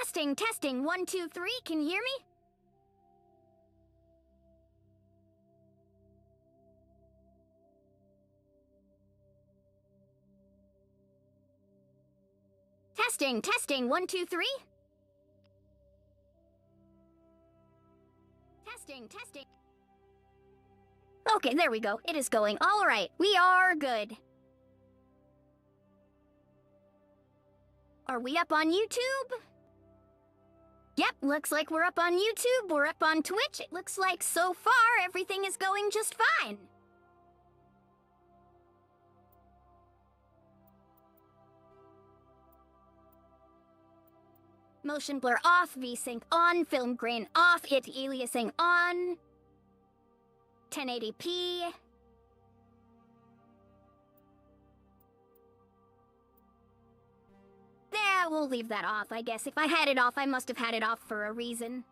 Testing, testing, 1, 2, 3, can you hear me? Testing, testing, 1, 2, 3. Testing, testing. Okay, there we go. It is going. All right, we are good. Are we up on YouTube? Yep, looks like we're up on YouTube. We're up on Twitch. It looks like so far everything is going just fine. Motion blur off, VSync on, film grain off, it aliasing on. 1080p. Yeah, we'll leave that off, I guess. If I had it off, I must have had it off for a reason.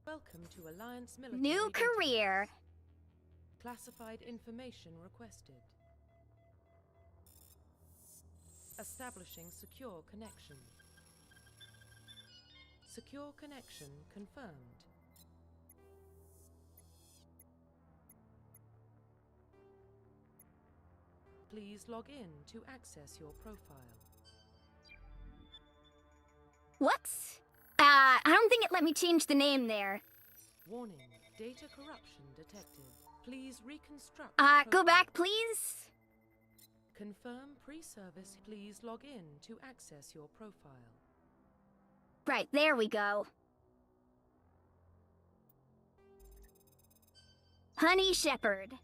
Welcome to Alliance Military. New career. Classified information requested. Establishing secure connection. Secure connection confirmed. Please log in to access your profile. What? I don't think it let me change the name there. Warning, data corruption detected. Please reconstruct. Go back, please. Confirm pre-service. Please log in to access your profile. Right, there we go. Honey Shepherd.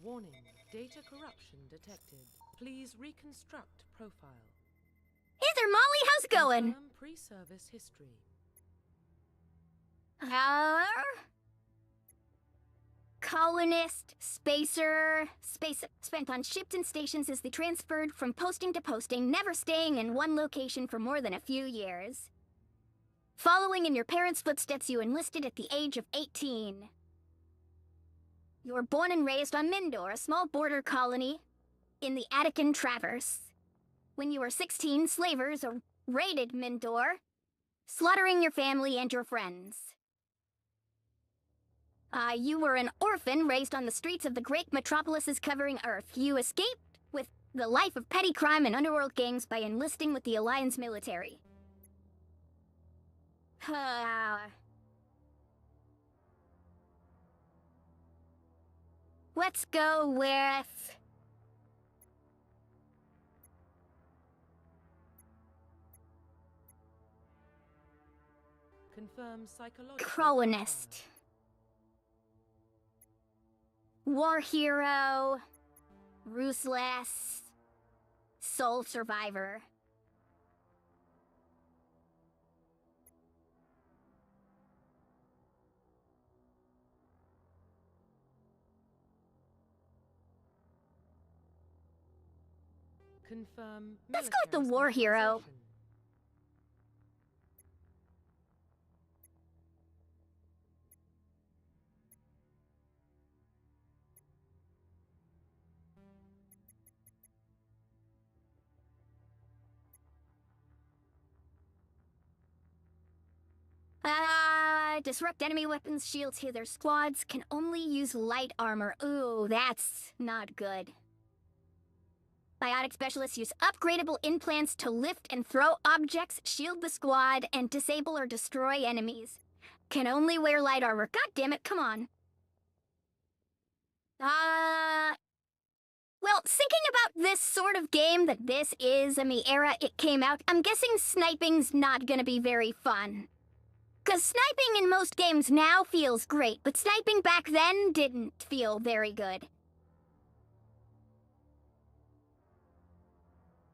Warning, data corruption detected. Please reconstruct profile. Hey there, Molly, how's it going? Confirm pre-service history. Colonist, spacer, spent on ships and stations as they transferred from posting to posting, never staying in one location for more than a few years. Following in your parents' footsteps, you enlisted at the age of 18. You were born and raised on Mindor, a small border colony in the Attican Traverse. When you were 16, slavers raided Mindor, slaughtering your family and your friends. You were an orphan raised on the streets of the great metropolises covering Earth. You escaped with the life of petty crime and underworld gangs by enlisting with the Alliance military. Let's go with... Confirm psychological. Colonist. War hero, ruthless, soul survivor. Confirm. Let's go with the war hero. Disrupt enemy weapons, shields, heal their squads, can only use light armor. Ooh, that's not good. Biotic specialists use upgradable implants to lift and throw objects, shield the squad, and disable or destroy enemies. Can only wear light armor. God damn it, come on. Well, thinking about this sort of game that this is in the era it came out, I'm guessing sniping's not gonna be very fun. 'Cause sniping in most games now feels great, but sniping back then didn't feel very good.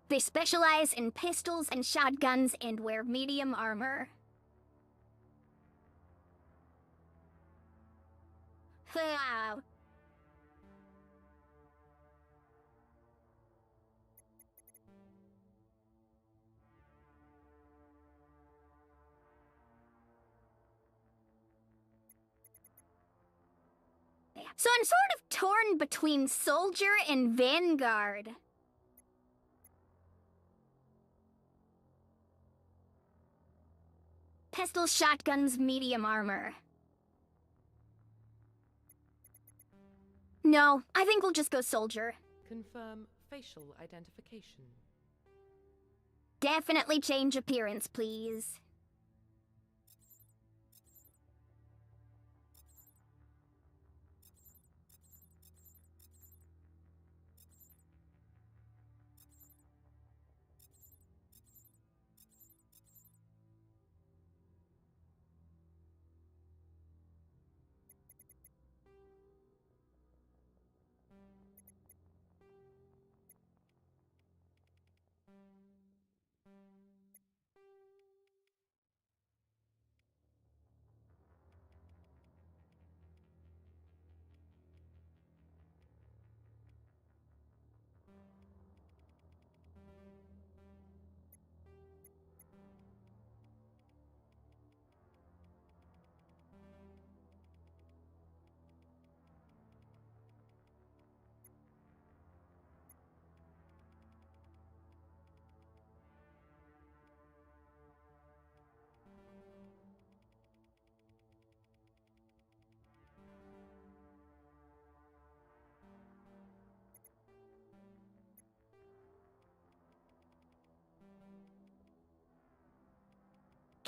They specialize in pistols and shotguns and wear medium armor. Wow. So I'm sort of torn between Soldier and Vanguard. Pistol, shotguns, medium armor. No, I think we'll just go Soldier. Confirm facial identification. Definitely change appearance, please.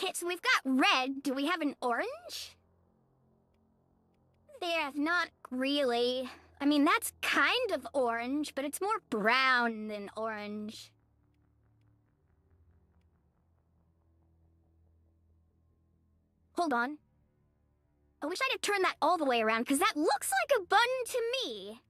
Okay, so we've got red. Do we have an orange? Yeah, not really. I mean, that's kind of orange, but it's more brown than orange. Hold on. I wish I'd have turned that all the way around, because that looks like a bun to me.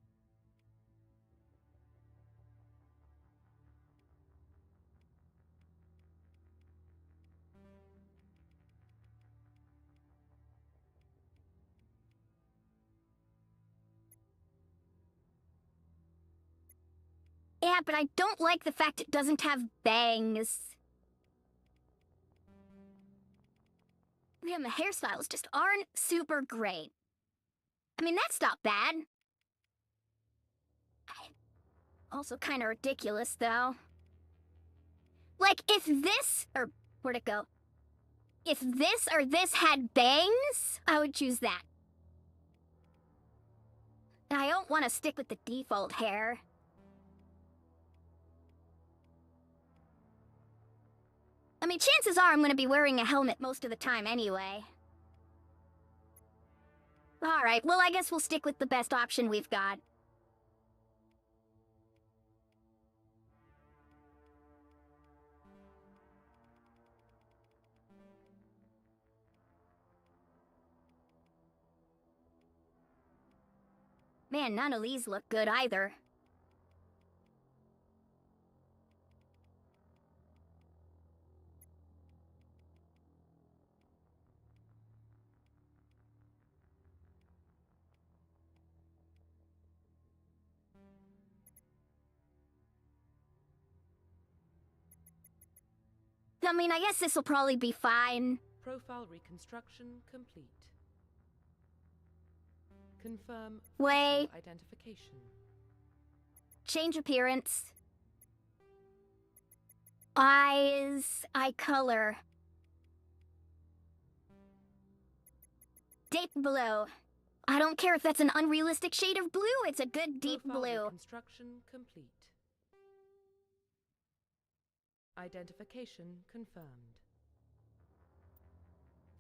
Yeah, but I don't like the fact it doesn't have bangs. Man, the hairstyles just aren't super great. I mean, that's not bad. Also kind of ridiculous, though. Like, if this, or where'd it go? If this or this had bangs, I would choose that. I don't want to stick with the default hair. I mean, chances are I'm going to be wearing a helmet most of the time anyway. Alright, well I guess we'll stick with the best option we've got. Man, none of these look good either. I mean, I guess this'll probably be fine. Profile reconstruction complete. Confirm Wait. facial identification. Change appearance. Eyes. Eye color. Deep blue. I don't care if that's an unrealistic shade of blue, it's a good deep Profile blue. reconstruction complete. Identification confirmed.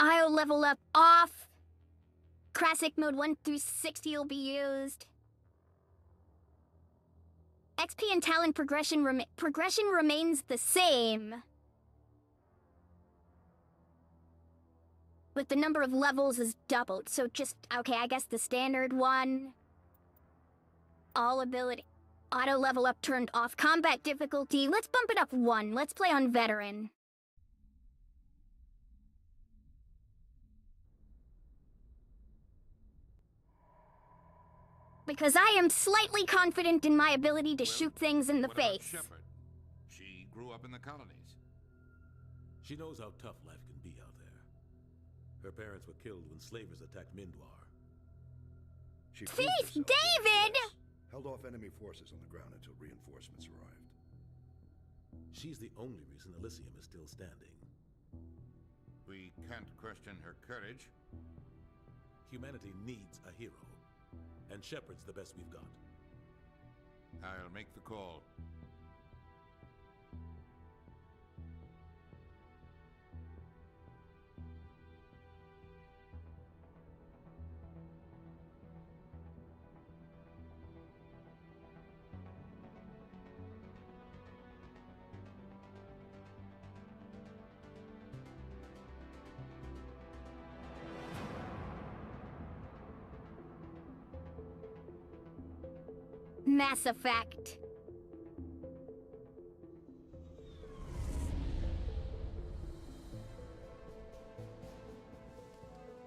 I'll level up off. Classic mode 1 through 60 will be used. XP and talent progression remains the same. But the number of levels is doubled, so just, okay, I guess the standard one. All ability. Auto level up turned off. Combat difficulty, let's bump it up 1. Let's play on veteran. Because I am slightly confident in my ability to shoot things in the What about face. Shepard? She grew up in the colonies. She knows how tough life can be out there. Her parents were killed when slavers attacked Mindwar. She proved Thief herself David! yes, held off enemy forces on the ground until reinforcements arrived. She's the only reason Elysium is still standing. We can't question her courage. Humanity needs a hero, and Shepard's the best we've got. I'll make the call. Mass Effect.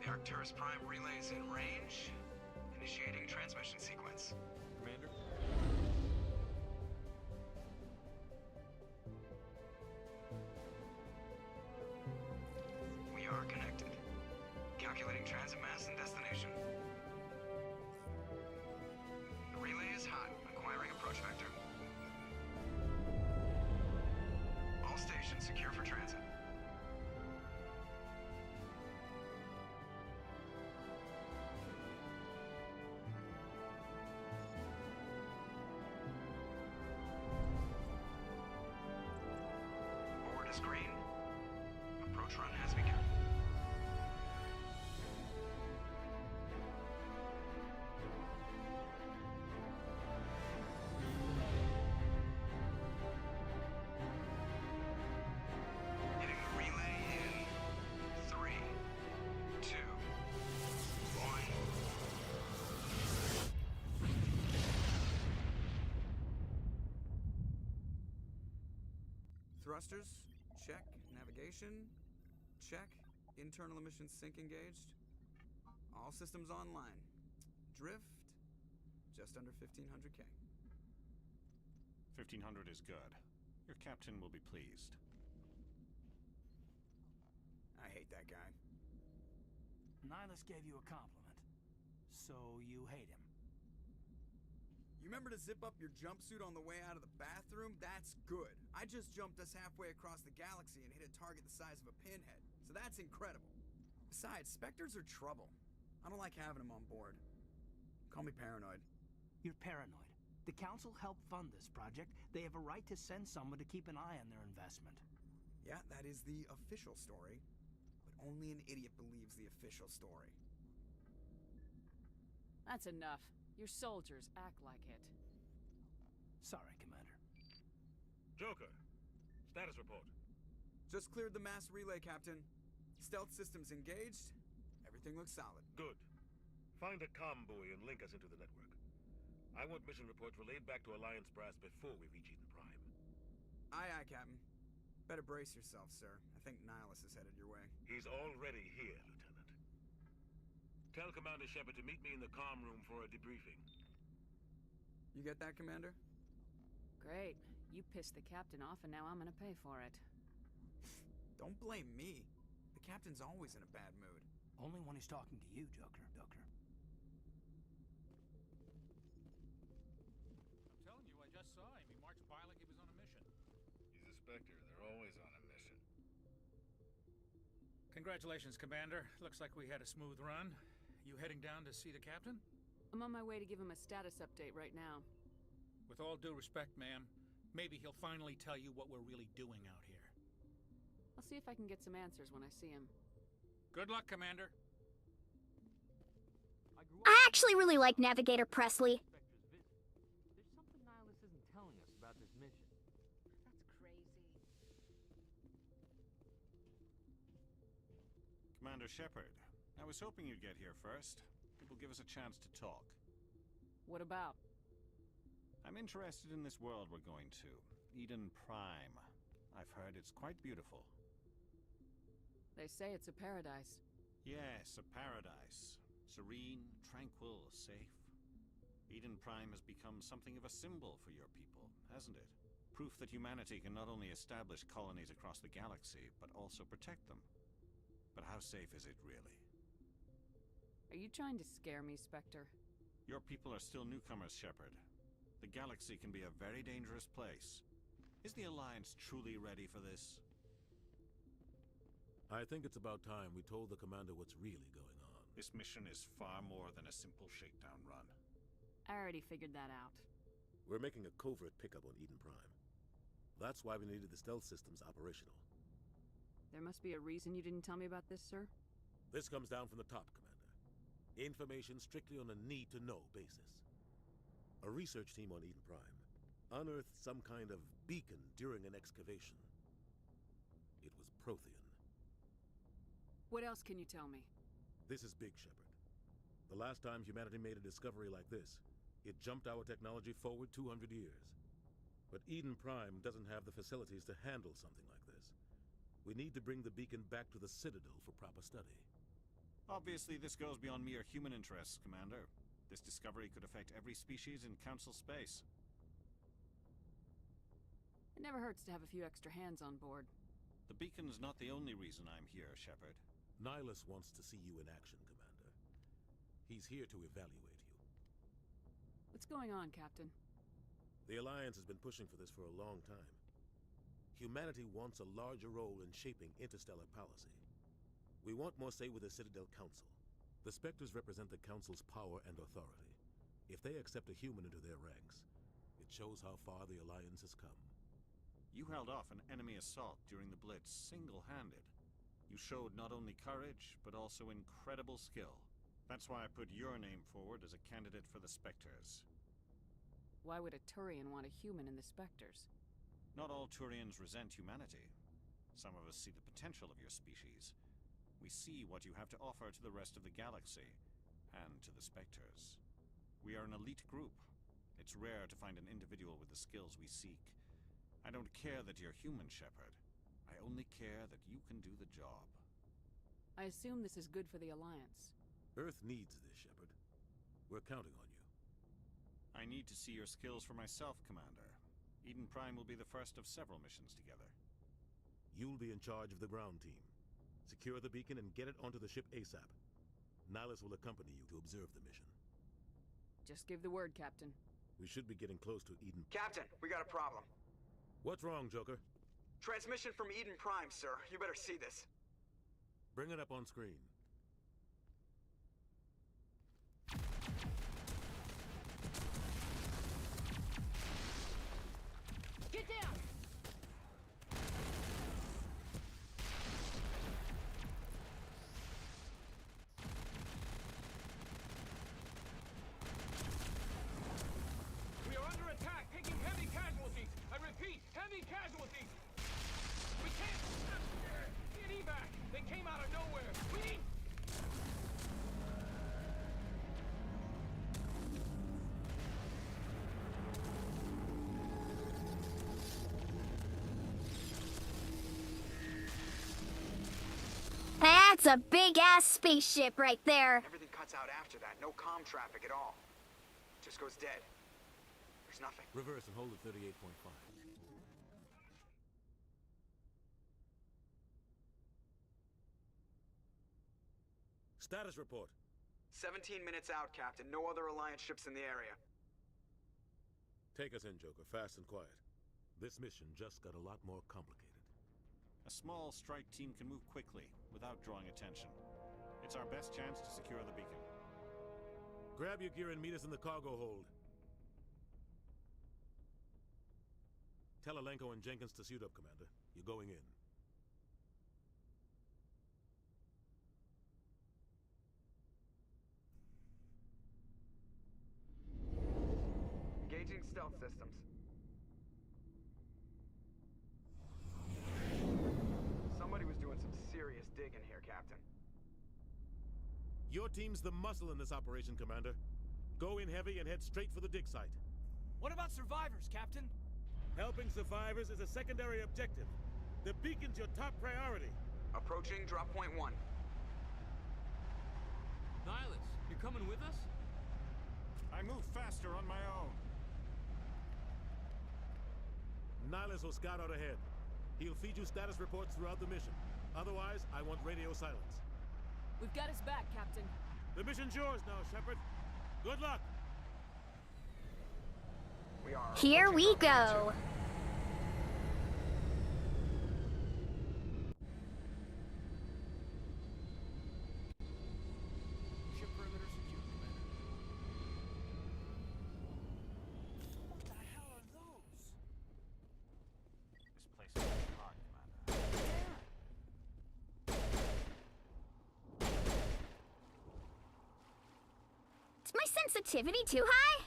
The Arcturus Prime relay is in range. Initiating transmission sequence. Commander? We are connected. Calculating transit mass and destination. The relay is hot. Acquiring approach vector. All stations secure for transit. Board is green. Approach run has begun. Hitting the relay in 3, 2, 1. Thrusters, check. Navigation, check. Internal emissions sync engaged. All systems online. Drift, just under 1500K. 1500 is good. Your captain will be pleased. I hate that guy. Nihilus gave you a compliment, so you hate him. You remember to zip up your jumpsuit on the way out of the bathroom? That's good. I just jumped us halfway across the galaxy and hit a target the size of a pinhead, so that's incredible. Besides, Spectres are trouble. I don't like having them on board. Call me paranoid. You're paranoid. The Council helped fund this project. They have a right to send someone to keep an eye on their investment. Yeah, that is the official story, but only an idiot believes the official story. That's enough. Your soldiers act like it. Sorry, Commander. Joker, status report. Just cleared the mass relay, Captain. Stealth systems engaged. Everything looks solid. Good. Find a comm buoy and link us into the network. I want mission reports relayed back to Alliance brass before we reach Eden Prime. Aye, aye, Captain. Better brace yourself, sir. I think Nihilus is headed your way. He's already here, Lieutenant. Tell Commander Shepard to meet me in the comm room for a debriefing. You get that, Commander? Great. You pissed the captain off and now I'm gonna pay for it. Don't blame me. The Captain's always in a bad mood. Only when he's talking to you, Joker. I'm telling you, I just saw him. He marched by like he was on a mission. He's a Spectre. They're always on a mission. Congratulations, Commander. Looks like we had a smooth run. You heading down to see the captain? I'm on my way to give him a status update right now. With all due respect, ma'am, maybe he'll finally tell you what we're really doing out here. I'll see if I can get some answers when I see him. Good luck, Commander. I actually really like Navigator Presley. There's something Nihilus isn't telling us about this mission. That's crazy. Commander Shepard, I was hoping you'd get here first. It will give us a chance to talk. What about? I'm interested in this world we're going to. Eden Prime. I've heard it's quite beautiful. They say it's a paradise. Yes, a paradise. Serene, tranquil, safe. Eden Prime has become something of a symbol for your people, hasn't it? Proof that humanity can not only establish colonies across the galaxy, but also protect them. But how safe is it really? Are you trying to scare me, Spectre? Your people are still newcomers, Shepard. The galaxy can be a very dangerous place. Is the Alliance truly ready for this? I think it's about time we told the commander what's really going on. This mission is far more than a simple shakedown run. I already figured that out. We're making a covert pickup on Eden Prime. That's why we needed the stealth systems operational. There must be a reason you didn't tell me about this, sir? This comes down from the top, Commander. Information strictly on a need-to-know basis. A research team on Eden Prime unearthed some kind of beacon during an excavation. It was Prothean. What else can you tell me? This is big, Shepard. The last time humanity made a discovery like this, it jumped our technology forward 200 years. But Eden Prime doesn't have the facilities to handle something like this. We need to bring the beacon back to the Citadel for proper study. Obviously, this goes beyond mere human interests, Commander. This discovery could affect every species in Council space. It never hurts to have a few extra hands on board. The beacon's not the only reason I'm here, Shepard. Nihilus wants to see you in action, Commander. He's here to evaluate you. What's going on, Captain? The Alliance has been pushing for this for a long time. Humanity wants a larger role in shaping interstellar policy. We want more say with the Citadel Council. The Spectres represent the Council's power and authority. If they accept a human into their ranks, it shows how far the Alliance has come. You held off an enemy assault during the Blitz single-handed. You showed not only courage, but also incredible skill. That's why I put your name forward as a candidate for the Spectres. Why would a Turian want a human in the Spectres? Not all Turians resent humanity. Some of us see the potential of your species. We see what you have to offer to the rest of the galaxy, and to the Spectres. We are an elite group. It's rare to find an individual with the skills we seek. I don't care that you're human, Shepard. I only care that you can do the job. I assume this is good for the Alliance. Earth needs this, Shepard. We're counting on you. I need to see your skills for myself, Commander. Eden Prime will be the first of several missions together. You'll be in charge of the ground team. Secure the beacon and get it onto the ship ASAP. Nihilus will accompany you to observe the mission. Just give the word, Captain. We should be getting close to Eden. Captain, we got a problem. What's wrong, Joker? Transmission from Eden Prime, sir. You better see this. Bring it up on screen. Get down! We are under attack, taking heavy casualties. I repeat, heavy casualties. We can't get evac. They came out of nowhere. We need... That's a big-ass spaceship right there. Everything cuts out after that. No comm traffic at all. Just goes dead. There's nothing. Reverse and hold at 38.5. Status report. 17 minutes out, Captain. No other Alliance ships in the area. Take us in, Joker, fast and quiet. This mission just got a lot more complicated. A small strike team can move quickly, without drawing attention. It's our best chance to secure the beacon. Grab your gear and meet us in the cargo hold. Tell Alenko and Jenkins to suit up, Commander. You're going in. Engaging stealth systems. Somebody was doing some serious digging here, Captain. Your team's the muscle in this operation, Commander. Go in heavy and head straight for the dig site. What about survivors, Captain? Helping survivors is a secondary objective. The beacon's your top priority. Approaching drop point 1. Nihilus, you're coming with us? I move faster on my own. Nihilus will scout out ahead. He'll feed you status reports throughout the mission. Otherwise, I want radio silence. We've got his back, Captain. The mission's yours now, Shepard. Good luck! Here we go. Ship perimeter secure, Commander. What the hell are those? This place is hard, Commander. Is my sensitivity too high?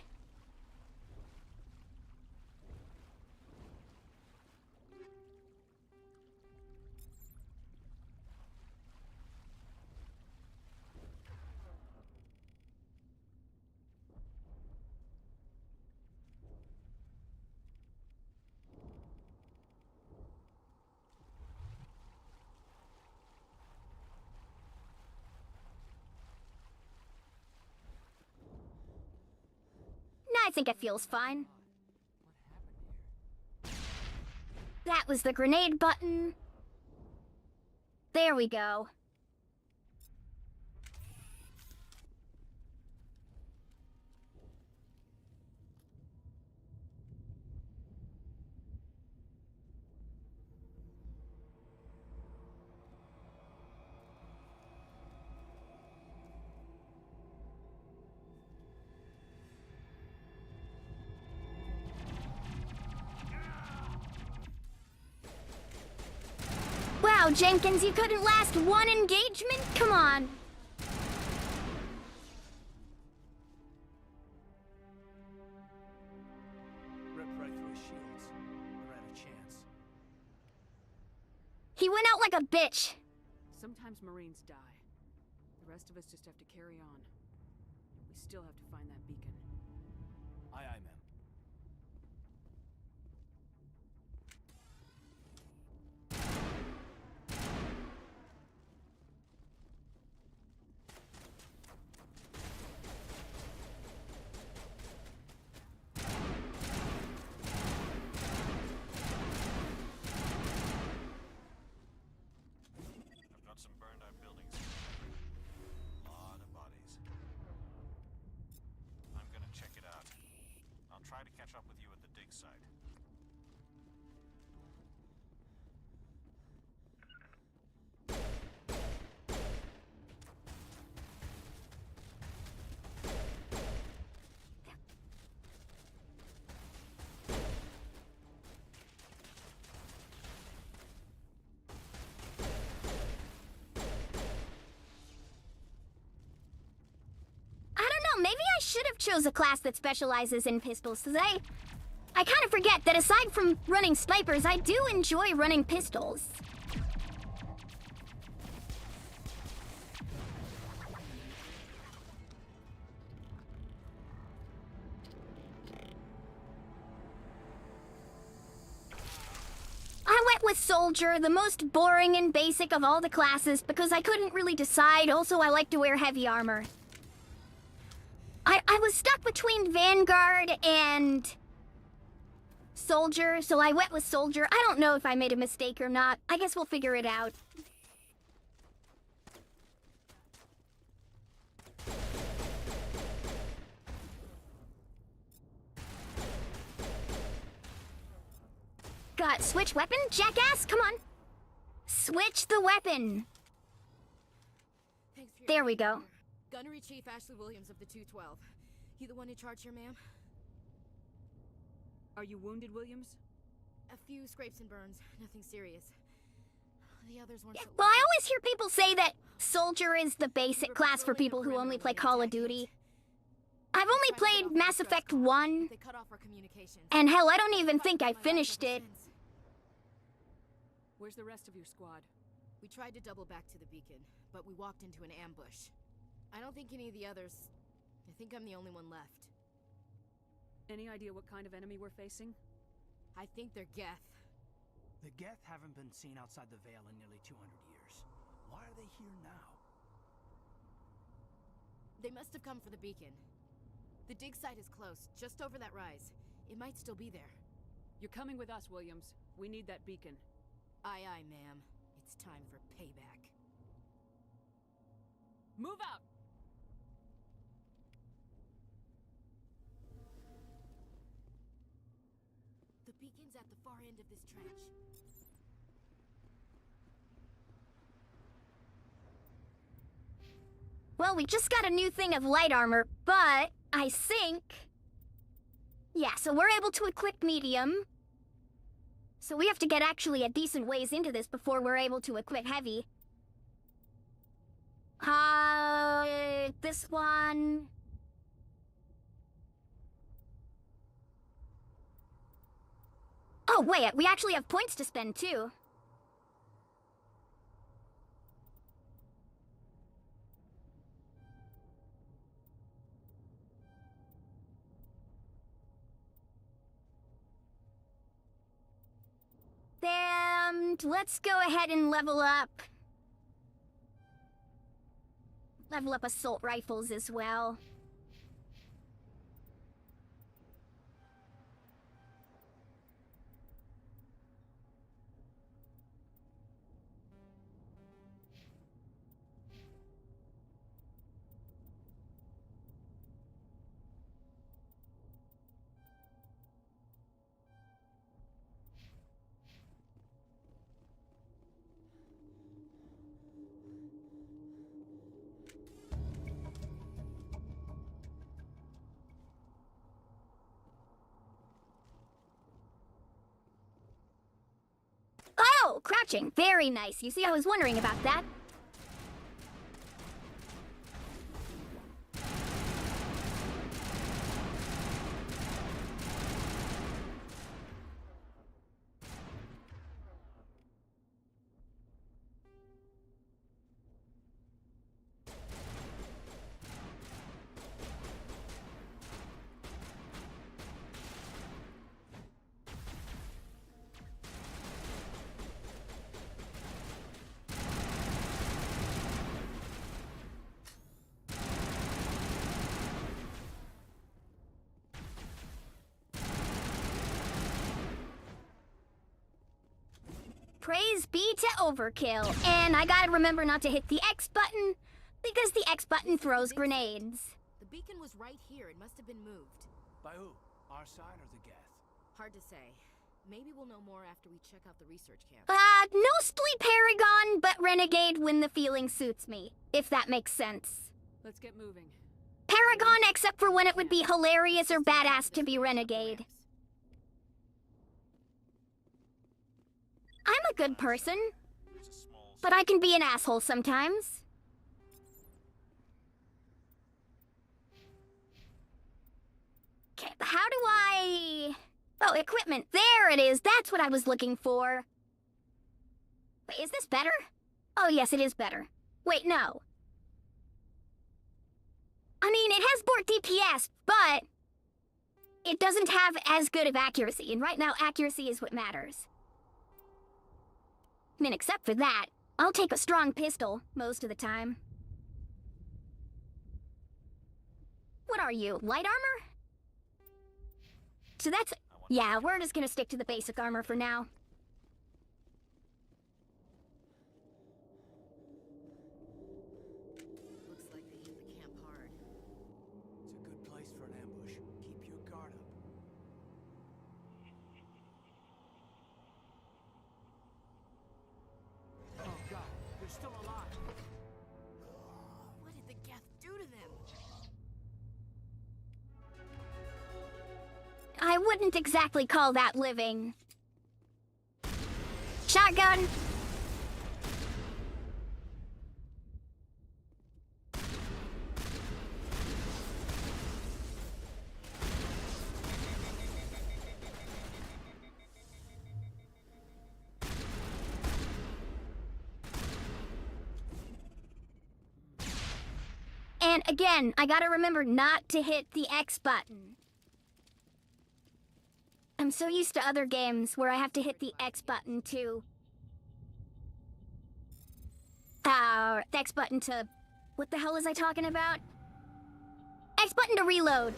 I think it feels fine. That was the grenade button. There we go. Wow, Jenkins, you couldn't last one engagement? Come on. Ripped right through his shields. Never had a chance. He went out like a bitch. Sometimes Marines die. The rest of us just have to carry on. We still have to find that beacon. Aye, aye, ma'am. I've got some burned out buildings. Lot of bodies. I'm gonna check it out. I'll try to catch up with you at the dig site. I don't know, maybe I should have chose a class that specializes in pistols, because I kind of forget that aside from running snipers, I do enjoy running pistols. I went with Soldier, the most boring and basic of all the classes, because I couldn't really decide. Also, I like to wear heavy armor. I was stuck between Vanguard and Soldier, so I went with Soldier. I don't know if I made a mistake or not. I guess we'll figure it out. Got switch weapon, jackass? Come on. Switch the weapon. Thanks for your There we go. Gunnery Chief Ashley Williams of the 212. You the one in charge here, ma'am? Are you wounded, Williams? A few scrapes and burns, nothing serious. The others weren't so Well, I always hear people say that Soldier is the basic class for people who only play Call of Duty. I've only played Mass Effect 1, They cut off our communications. and hell, I don't even think I finished it. Where's the rest of your squad? We tried to double back to the beacon, but we walked into an ambush. I don't think any of the others... I think I'm the only one left. Any idea what kind of enemy we're facing? I think they're Geth. The Geth haven't been seen outside the Veil in nearly 200 years. Why are they here now? They must have come for the beacon. The dig site is close, just over that rise. It might still be there. You're coming with us, Williams. We need that beacon. Aye, aye, ma'am. It's time for payback. Move out! beacon's at the far end of this trench. Well, we just got a new thing of light armor, but I think... Yeah, so we're able to equip medium. So we have to get actually a decent ways into this before we're able to equip heavy. This one... Oh, wait, we actually have points to spend, too. Then, let's go ahead and level up. Level up assault rifles as well. Oh, crouching. Very nice. You see, I was wondering about that. Praise be to Overkill. And I gotta remember not to hit the X button, because the X button throws grenades. The beacon was right here. It must have been moved. By who? Our side or the Geth? Hard to say. Maybe we'll know more after we check out the research camp. Mostly Paragon, but Renegade when the feeling suits me, if that makes sense. Let's get moving. Paragon, except for when it would be hilarious or badass to be Renegade. I'm a good person, but I can be an asshole sometimes. Okay, how do I... Oh, equipment. There it is. That's what I was looking for. Wait, is this better? Oh, yes, it is better. Wait, no. I mean, it has more DPS, but it doesn't have as good of accuracy, and right now accuracy is what matters. I mean, except for that, I'll take a strong pistol most of the time. What are you, light armor? So that's... Yeah, we're just gonna stick to the basic armor for now. Looks like they hit the camp hard. It's a good place for an ambush. Keep your guard up. Oh god, they're still alive. What did the Geth do to them? I wouldn't exactly call that living. Shotgun! And again, I gotta remember not to hit the X button. I'm so used to other games where I have to hit the X button to... the X button to... What the hell was I talking about? X button to reload.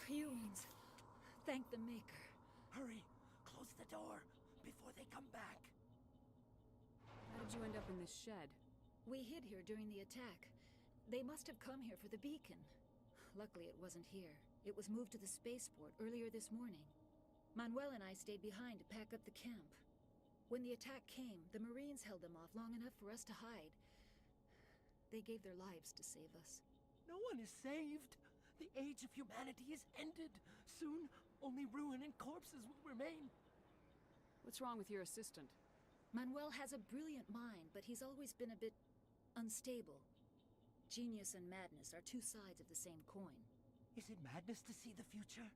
Humans, thank the Maker. Hurry, close the door before they come back. How did you end up in this shed? We hid here during the attack. They must have come here for the beacon. Luckily, it wasn't here. It was moved to the spaceport earlier this morning. Manuel and I stayed behind to pack up the camp. When the attack came, the Marines held them off long enough for us to hide. They gave their lives to save us. No one is saved. The age of humanity is ended. Soon, only ruin and corpses will remain. What's wrong with your assistant? Manuel has a brilliant mind, but he's always been a bit unstable. Genius and madness are two sides of the same coin. Is it madness to see the future?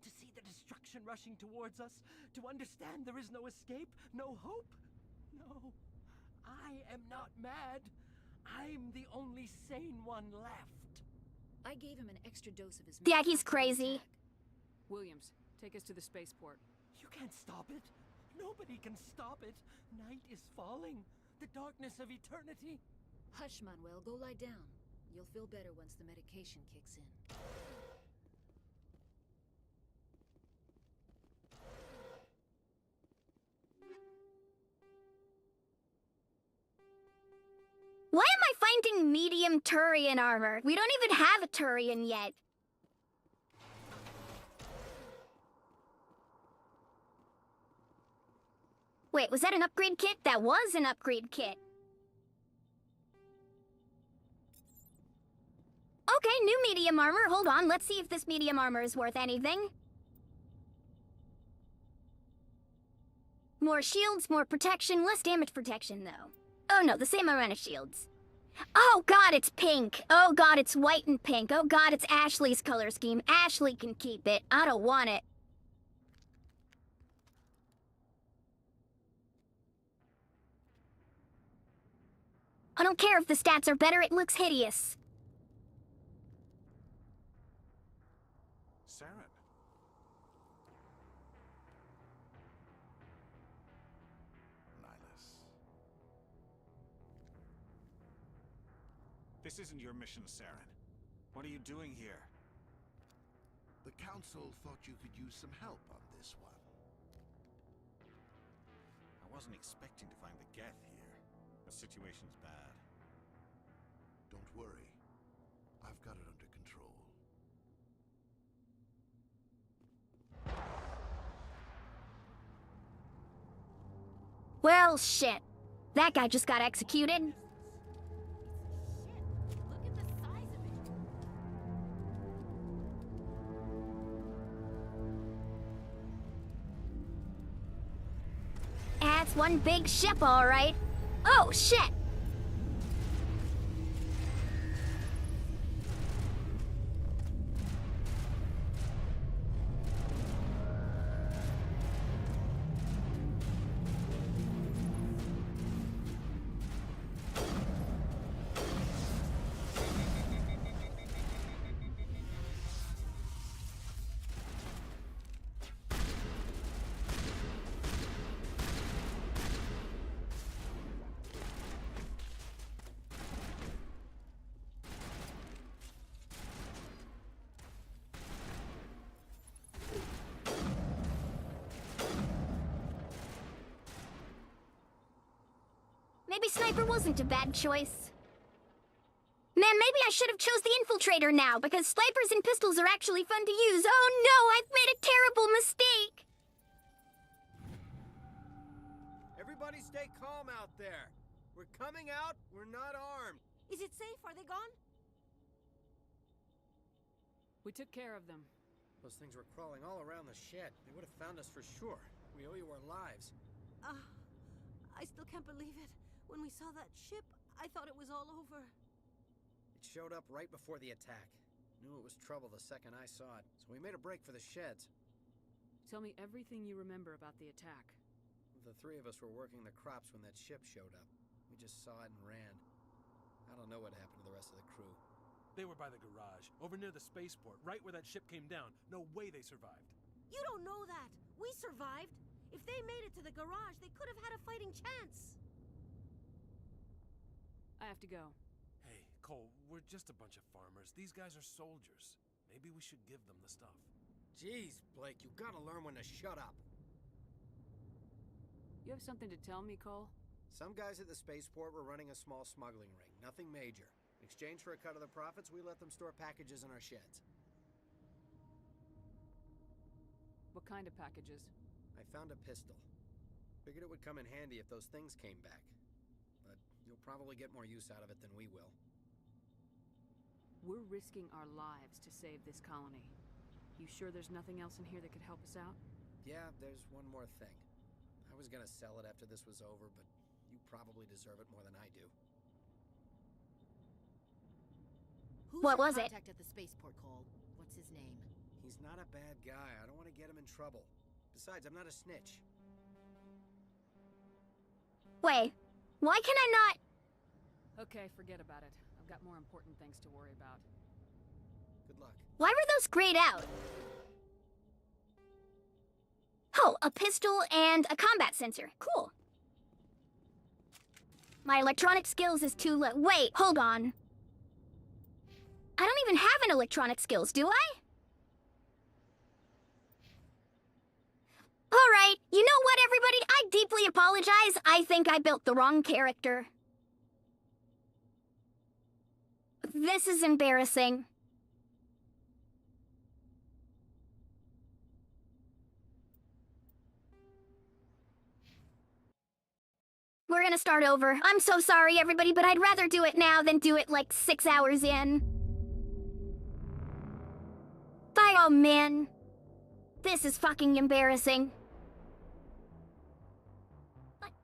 To see the destruction rushing towards us? To understand there is no escape? No hope? No. I am not mad. I'm the only sane one left. I gave him an extra dose of his Yeah, he's crazy. Williams, take us to the spaceport. You can't stop it. Nobody can stop it. Night is falling. The darkness of eternity. Hush, Manuel. Go lie down. You'll feel better once the medication kicks in. Why am I finding medium Turian armor? We don't even have a Turian yet. Wait, was that an upgrade kit? That was an upgrade kit. Okay, new medium armor. Hold on, let's see if this medium armor is worth anything. More shields, more protection, less damage protection, though. Oh no, the same amount of shields. Oh god, it's pink. Oh god, it's white and pink. Oh god, it's Ashley's color scheme. Ashley can keep it. I don't want it. I don't care if the stats are better, it looks hideous. Saren. Nihilus. This isn't your mission, Saren. What are you doing here? The Council thought you could use some help on this one. I wasn't expecting to find the Geth here. The situation's bad. Don't worry. I've got it under control. Well, shit. That guy just got executed. That's one big ship, all right. Oh, shit! Maybe Sniper wasn't a bad choice. Man, maybe I should have chose the Infiltrator now, because snipers and pistols are actually fun to use. Oh no, I've made a terrible mistake! Everybody stay calm out there. We're coming out, we're not armed. Is it safe? Are they gone? We took care of them. Those things were crawling all around the shed. They would have found us for sure. We owe you our lives. I still can't believe it. When we saw that ship, I thought it was all over. It showed up right before the attack. Knew it was trouble the second I saw it, so we made a break for the sheds. Tell me everything you remember about the attack. The three of us were working the crops when that ship showed up. We just saw it and ran. I don't know what happened to the rest of the crew. They were by the garage, over near the spaceport, right where that ship came down. No way they survived. You don't know that. We survived. If they made it to the garage, they could have had a fighting chance. I have to go. Hey, Cole, we're just a bunch of farmers. These guys are soldiers. Maybe we should give them the stuff. Jeez, Blake, you gotta learn when to shut up. You have something to tell me, Cole? Some guys at the spaceport were running a small smuggling ring. Nothing major. In exchange for a cut of the profits, we let them store packages in our sheds. What kind of packages? I found a pistol. Figured it would come in handy if those things came back. But you'll probably get more use out of it than we will. We're risking our lives to save this colony. You sure there's nothing else in here that could help us out? Yeah, there's one more thing. I was gonna sell it after this was over, but you probably deserve it more than I do. Who's What your was it? contact at the spaceport, Cole? What's his name? He's not a bad guy. I don't want to get him in trouble. Besides, I'm not a snitch. Wait, why can I not? Okay, forget about it. I've got more important things to worry about. Good luck. Why were those grayed out? Oh, a pistol and a combat sensor. Cool. My electronic skills is too low. Wait, hold on. I don't even have an electronic skills, do I? Alright, you know what, everybody? I deeply apologize. I think I built the wrong character. This is embarrassing. We're gonna start over. I'm so sorry, everybody, but I'd rather do it now than do it like 6 hours in. Bye, oh man. This is fucking embarrassing.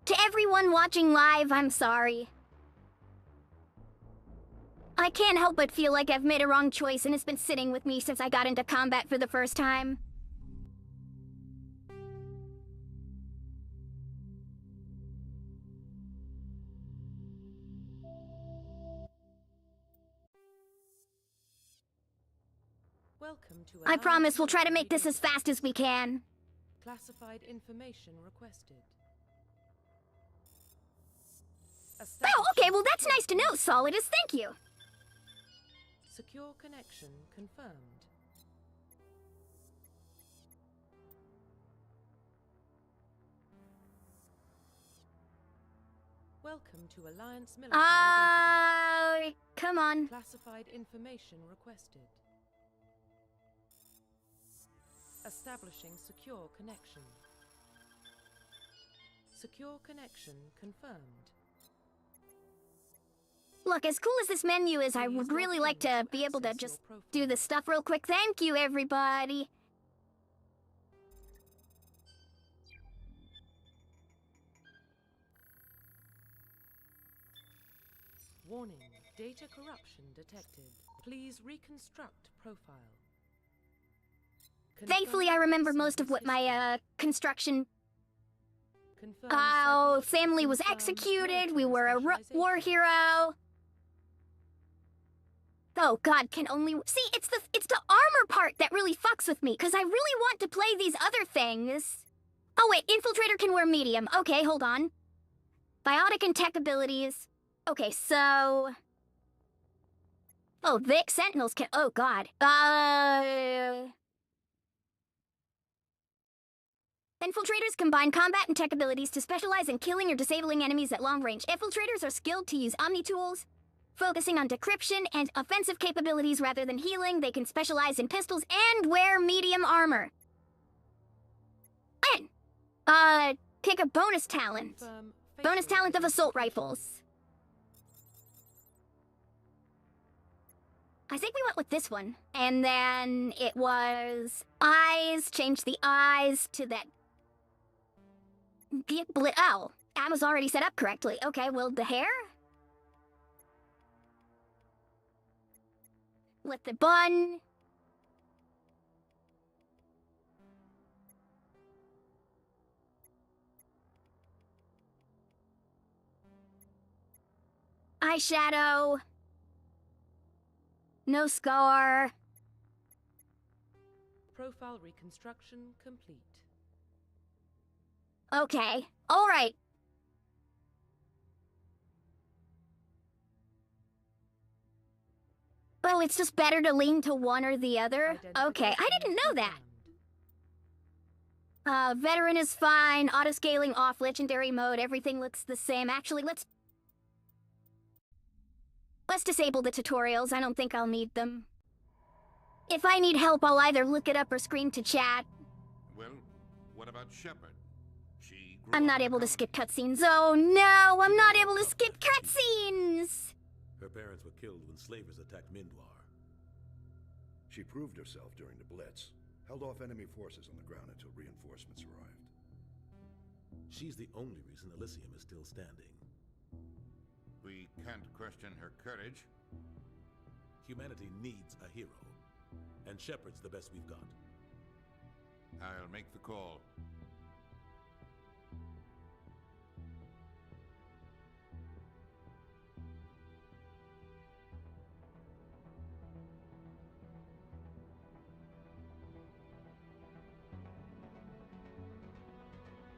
To everyone watching live, I'm sorry. I can't help but feel like I've made a wrong choice and it's been sitting with me since I got into combat for the first time. Welcome to I promise we'll try to make this as fast as we can. Classified information requested. Oh, okay, well that's nice to know, Solidus, thank you. Secure connection confirmed. Welcome to Alliance Military Database. Come on. Classified information requested. Establishing secure connection. Secure connection confirmed. Look, as cool as this menu is, I would really like to be able to just do this stuff real quick. Thank you, everybody. Warning, data corruption detected. Please reconstruct profile. Thankfully, I remember most of what my, construction... family was executed, we were a war hero. Oh god, can only... See, it's the armor part that really fucks with me, because I really want to play these other things. Oh wait, Infiltrator can wear medium. Okay, hold on. Biotic and tech abilities. Okay, so... Oh, Vic Sentinels can... Oh god. Infiltrators combine combat and tech abilities to specialize in killing or disabling enemies at long range. Infiltrators are skilled to use omni-tools, focusing on decryption and offensive capabilities rather than healing. They can specialize in pistols and wear medium armor. And, pick a bonus talent. Bonus talent of assault rifles. I think we went with this one. And then it was eyes, change the eyes to that... Oh, I was already set up correctly. Okay, well, the hair? With the bun. Eyeshadow. No scar. Profile reconstruction complete. Okay, alright. Oh, it's just better to lean to one or the other? Okay, I didn't know that. Veteran is fine, auto-scaling off, legendary mode, everything looks the same. Actually, let's disable the tutorials, I don't think I'll need them. If I need help, I'll either look it up or scream to chat. Well, What about Shepard? She grew I'm up not in a able to colony. skip cutscenes. Oh no, I'm not able to skip cutscenes! Her parents were killed when slavers attacked Mindwar. She proved herself during the Blitz, held off enemy forces on the ground until reinforcements arrived. She's the only reason Elysium is still standing. We can't question her courage. Humanity needs a hero, and Shepard's the best we've got. I'll make the call.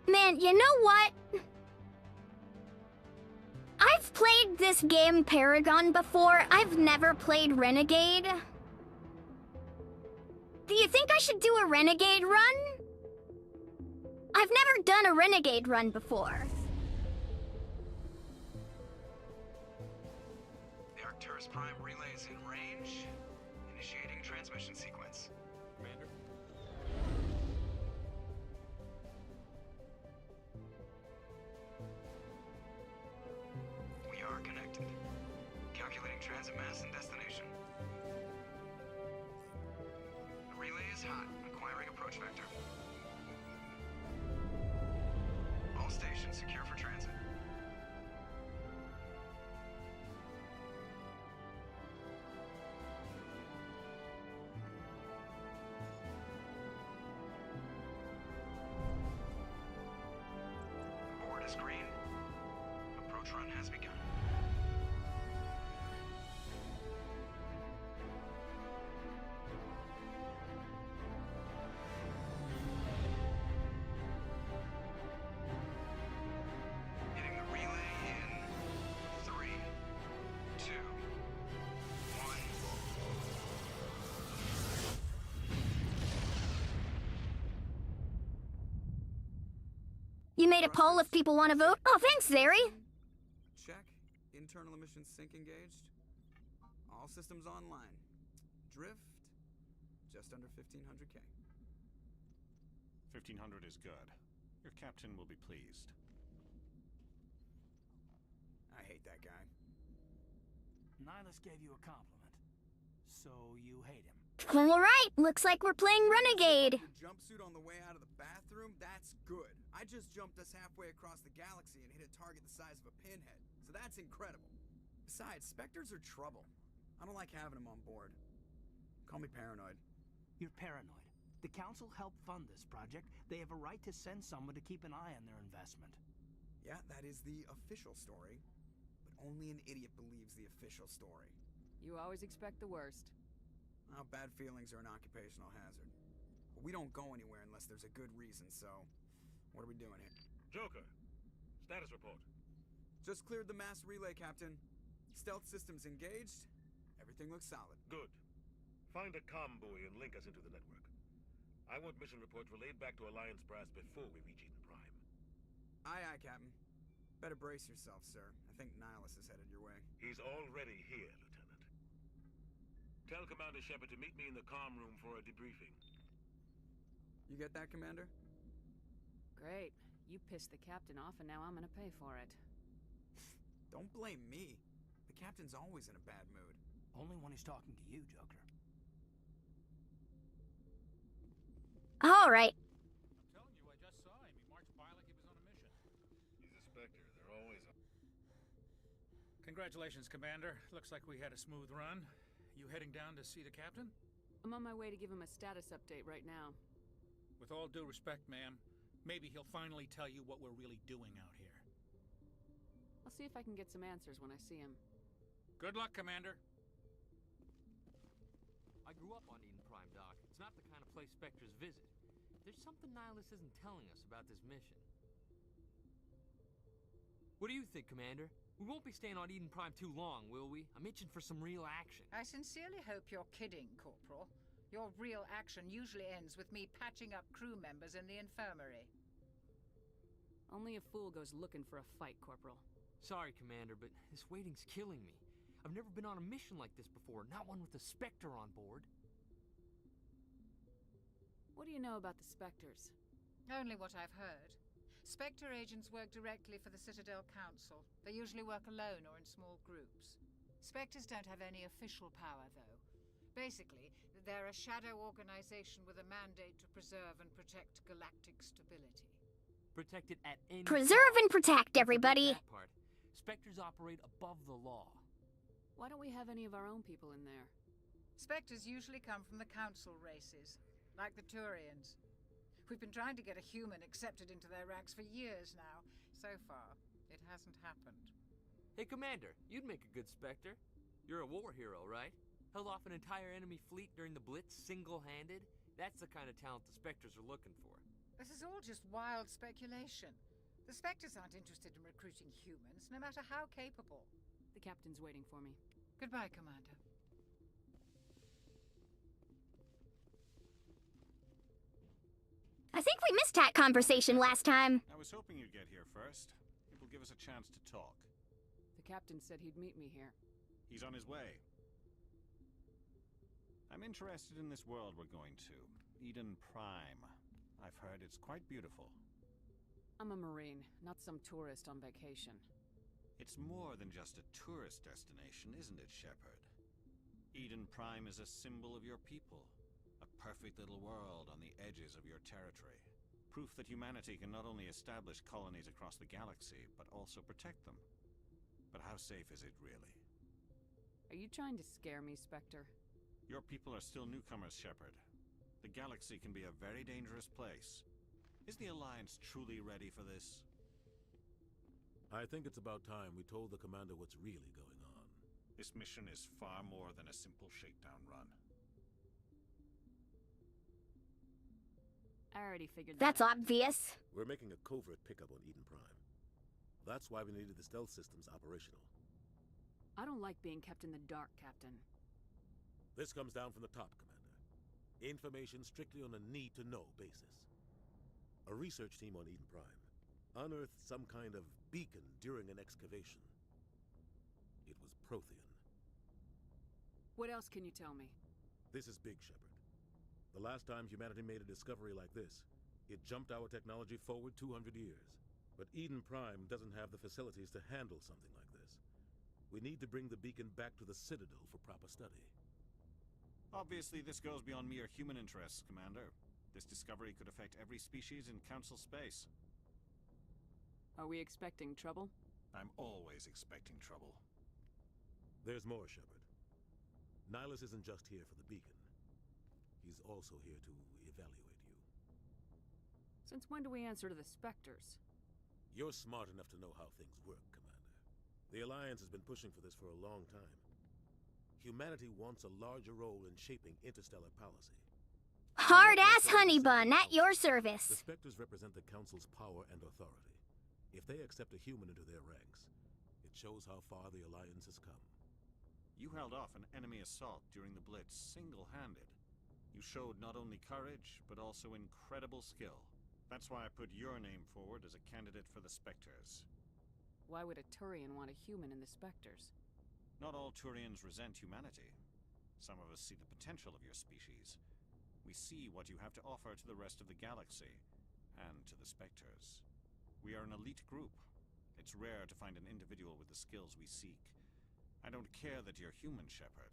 Man, you know what? I've played this game Paragon before. I've never played Renegade. Do you think I should do a Renegade run? I've never done a Renegade run before. The Arcturus Prime relay is in range. Initiating transmission sequence. Commander? We are connected. Calculating transit mass and destination. The relay is hot. Acquiring approach vector. All stations secure for transit. Board is green. Approach run has begun. Hitting the relay in 3, 2, 1. You made a poll if people want to vote? Oh, thanks, Zeri. Check. Internal emissions sync engaged. All systems online. Drift. Just under 1500K. 1500 is good. Your captain will be pleased. I hate that guy. Nihilus gave you a compliment. So you hate him. Alright, looks like we're playing Renegade. Your jumpsuit on the way out of the bathroom? That's good. I just jumped us halfway across the galaxy and hit a target the size of a pinhead. So that's incredible. Besides, Spectres are trouble. I don't like having them on board. Call me paranoid. You're paranoid. The Council helped fund this project. They have a right to send someone to keep an eye on their investment. Yeah, that is the official story. But only an idiot believes the official story. You always expect the worst. Well, bad feelings are an occupational hazard. But we don't go anywhere unless there's a good reason, so... What are we doing here? Joker, status report. Just cleared the mass relay, Captain. Stealth systems engaged. Everything looks solid. Good. Find a comm buoy and link us into the network. I want mission reports relayed back to Alliance brass before we reach Eden Prime. Aye, aye, Captain. Better brace yourself, sir. I think Nihilus is headed your way. He's already here, Lieutenant. Tell Commander Shepard to meet me in the comm room for a debriefing. You get that, Commander? Great. You pissed the captain off and now I'm gonna pay for it. Don't blame me. The captain's always in a bad mood. Only when he's talking to you, Joker. Alright. I'm telling you, I just saw him. He marched by like he was on a mission. He's a Spectre. They're always on. Congratulations, Commander. Looks like we had a smooth run. You heading down to see the captain? I'm on my way to give him a status update right now. With all due respect, ma'am, maybe he'll finally tell you what we're really doing out here. I'll see if I can get some answers when I see him. Good luck, Commander. I grew up on Eden Prime, Doc. It's not the kind of place Spectres visit. There's something Nihilus isn't telling us about this mission. What do you think, Commander? We won't be staying on Eden Prime too long, will we? I'm itching for some real action. I sincerely hope you're kidding, Corporal. Your real action usually ends with me patching up crew members in the infirmary. Only a fool goes looking for a fight, Corporal. Sorry, Commander, but this waiting's killing me. I've never been on a mission like this before, not one with a Spectre on board. What do you know about the Spectres? Only what I've heard. Spectre agents work directly for the Citadel Council. They usually work alone or in small groups. Spectres don't have any official power, though. Basically, they're a shadow organization with a mandate to preserve and protect galactic stability. Protect it at any Preserve and protect, Forget everybody. that part. Spectres operate above the law. Why don't we have any of our own people in there? Spectres usually come from the Council races, like the Turians. We've been trying to get a human accepted into their ranks for years now. So far, it hasn't happened. Hey, Commander, you'd make a good Spectre. You're a war hero, right? Held off an entire enemy fleet during the Blitz single-handed? That's the kind of talent the Spectres are looking for. This is all just wild speculation. The Spectres aren't interested in recruiting humans, no matter how capable. The captain's waiting for me. Goodbye, Commander. I think we missed that conversation last time. I was hoping you'd get here first. It will give us a chance to talk. The captain said he'd meet me here. He's on his way. I'm interested in this world we're going to. Eden Prime. I've heard it's quite beautiful. I'm a Marine, not some tourist on vacation. It's more than just a tourist destination, isn't it, Shepard? Eden Prime is a symbol of your people. A perfect little world on the edges of your territory. Proof that humanity can not only establish colonies across the galaxy, but also protect them. But how safe is it, really? Are you trying to scare me, Spectre? Your people are still newcomers, Shepard. The galaxy can be a very dangerous place. Is the Alliance truly ready for this? I think it's about time we told the Commander what's really going on. This mission is far more than a simple shakedown run. I already figured That's that out. obvious. We're making a covert pickup on Eden Prime. That's why we needed the stealth systems operational. I don't like being kept in the dark, Captain. This comes down from the top, Commander. Information strictly on a need-to-know basis. A research team on Eden Prime unearthed some kind of beacon during an excavation. It was Prothean. What else can you tell me? This is big, Shepard. The last time humanity made a discovery like this, it jumped our technology forward 200 years. But Eden Prime doesn't have the facilities to handle something like this. We need to bring the beacon back to the Citadel for proper study. Obviously, this goes beyond mere human interests, Commander. This discovery could affect every species in Council space. Are we expecting trouble? I'm always expecting trouble. There's more, Shepard. Nihilus isn't just here for the beacon. He's also here to evaluate you. Since when do we answer to the Spectres? You're smart enough to know how things work, Commander. The Alliance has been pushing for this for a long time. Humanity wants a larger role in shaping interstellar policy. Hard-ass Hunnybun, at your service. The Spectres represent the Council's power and authority. If they accept a human into their ranks, it shows how far the Alliance has come. You held off an enemy assault during the Blitz single-handed. You showed not only courage, but also incredible skill. That's why I put your name forward as a candidate for the Spectres. Why would a Turian want a human in the Spectres? Not all Turians resent humanity. Some of us see the potential of your species. We see what you have to offer to the rest of the galaxy, and to the Spectres. We are an elite group. It's rare to find an individual with the skills we seek. I don't care that you're human, Shepard.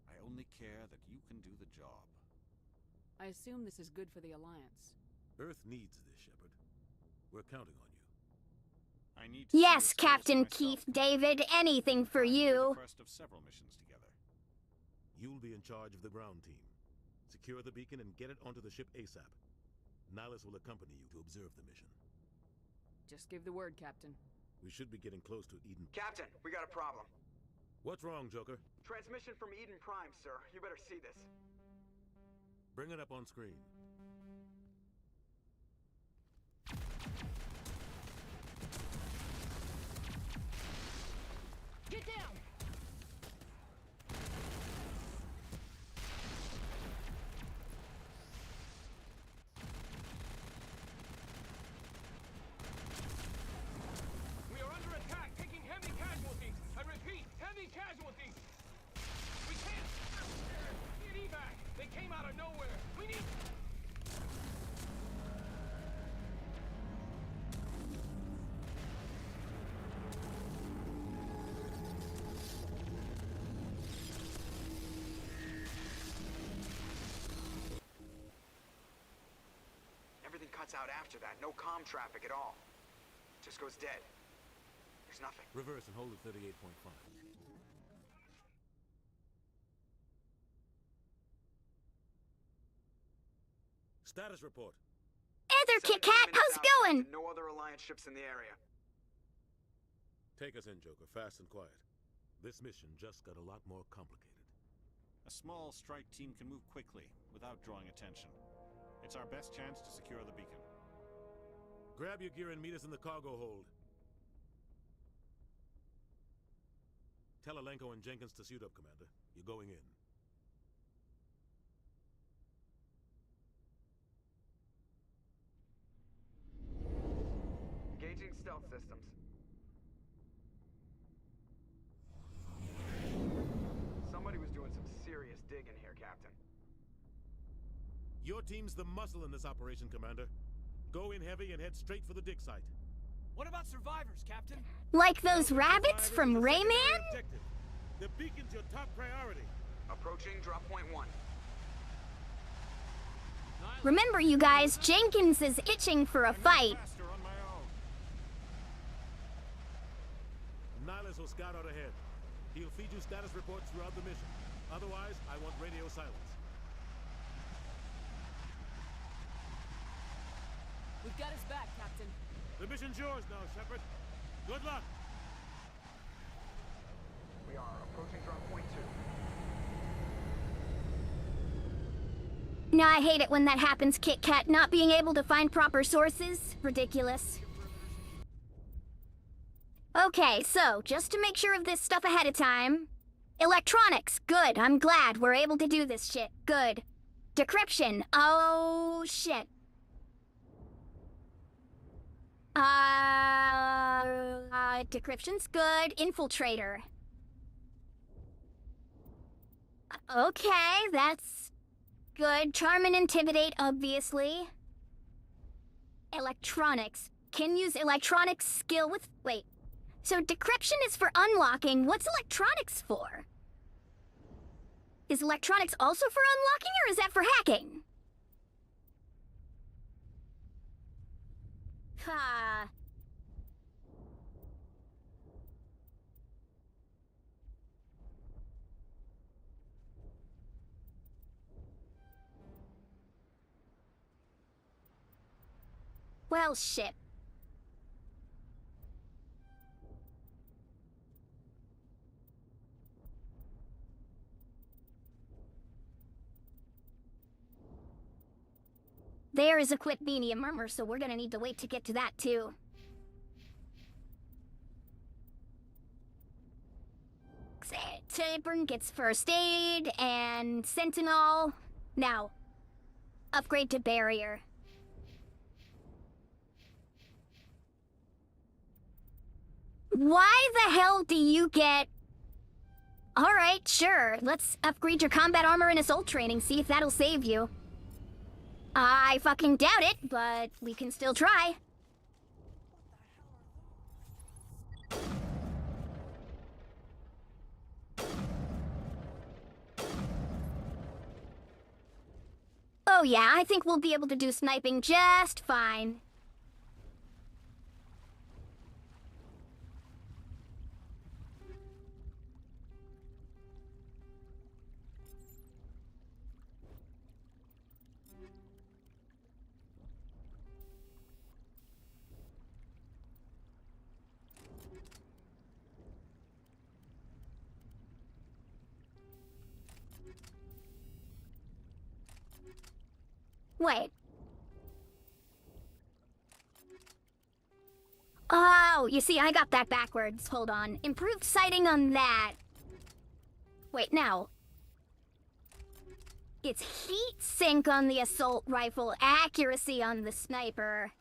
I only care that you can do the job. I assume this is good for the Alliance. Earth needs this, Shepard. We're counting on you. I need to Yes, see your skills Captain myself, Keith Commander. David, anything for We'll be you. the first of several missions together. You'll be in charge of the ground team. Secure the beacon and get it onto the ship ASAP. Nihilus will accompany you to observe the mission. Just give the word, Captain. We should be getting close to Eden. Captain, we got a problem. What's wrong, Joker? Transmission from Eden Prime, sir. You better see this. Bring it up on screen. Get down! We are under attack, taking heavy casualties. I repeat, heavy casualties. We can't get evac. They came out of nowhere. We need... lights out after that. No comm traffic at all. Just goes dead. There's nothing. Reverse and hold at 38.5. Status report. Ether Kit Kat, how's it going? No other Alliance ships in the area. Take us in, Joker, fast and quiet. This mission just got a lot more complicated. A small strike team can move quickly, without drawing attention. It's our best chance to secure the beacon. Grab your gear and meet us in the cargo hold. Tell Alenko and Jenkins to suit up, Commander. You're going in. Engaging stealth systems. Somebody was doing some serious digging here, Captain. Your team's the muscle in this operation, Commander. Go in heavy and head straight for the dig site. What about survivors, Captain? Like those rabbits from Rayman? The beacon's your top priority. Approaching drop point 1. Remember, you guys, Jenkins is itching for a fight. Nihilus will scout out ahead. He'll feed you status reports throughout the mission. Otherwise, I want radio silence. We've got his back, Captain. The mission's yours now, Shepard. Good luck. We are approaching drop point 2. Now, I hate it when that happens, Kit Kat. Not being able to find proper sources. Ridiculous. Okay, so, just to make sure of this stuff ahead of time. Electronics, good. I'm glad we're able to do this shit. Good. Decryption, oh shit. Decryption's good. Infiltrator. Okay, that's good. Charm and intimidate, obviously. Electronics. Can use electronics skill with... Wait. So decryption is for unlocking. What's electronics for? Is electronics also for unlocking, or is that for hacking? Ha. Well, shit. There is equipped medium armor, so we're gonna need to wait to get to that too. Tiburn gets first aid and Sentinel. Now, upgrade to barrier. Why the hell do you get... Alright, sure. Let's upgrade your combat armor and assault training, see if that'll save you. I fucking doubt it, but we can still try. Oh yeah, I think we'll be able to do sniping just fine. Wait. Oh, you see, I got that backwards. Hold on. Improved sighting on that. Wait, now. It's heat sink on the assault rifle, accuracy on the sniper.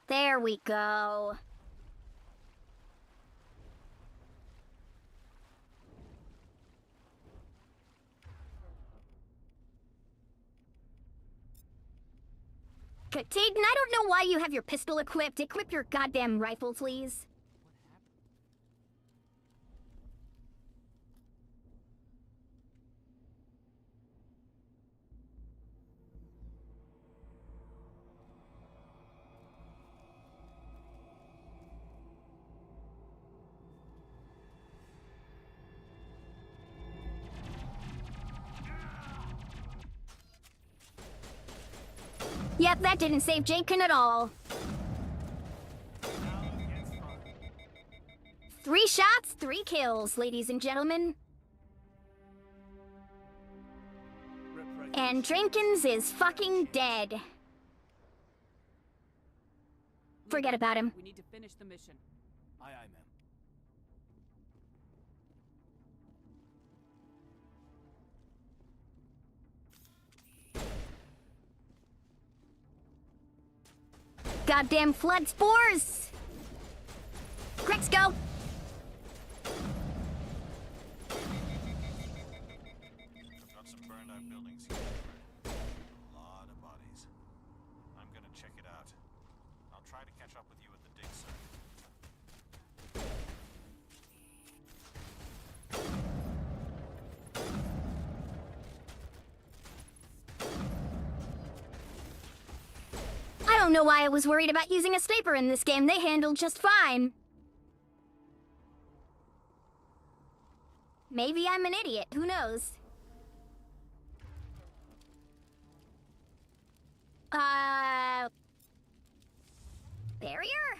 There we go. Taden, I don't know why you have your pistol equipped. Equip your goddamn rifle, please. Yep, that didn't save Jakin at all. 3 shots, 3 kills, ladies and gentlemen. And Jenkins is fucking dead. Forget about him. We need to finish the mission. Aye, aye, ma'am. Goddamn flood spores! Grex, go! Got some burned out buildings here. A lot of bodies. I'm gonna check it out. I'll try to catch up with you at the dig site. I don't know why I was worried about using a sniper in this game. They handled just fine. Maybe I'm an idiot. Who knows? Barrier?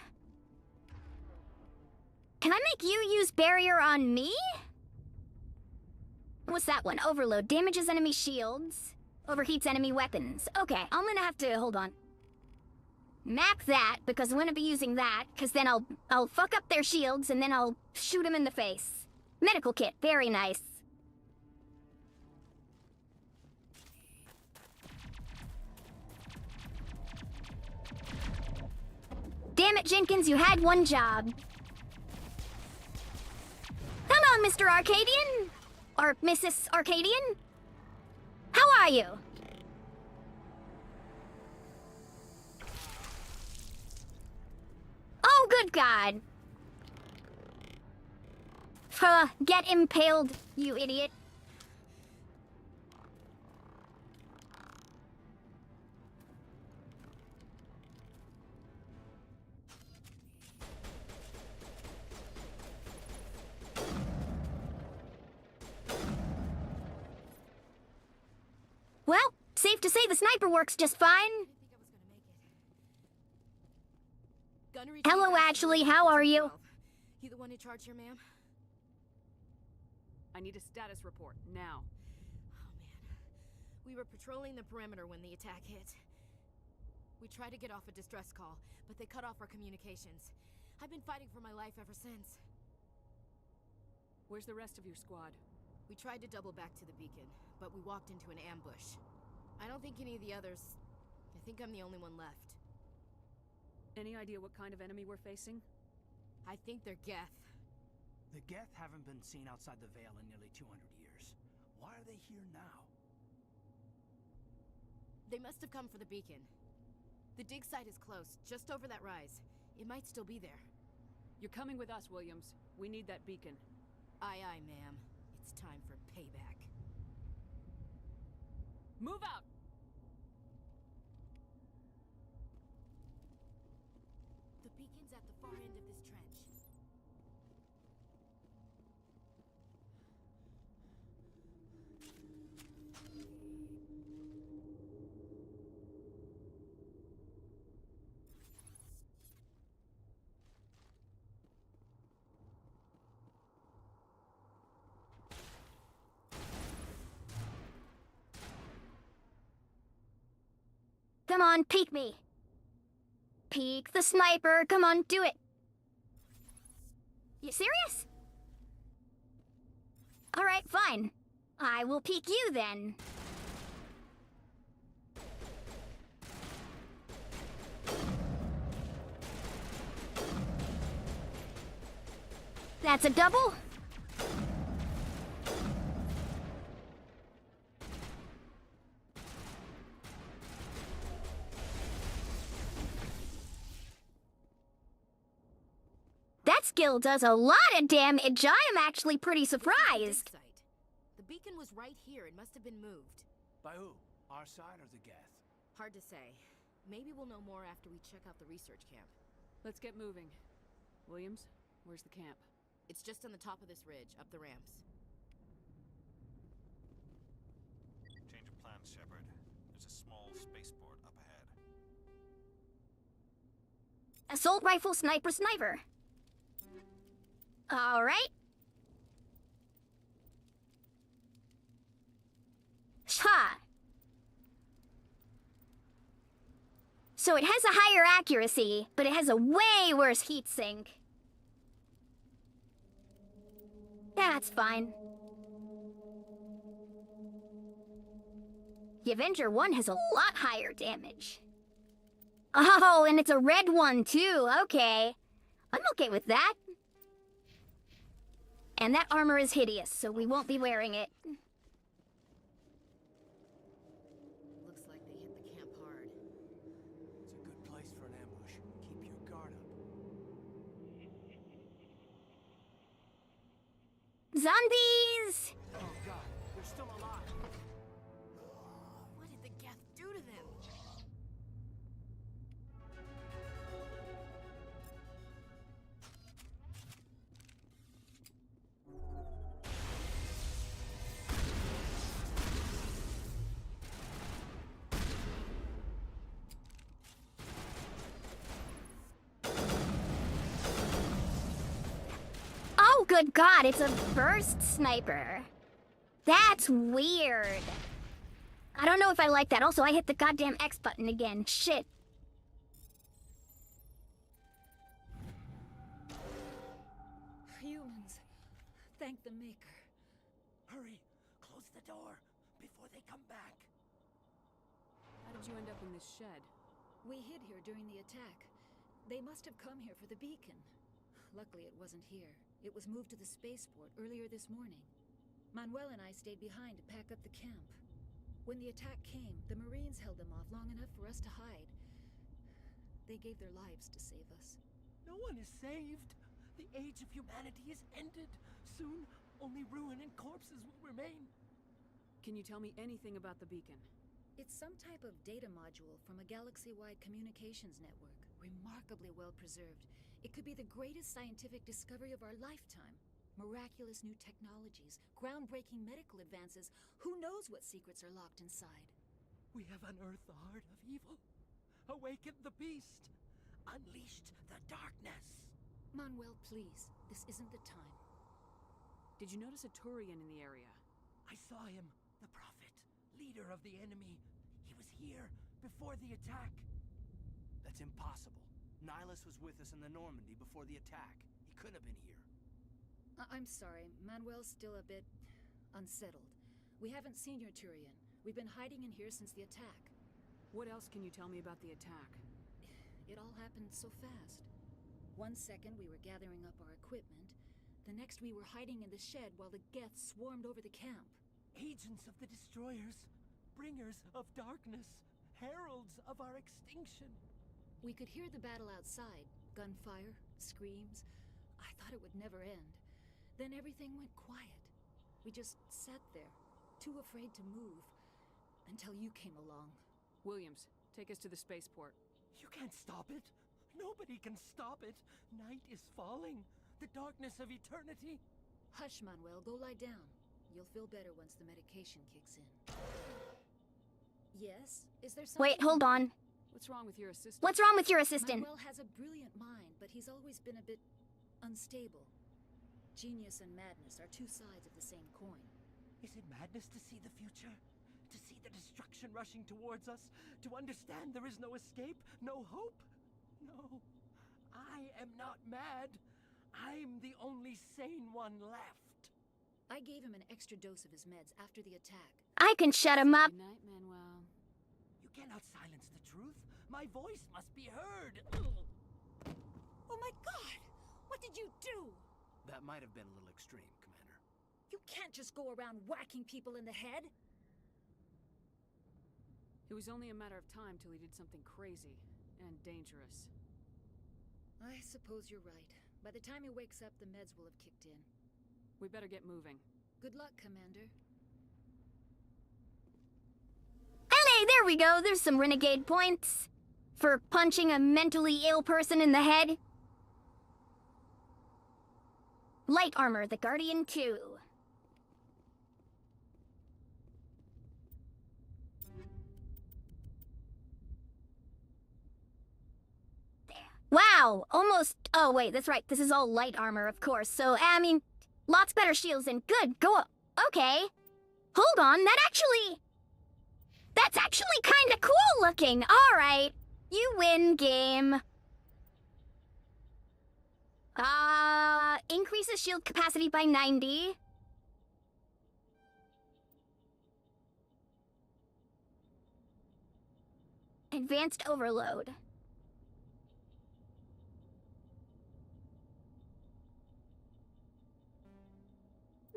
Can I make you use barrier on me? What's that one? Overload. Damages enemy shields. Overheats enemy weapons. Okay, I'm gonna have to... hold on. Map that, because I'm gonna be using that, because then I'll fuck up their shields, and then I'll shoot them in the face. Medical kit. Very nice. Damn it, Jenkins, you had one job. Come on, Mr. Arcadian! Or Mrs. Arcadian? How are you? Oh, good God. Get impaled, you idiot. Well, safe to say the sniper works just fine. Hello, Ashley, how are you? You the one in charge here, ma'am? I need a status report, now. Oh, man. We were patrolling the perimeter when the attack hit. We tried to get off a distress call, but they cut off our communications. I've been fighting for my life ever since. Where's the rest of your squad? We tried to double back to the beacon, but we walked into an ambush. I don't think any of the others... I think I'm the only one left. Any idea what kind of enemy we're facing? I think they're Geth. The Geth haven't been seen outside the Veil in nearly 200 years. Why are they here now? They must have come for the beacon. The dig site is close, just over that rise. It might still be there. You're coming with us, Williams. We need that beacon. Aye, aye, ma'am. It's time for payback. Move out! The beacon's at the far end of this trench. Come on, peek me. Peek the sniper. Come on, do it. You serious? All right, fine. I will peek you then. That's a double. That skill does a lot of damage. I am actually pretty surprised. The beacon was right here. It must have been moved. By who? Our side or the Geth? Hard to say. Maybe we'll know more after we check out the research camp. Let's get moving. Williams, where's the camp? It's just on the top of this ridge, up the ramps. Change of plans, Shepard. There's a small spaceport up ahead. Assault rifle sniper. Alright. Ha! So it has a higher accuracy, but it has a way worse heatsink. That's fine. The Avenger 1 has a lot higher damage. Oh, and it's a red one too, okay. I'm okay with that. And that armor is hideous, so we won't be wearing it. Looks like they hit the camp hard. It's a good place for an ambush. Keep your guard up. Zombies! Oh god, they're still alive. What did the Geth do to them? Oh, good God, it's a burst sniper. That's weird. I don't know if I like that. Also, I hit the goddamn X button again. Shit. Humans. Thank the Maker. Hurry! Close the door before they come back. How did you end up in this shed? We hid here during the attack. They must have come here for the beacon. Luckily, it wasn't here. It was moved to the spaceport earlier this morning. Manuel and I stayed behind to pack up the camp. When the attack came, the Marines held them off long enough for us to hide. They gave their lives to save us. No one is saved. The age of humanity is ended. Soon, only ruin and corpses will remain. Can you tell me anything about the beacon? It's some type of data module from a galaxy-wide communications network, remarkably well preserved. It could be the greatest scientific discovery of our lifetime. Miraculous new technologies, groundbreaking medical advances. Who knows what secrets are locked inside? We have unearthed the heart of evil, awakened the beast, unleashed the darkness. Manuel, please. This isn't the time. Did you notice a Turian in the area? I saw him, the prophet, leader of the enemy. He was here before the attack. That's impossible. Nihilus was with us in the Normandy before the attack. He couldn't have been here. I'm sorry. Manuel's still a bit unsettled. We haven't seen your Turian. We've been hiding in here since the attack. What else can you tell me about the attack? It all happened so fast. 1 second we were gathering up our equipment. The next we were hiding in the shed while the Geth swarmed over the camp. Agents of the destroyers, bringers of darkness, heralds of our extinction. We could hear the battle outside. Gunfire, screams. I thought it would never end. Then everything went quiet. We just sat there, too afraid to move, until you came along. Williams, take us to the spaceport. You can't stop it. Nobody can stop it. Night is falling. The darkness of eternity. Hush, Manuel. Go lie down. You'll feel better once the medication kicks in. Yes? Is there something? Wait, hold on. What's wrong with your assistant? What's wrong with your assistant? Manuel has a brilliant mind, but he's always been a bit unstable. Genius and madness are two sides of the same coin. Is it madness to see the future? To see the destruction rushing towards us? To understand there is no escape? No hope? No. I am not mad. I'm the only sane one left. I gave him an extra dose of his meds after the attack. I can shut him up. Good night, Manuel. You cannot silence the truth. My voice must be heard. Oh my God! What did you do? That might have been a little extreme, Commander. You can't just go around whacking people in the head. It was only a matter of time till he did something crazy and dangerous. I suppose you're right. By the time he wakes up, the meds will have kicked in. We better get moving. Good luck, Commander. Hey, there we go. There's some renegade points. For punching a mentally ill person in the head. Light armor, the Guardian 2. Wow, Wow, almost. Oh, wait, that's right. This is all light armor, of course. So, I mean, lots better shields and good. Go up. Okay. Hold on, that's actually kinda cool looking. Alright. You win, game. Increases shield capacity by 90. Advanced overload.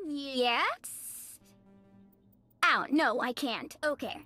Yes? Ow, no, I can't. Okay.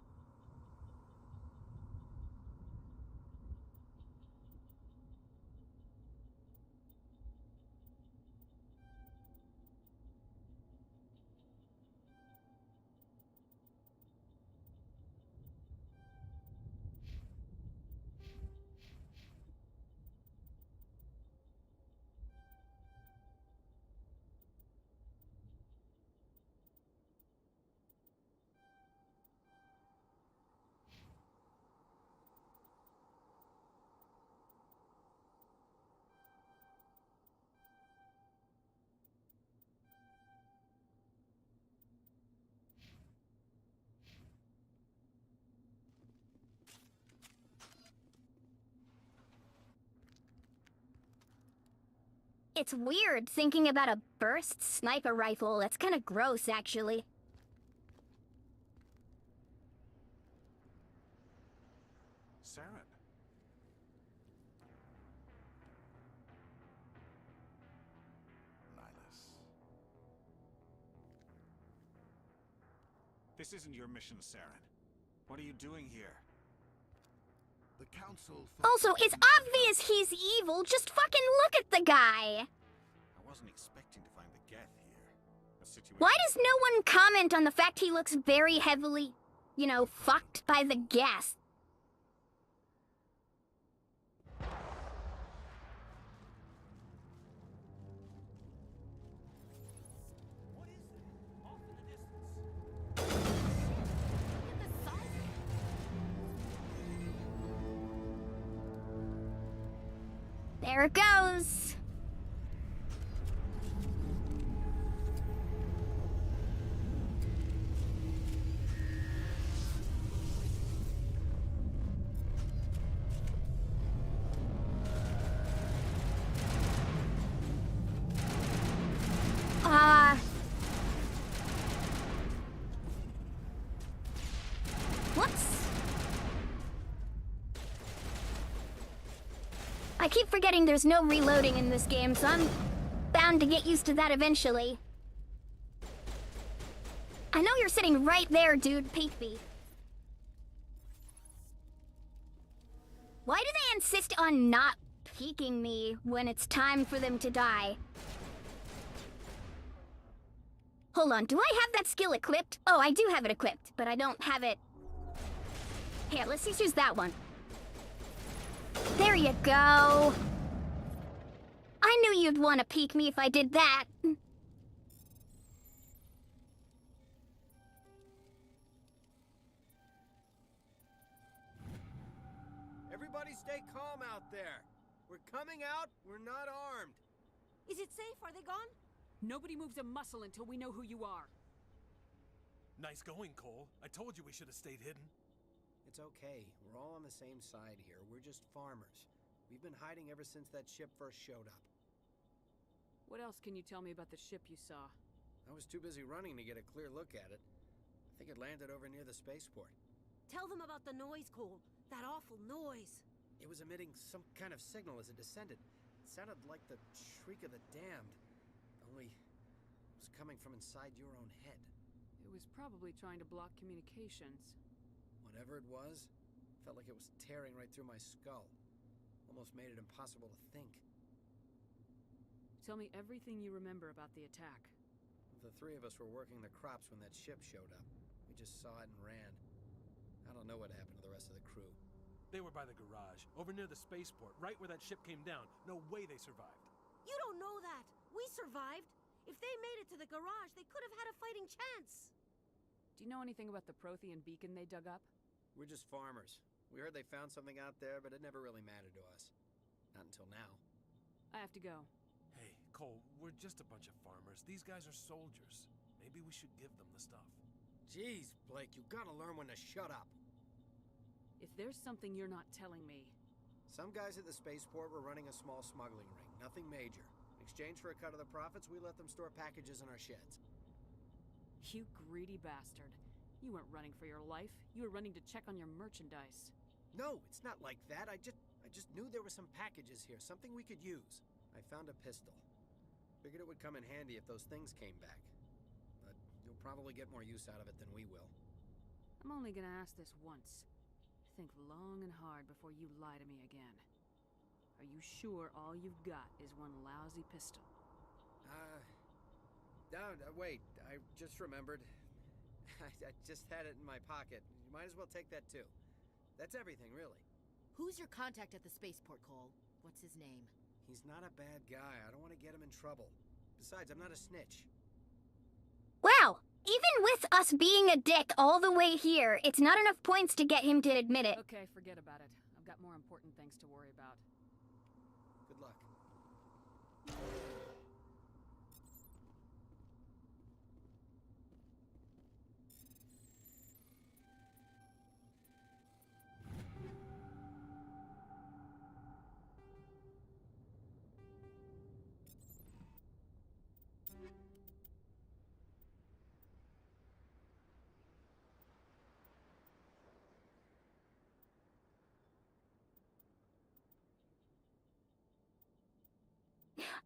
It's weird thinking about a burst sniper rifle. That's kind of gross, actually. Saren. Nihilus. This isn't your mission, Saren. What are you doing here? The council... Also, it's obvious he's evil. Just fucking look at the guy. I wasn't expecting to find the Geth here. A situation... Why does no one comment on the fact he looks very heavily, you know, fucked by the gas? There it goes. Whoops. I keep forgetting there's no reloading in this game, so I'm bound to get used to that eventually. I know you're sitting right there, dude. Peek me. Why do they insist on not peeking me when it's time for them to die? Hold on, do I have that skill equipped? Oh, I do have it equipped, but I don't have it... Here, let's just use that one. There you go. I knew you'd want to peek me if I did that. Everybody stay calm out there. We're coming out, we're not armed. Is it safe? Are they gone? Nobody moves a muscle until we know who you are. Nice going, Cole. I told you we should have stayed hidden. It's okay. We're all on the same side here. We're just farmers. We've been hiding ever since that ship first showed up. What else can you tell me about the ship you saw? I was too busy running to get a clear look at it. I think it landed over near the spaceport. Tell them about the noise, Cole. That awful noise. It was emitting some kind of signal as it descended. It sounded like the shriek of the damned. Only it was coming from inside your own head. It was probably trying to block communications. Whatever it was, felt like it was tearing right through my skull. Almost made it impossible to think. Tell me everything you remember about the attack. The three of us were working the crops when that ship showed up. We just saw it and ran. I don't know what happened to the rest of the crew. They were by the garage, over near the spaceport, right where that ship came down. No way they survived. You don't know that. We survived. If they made it to the garage, they could have had a fighting chance. Do you know anything about the Prothean beacon they dug up? We're just farmers. We heard they found something out there, but it never really mattered to us. Not until now. I have to go. Hey, Cole, we're just a bunch of farmers. These guys are soldiers. Maybe we should give them the stuff. Jeez, Blake, you gotta learn when to shut up. If there's something you're not telling me... Some guys at the spaceport were running a small smuggling ring. Nothing major. In exchange for a cut of the profits, we let them store packages in our sheds. You greedy bastard. You weren't running for your life. You were running to check on your merchandise. No, it's not like that. I just knew there were some packages here, something we could use. I found a pistol. Figured it would come in handy if those things came back. But you'll probably get more use out of it than we will. I'm only gonna ask this once. Think long and hard before you lie to me again. Are you sure all you've got is one lousy pistol? Wait, I just remembered. I just had it in my pocket. You might as well take that too. That's everything, really. Who's your contact at the spaceport, Cole? What's his name? He's not a bad guy. I don't want to get him in trouble. Besides, I'm not a snitch. Wow! Even with us being a dick all the way here, it's not enough points to get him to admit it. Okay, forget about it. I've got more important things to worry about. Good luck.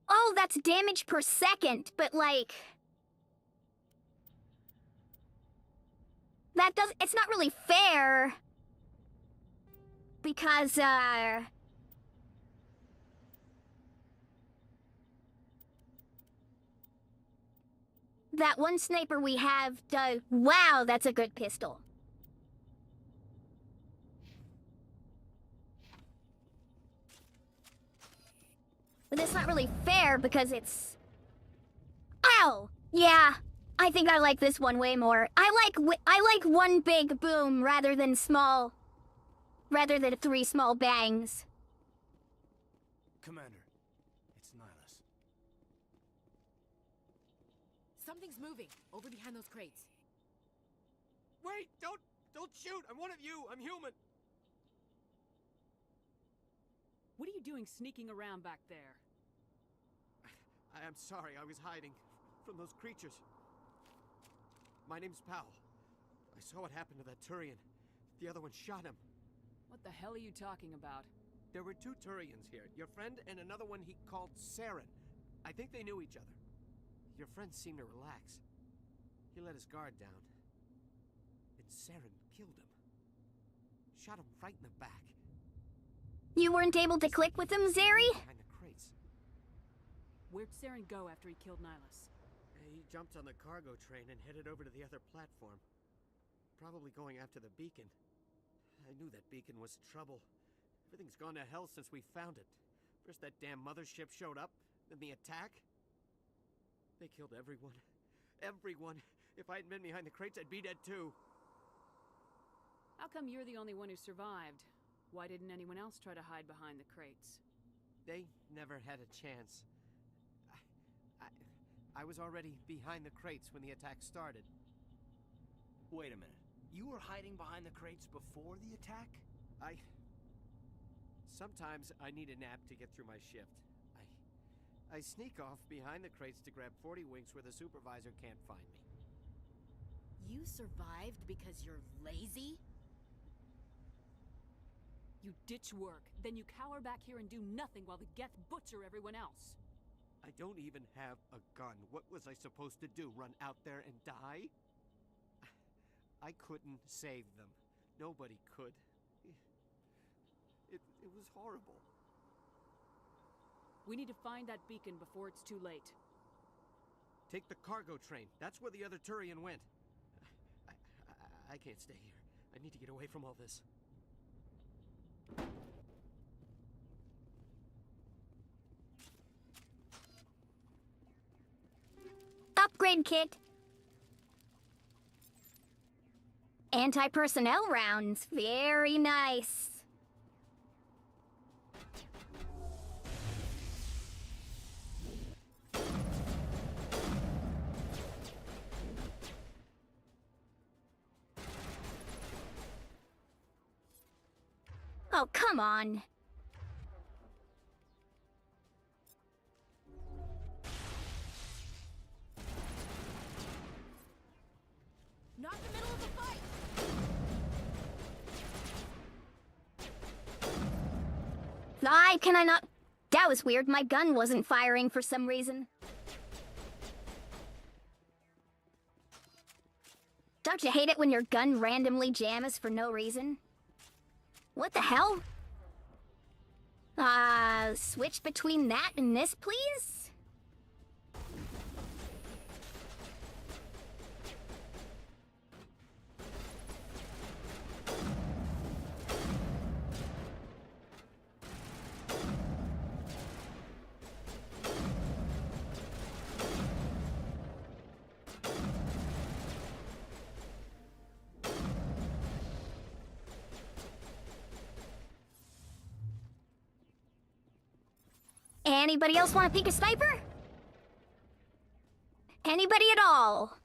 Oh, that's damage per second, but like... It's not really fair. Because, that one sniper we have does... Wow, that's a good pistol. But it's not really fair because it's... Ow! Yeah, I think I like this one way more. I like one big boom rather than 3 small bangs. Commander, it's Nihilus. Something's moving, over behind those crates. Wait, don't shoot! I'm one of you! I'm human! What are you doing sneaking around back there? I am sorry, I was hiding from those creatures. My name's Powell. I saw what happened to that Turian. The other one shot him. What the hell are you talking about? There were 2 Turians here. Your friend and another one he called Saren. I think they knew each other. Your friend seemed to relax. He let his guard down. And Saren killed him. Shot him right in the back. You weren't able to click with him, Zeri? Behind the crates. Where'd Saren go after he killed Nihilus? He jumped on the cargo train and headed over to the other platform. Probably going after the beacon. I knew that beacon was trouble. Everything's gone to hell since we found it. First that damn mothership showed up, then the attack. They killed everyone. Everyone. If I hadn't been behind the crates, I'd be dead too. How come you're the only one who survived? Why didn't anyone else try to hide behind the crates? They never had a chance. I was already behind the crates when the attack started. Wait a minute. You were hiding behind the crates before the attack? Sometimes I need a nap to get through my shift. I sneak off behind the crates to grab 40 winks where the supervisor can't find me. You survived because you're lazy? You ditch work, then you cower back here and do nothing while the Geth butcher everyone else. I don't even have a gun. What was I supposed to do? Run out there and die? I couldn't save them. Nobody could. It was horrible. We need to find that beacon before it's too late. Take the cargo train. That's where the other Turian went. I can't stay here. I need to get away from all this. Upgrade kit. Anti-personnel rounds. Very nice. Oh, come on. Not in the middle of a fight! Can I not? That was weird. My gun wasn't firing for some reason. Don't you hate it when your gun randomly jams for no reason? What the hell? Switch between that and this, please? Anybody else want to peek a sniper? Anybody at all?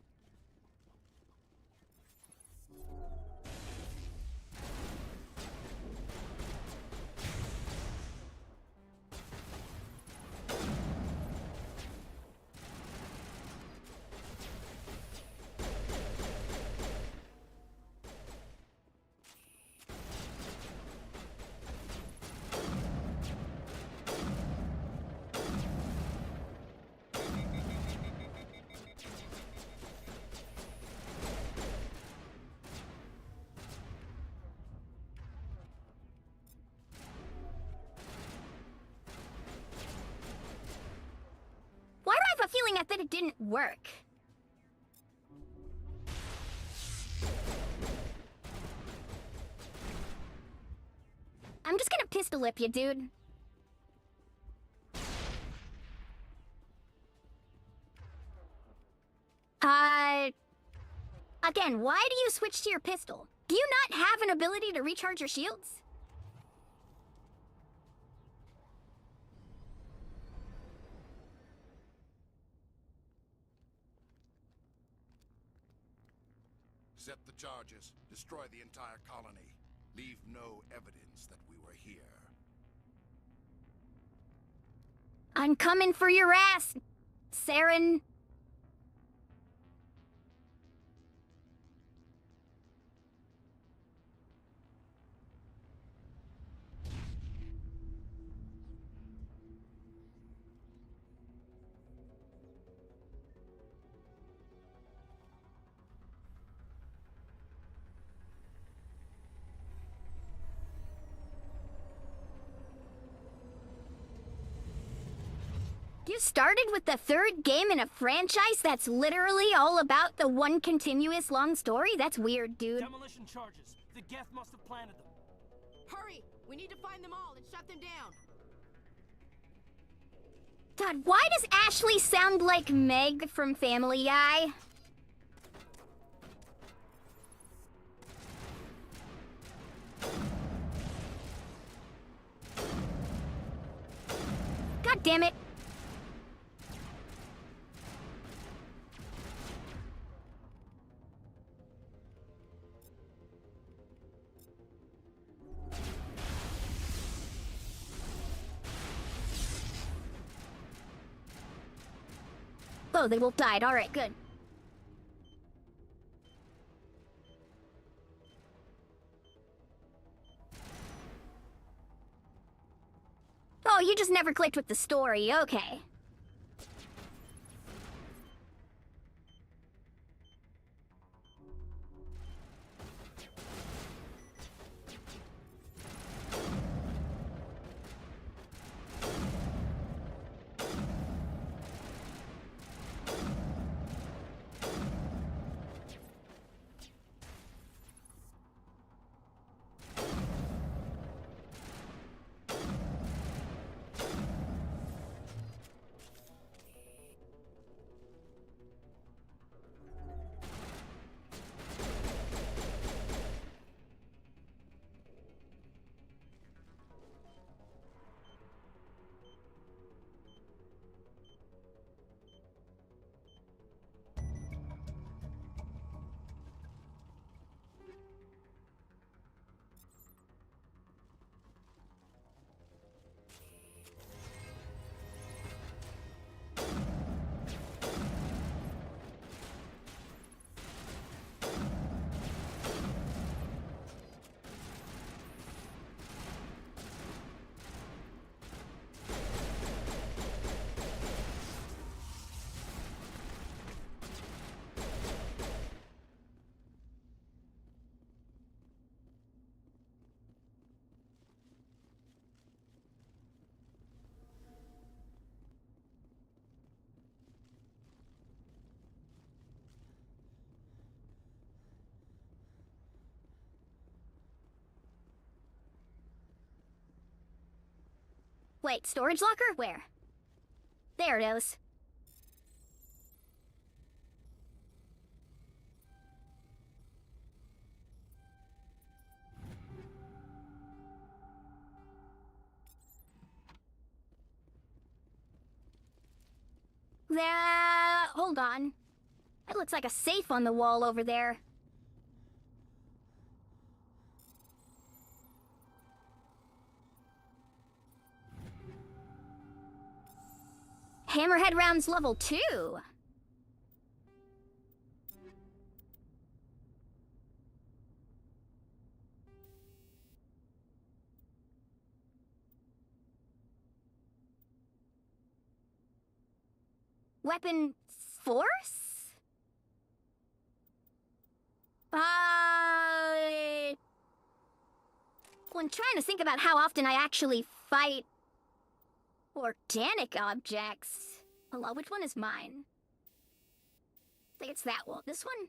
Why do I have a feeling that it didn't work? I'm just gonna pistol whip you, dude. Again, why do you switch to your pistol? Do you not have an ability to recharge your shields? Set the charges. Destroy the entire colony. Leave no evidence that we were here. I'm coming for your ass, Saren. You started with the third game in a franchise that's literally all about the one continuous long story? That's weird, dude. Demolition charges. The Geth must have planted them. Hurry! We need to find them all and shut them down. God, why does Ashley sound like Meg from Family Guy? God damn it. Oh, they both died. All right, good. Oh, you just never clicked with the story. Okay. Wait, storage locker? Where? There it is. Hold on. It looks like a safe on the wall over there. Hammerhead rounds level 2. Weapon force? When trying to think about how often I actually fight organic objects. Hello, which one is mine? I think it's that one. This one?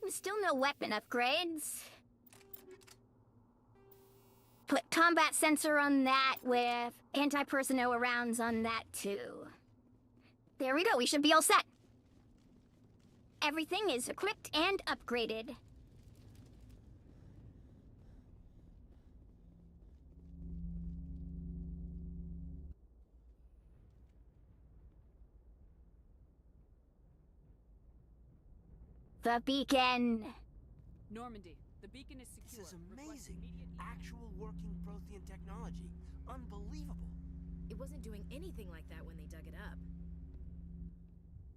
Still no weapon upgrades. Put combat sensor on that with anti-personnel rounds on that too. There we go, we should be all set. Everything is equipped and upgraded. The beacon. Normandy, the beacon is secure. This is amazing. Actual working Prothean technology. Unbelievable. It wasn't doing anything like that when they dug it up.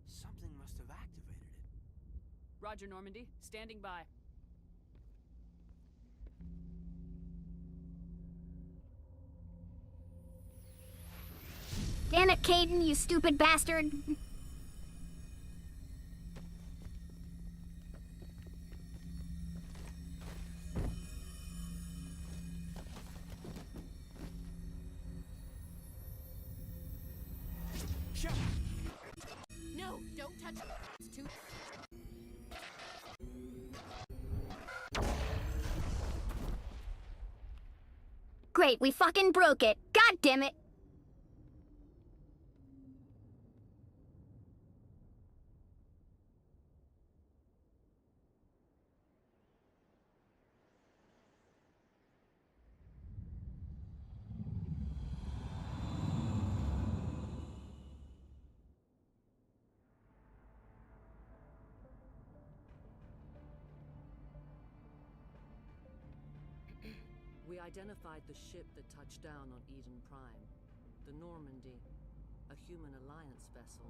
Something must have activated it. Roger, Normandy. Standing by. Damn it, Caden, you stupid bastard. No, don't touch it. It's too... Great, we fucking broke it. God damn it. We identified the ship that touched down on Eden Prime. The Normandy. A human alliance vessel.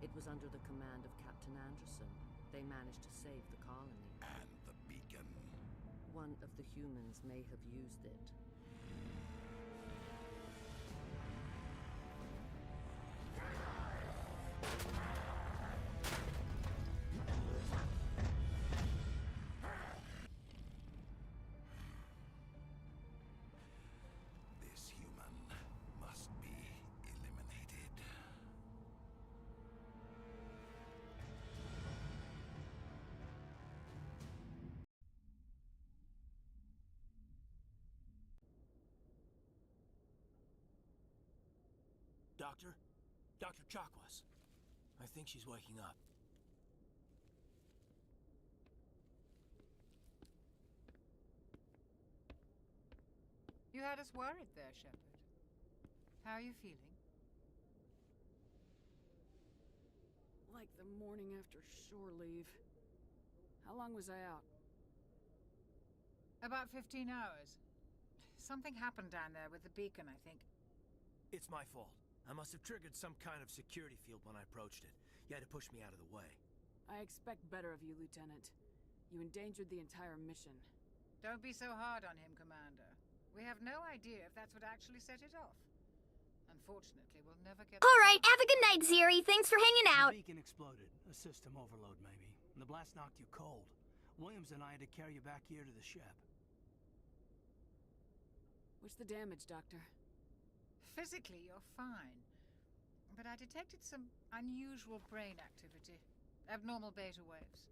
It was under the command of Captain Anderson. They managed to save the colony. And the beacon. One of the humans may have used it. This human must be eliminated. Doctor? Dr. Chakwas. I think she's waking up. You had us worried there, Shepard. How are you feeling? Like the morning after shore leave. How long was I out? About 15 hours. Something happened down there with the beacon, I think. It's my fault. I must have triggered some kind of security field when I approached it. You had to push me out of the way. I expect better of you, Lieutenant. You endangered the entire mission. Don't be so hard on him, Commander. We have no idea if that's what actually set it off. Unfortunately, we'll never get... All right, have a good night, Ziri. Thanks for hanging out. The beacon exploded. A system overload, maybe. And the blast knocked you cold. Williams and I had to carry you back here to the ship. What's the damage, Doctor? Physically, you're fine. But I detected some unusual brain activity. Abnormal beta waves.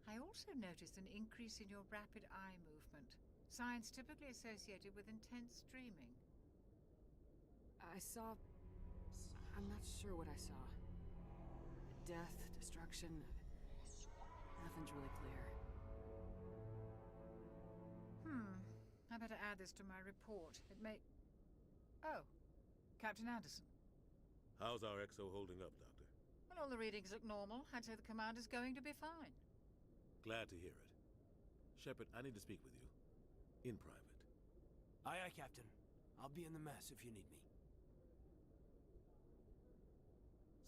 I also noticed an increase in your rapid eye movement. Signs typically associated with intense dreaming. I saw... I'm not sure what I saw. Death, destruction... Nothing's really clear. I better add this to my report. It may... Oh, Captain Anderson. How's our XO holding up, Doctor? Well, all the readings look normal. I'd say the commander's going to be fine. Glad to hear it. Shepard, I need to speak with you. In private. Aye, aye, Captain. I'll be in the mess if you need me.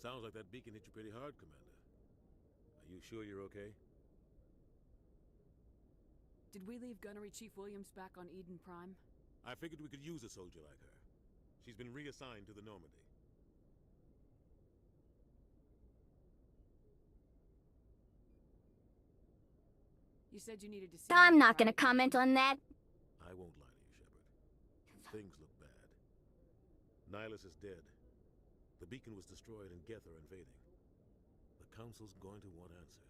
Sounds like that beacon hit you pretty hard, Commander. Are you sure you're okay? Did we leave Gunnery Chief Williams back on Eden Prime? I figured we could use a soldier like her. She's been reassigned to the Normandy. You said you needed to see... I'm not gonna comment on that. I won't lie to you, Shepard. Things look bad. Nihilus is dead. The beacon was destroyed and Geth are invading. The Council's going to want answers.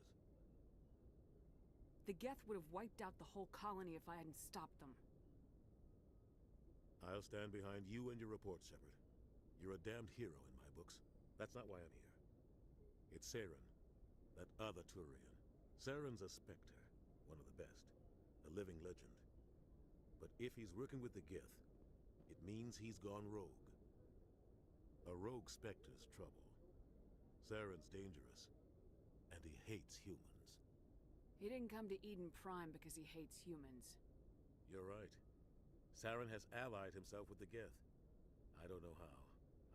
The Geth would have wiped out the whole colony if I hadn't stopped them. I'll stand behind you and your report, Shepard. You're a damned hero in my books. That's not why I'm here. It's Saren, that other Turian. Saren's a Spectre, one of the best, a living legend. But if he's working with the Geth, it means he's gone rogue. A rogue Spectre's trouble. Saren's dangerous, and he hates humans. He didn't come to Eden Prime because he hates humans. You're right. Saren has allied himself with the Geth. I don't know how.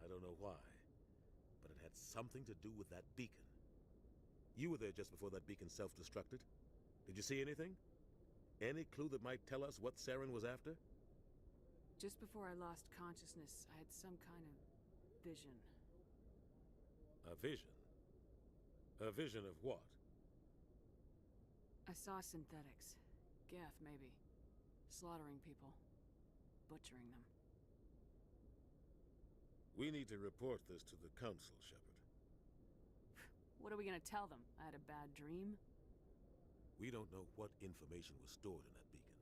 I don't know why. But it had something to do with that beacon. You were there just before that beacon self-destructed. Did you see anything? Any clue that might tell us what Saren was after? Just before I lost consciousness, I had some kind of vision. A vision? A vision of what? I saw synthetics. Geth, maybe. Slaughtering people. Butchering them. We need to report this to the Council, Shepard. What are we gonna tell them? I had a bad dream? We don't know what information was stored in that beacon.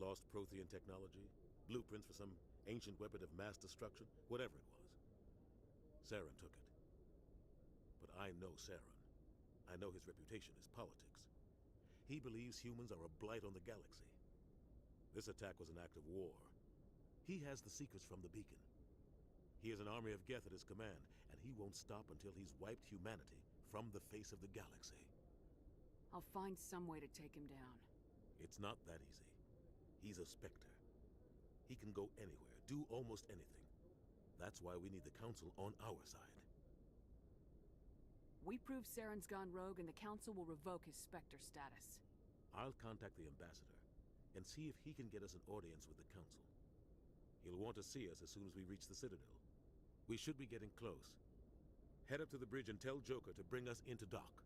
Lost Prothean technology? Blueprints for some ancient weapon of mass destruction? Whatever it was. Saren took it. But I know Saren. I know his reputation is politics. He believes humans are a blight on the galaxy. This attack was an act of war. He has the secrets from the beacon. He has an army of Geth at his command, and he won't stop until he's wiped humanity from the face of the galaxy. I'll find some way to take him down. It's not that easy. He's a Spectre. He can go anywhere, do almost anything. That's why we need the Council on our side. We prove Saren's gone rogue and the Council will revoke his Spectre status. I'll contact the Ambassador and see if he can get us an audience with the Council. He'll want to see us as soon as we reach the Citadel. We should be getting close. Head up to the bridge and tell Joker to bring us into dock.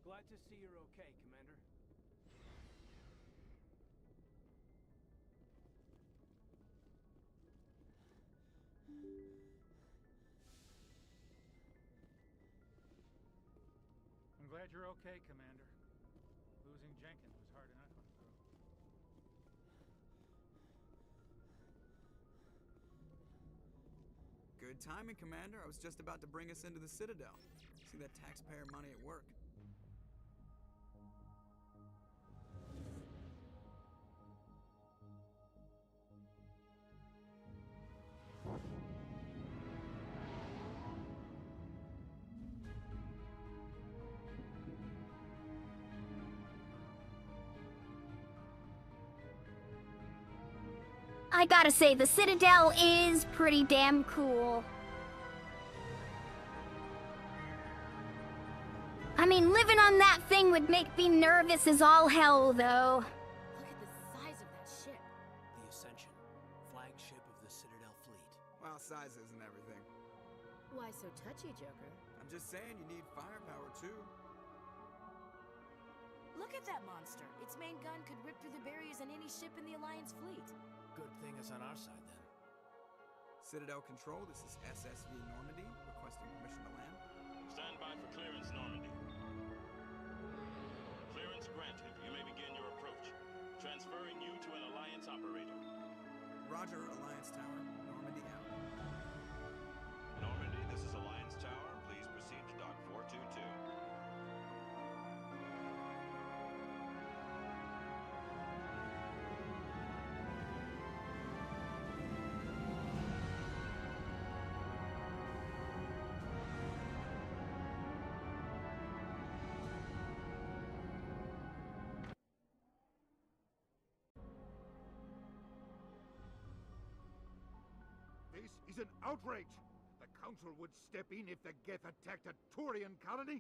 Glad to see you're okay, Commander. I'm glad you're okay, Commander. Losing Jenkins was hard enough on the crew. Good timing, Commander. I was just about to bring us into the Citadel. See that taxpayer money at work. I gotta say, the Citadel is pretty damn cool. I mean, living on that thing would make me nervous as all hell, though. Look at the size of that ship. The Ascension, flagship of the Citadel fleet. Well, size isn't everything. Why so touchy, Joker? I'm just saying you need firepower too. Look at that monster! Its main gun could rip through the barriers in any ship in the Alliance fleet. Good thing it's on our side, then. Citadel Control, this is SSV Normandy, requesting permission to land. Stand by for clearance, Normandy. Clearance granted. You may begin your approach. Transferring you to an Alliance operator. Roger, Alliance Tower. Normandy out. Normandy, this is Alliance Tower. Please proceed to Dock 422. This is an outrage! The Council would step in if the Geth attacked a Turian colony?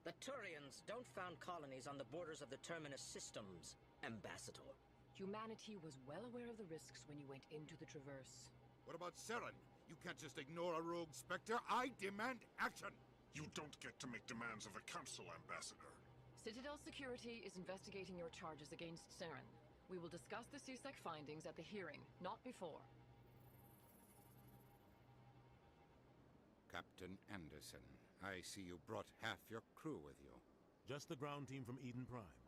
The Turians don't found colonies on the borders of the Terminus systems, Ambassador. Humanity was well aware of the risks when you went into the Traverse. What about Saren? You can't just ignore a rogue Spectre. I demand action! You don't get to make demands of the Council, Ambassador. Citadel Security is investigating your charges against Saren. We will discuss the CSEC findings at the hearing, not before. Captain Anderson, I see you brought half your crew with you. Just the ground team from Eden Prime,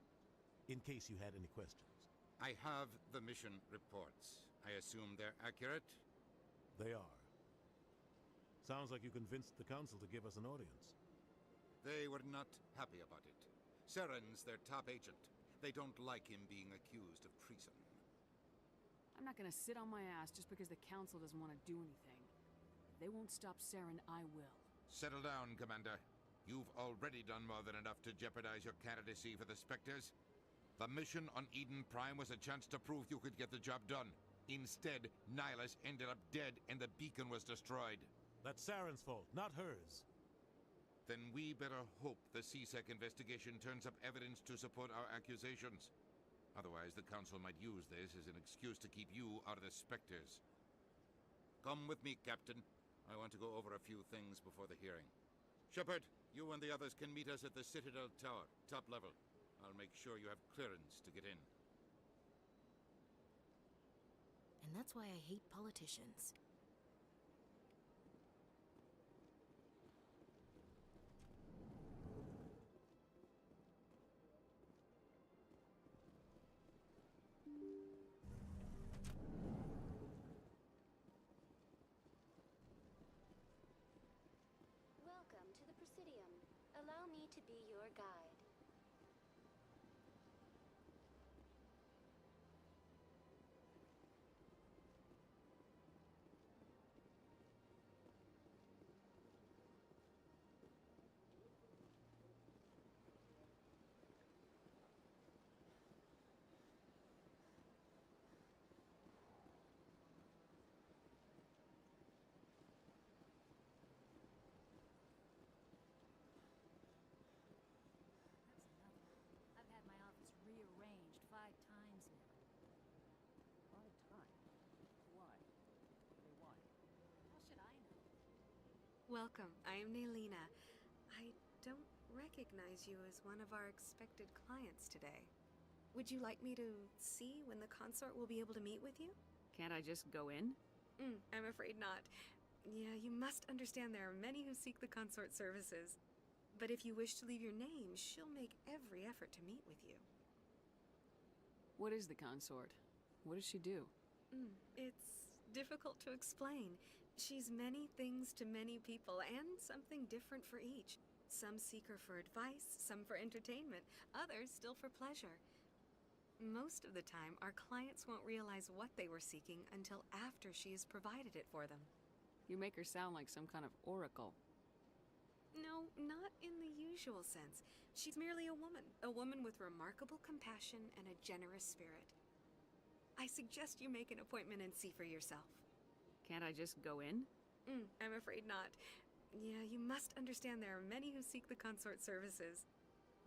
in case you had any questions. I have the mission reports. I assume they're accurate? They are. Sounds like you convinced the Council to give us an audience. They were not happy about it. Saren's their top agent. They don't like him being accused of treason. I'm not gonna sit on my ass just because the Council doesn't want to do anything. If they won't stop Saren, I will. Settle down, Commander. You've already done more than enough to jeopardize your candidacy for the Spectres. The mission on Eden Prime was a chance to prove you could get the job done. Instead, Nihilus ended up dead and the beacon was destroyed. That's Saren's fault, not hers. Then we better hope the CSEC investigation turns up evidence to support our accusations. Otherwise, the Council might use this as an excuse to keep you out of the Spectres. Come with me, Captain. I want to go over a few things before the hearing. Shepard, you and the others can meet us at the Citadel Tower, top level. I'll make sure you have clearance to get in. And that's why I hate politicians. Welcome to the Presidium. Allow me to be your guide. I've had my office rearranged 5 times now. 5 times? Why? Hey, why? How should I know? Welcome, I am Naylina. I don't recognize you as one of our expected clients today. Would you like me to see when the consort will be able to meet with you? Can't I just go in? I'm afraid not. Yeah, you must understand there are many who seek the consort services. But if you wish to leave your name, she'll make every effort to meet with you. What is the consort? What does she do? It's difficult to explain. She's many things to many people, and something different for each. Some seek her for advice, some for entertainment, others still for pleasure. Most of the time, our clients won't realize what they were seeking until after she has provided it for them. You make her sound like some kind of oracle. No, not in the usual sense. She's merely a woman with remarkable compassion and a generous spirit. I suggest you make an appointment and see for yourself. Can't I just go in? I'm afraid not. Yeah, you must understand there are many who seek the consort services.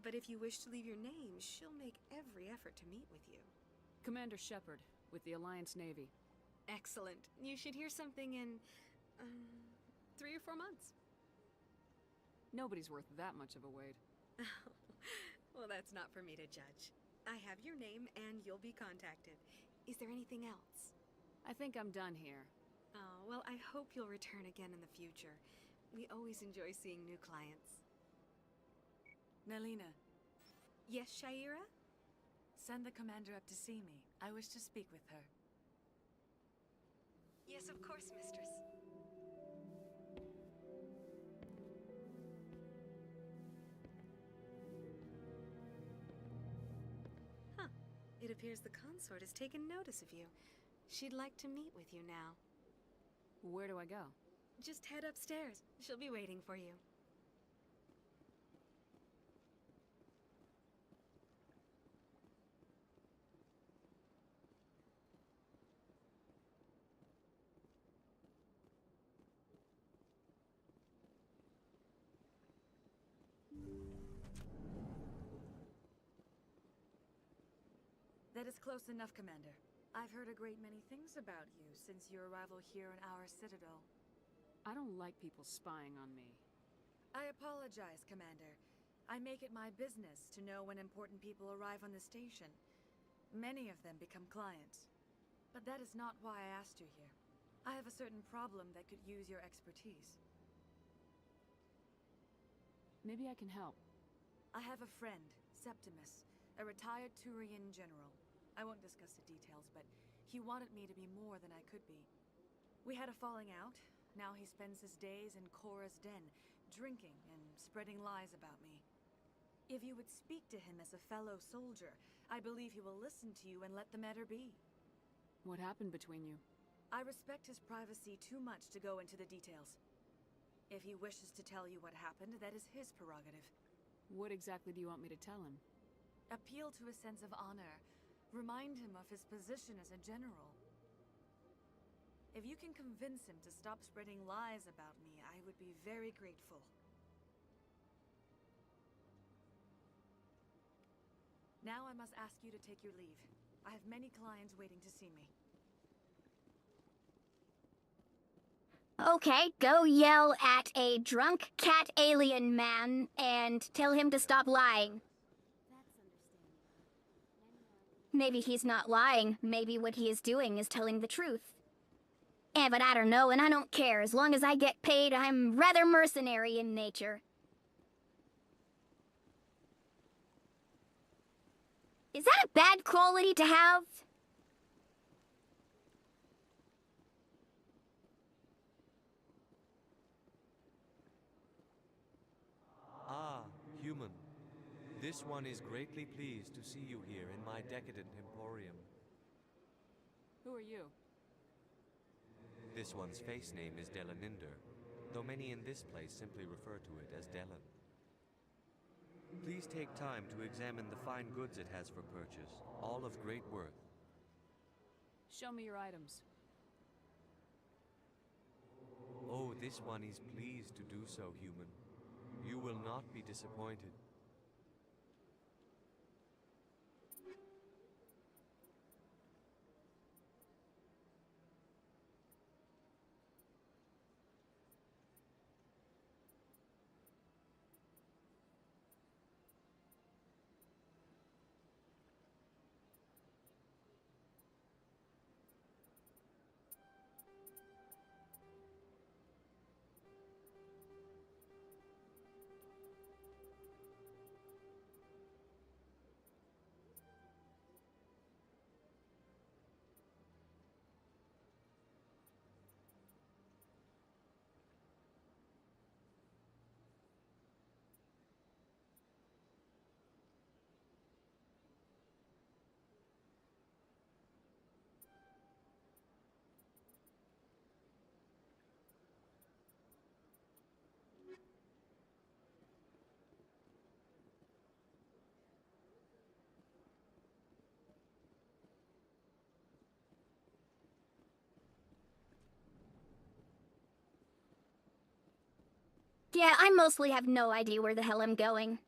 But if you wish to leave your name, she'll make every effort to meet with you. Commander Shepard, with the Alliance Navy. Excellent. You should hear something in 3 or 4 months. Nobody's worth that much of a wait. Well, that's not for me to judge. I have your name and you'll be contacted. Is there anything else? I think I'm done here. Oh, well, I hope you'll return again in the future. We always enjoy seeing new clients. Nelina. Yes, Shaira? Send the commander up to see me. I wish to speak with her. Yes, of course, mistress. Huh. It appears the consort has taken notice of you. She'd like to meet with you now. Where do I go? Just head upstairs. She'll be waiting for you. That is close enough, Commander. I've heard a great many things about you since your arrival here in our citadel. I don't like people spying on me. I apologize, Commander. I make it my business to know when important people arrive on the station. Many of them become clients. But that is not why I asked you here. I have a certain problem that could use your expertise. Maybe I can help. I have a friend, Septimus, a retired Turian general. I won't discuss the details, but he wanted me to be more than I could be. We had a falling out. Now he spends his days in Korra's den, drinking and spreading lies about me. If you would speak to him as a fellow soldier, I believe he will listen to you and let the matter be. What happened between you? I respect his privacy too much to go into the details. If he wishes to tell you what happened, that is his prerogative. What exactly do you want me to tell him? Appeal to his sense of honor. Remind him of his position as a general. If you can convince him to stop spreading lies about me, I would be very grateful. Now I must ask you to take your leave. I have many clients waiting to see me. Okay, go yell at a drunk cat alien man and tell him to stop lying. Maybe he's not lying. Maybe what he is doing is telling the truth. But I don't know, and I don't care. As long as I get paid, I'm rather mercenary in nature. Is that a bad quality to have? Ah, human. This one is greatly pleased to see you here in my decadent emporium. Who are you? This one's face name is Delaninder, though many in this place simply refer to it as Delan. Please take time to examine the fine goods it has for purchase, all of great worth. Show me your items. Oh, this one is pleased to do so, human. You will not be disappointed. Yeah, I mostly have no idea where the hell I'm going.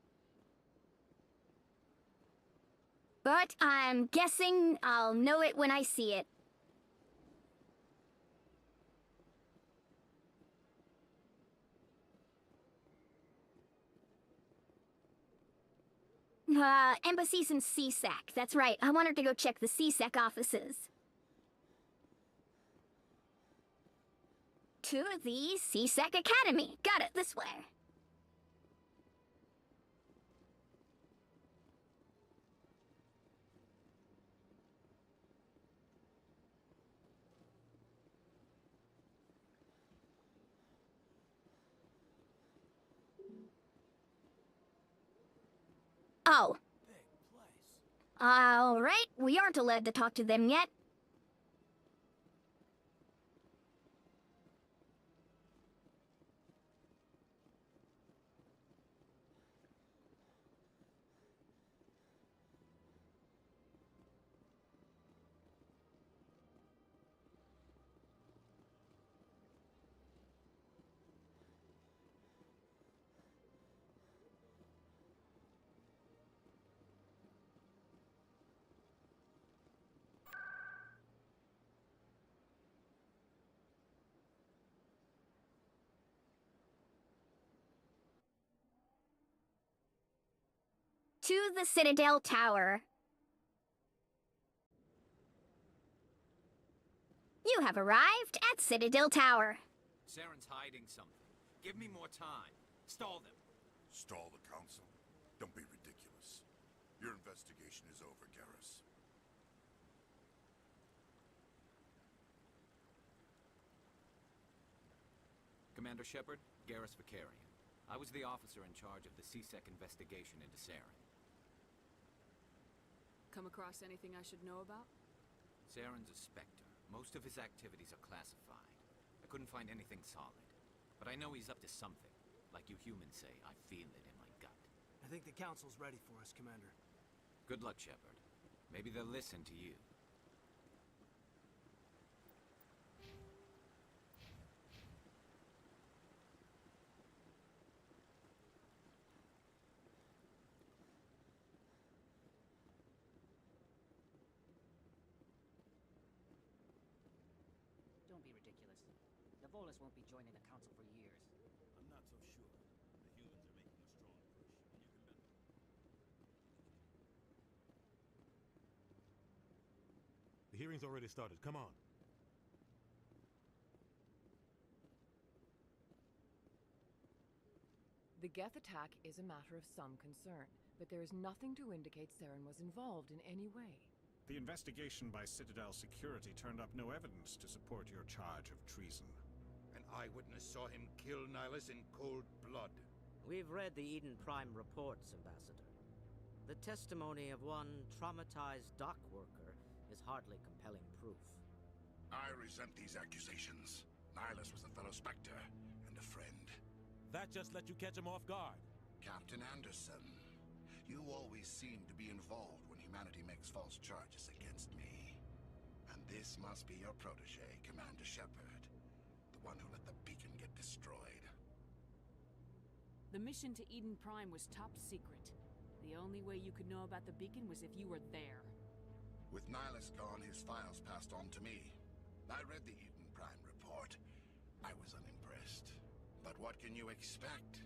But I'm guessing I'll know it when I see it. Embassies in CSEC. That's right. I wanted to go check the CSEC offices. To the CSEC Academy. Got it, this way. Oh. Alright, we aren't allowed to talk to them yet. To the Citadel Tower. You have arrived at Citadel Tower. Saren's hiding something. Give me more time. Stall them. Stall the council? Don't be ridiculous. Your investigation is over, Garrus. Commander Shepard, Garrus Vicarian. I was the officer in charge of the CSEC investigation into Saren. Come across anything I should know about? Saren's a Spectre. Most of his activities are classified. I couldn't find anything solid. But I know he's up to something. Like you humans say, I feel it in my gut. I think the Council's ready for us, Commander. Good luck, Shepard. Maybe they'll listen to you. Don't be ridiculous. The Volus won't be joining the Council for years. I'm not so sure. The humans are making a strong push, and you can bet. The hearing's already started. Come on. The Geth attack is a matter of some concern, but there is nothing to indicate Saren was involved in any way. The investigation by Citadel Security turned up no evidence to support your charge of treason. An eyewitness saw him kill Nihilus in cold blood. We've read the Eden Prime reports, Ambassador. The testimony of one traumatized dock worker is hardly compelling proof. I resent these accusations. Nihilus was a fellow Spectre and a friend. That just let you catch him off guard. Captain Anderson, you always seem to be involved when humanity makes false charges against me. And this must be your protege, Commander Shepard. The one who let the beacon get destroyed. The mission to Eden Prime was top secret. The only way you could know about the beacon was if you were there. With Nihilus gone, his files passed on to me. I read the Eden Prime report. I was unimpressed. But what can you expect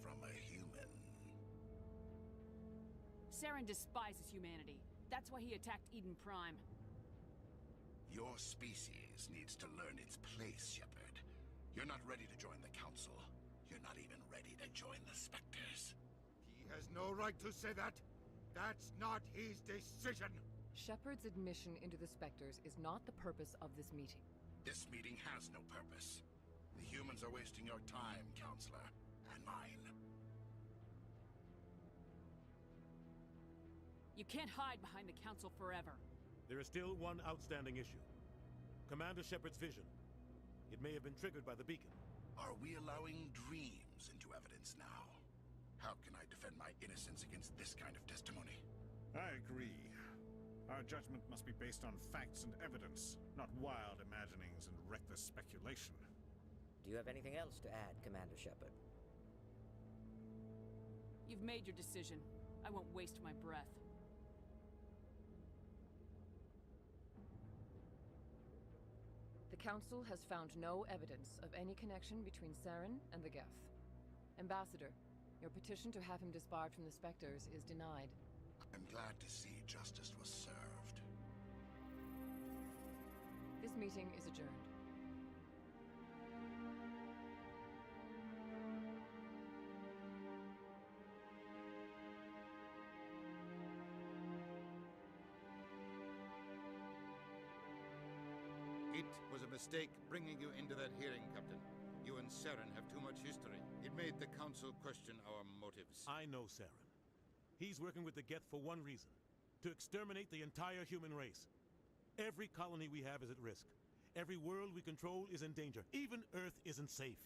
from a human? Saren despises humanity. That's why he attacked Eden Prime. Your species needs to learn its place, Shepard. You're not ready to join the Council. You're not even ready to join the Spectres. He has no right to say that. That's not his decision. Shepard's admission into the Spectres is not the purpose of this meeting. This meeting has no purpose. The humans are wasting your time, Counselor, and mine. You can't hide behind the Council forever. There is still one outstanding issue. Commander Shepard's vision. It may have been triggered by the beacon. Are we allowing dreams into evidence now? How can I defend my innocence against this kind of testimony? I agree. Our judgment must be based on facts and evidence, not wild imaginings and reckless speculation. Do you have anything else to add, Commander Shepard? You've made your decision. I won't waste my breath. The Council has found no evidence of any connection between Saren and the Geth. Ambassador, Your petition to have him disbarred from the Spectres is denied. I'm glad to see justice was served. This meeting is adjourned. It was a mistake bringing you into that hearing, Captain. You and Saren have too much history. It made the Council question our motives. I know Saren. He's working with the Geth for one reason. To exterminate the entire human race. Every colony we have is at risk. Every world we control is in danger. Even Earth isn't safe.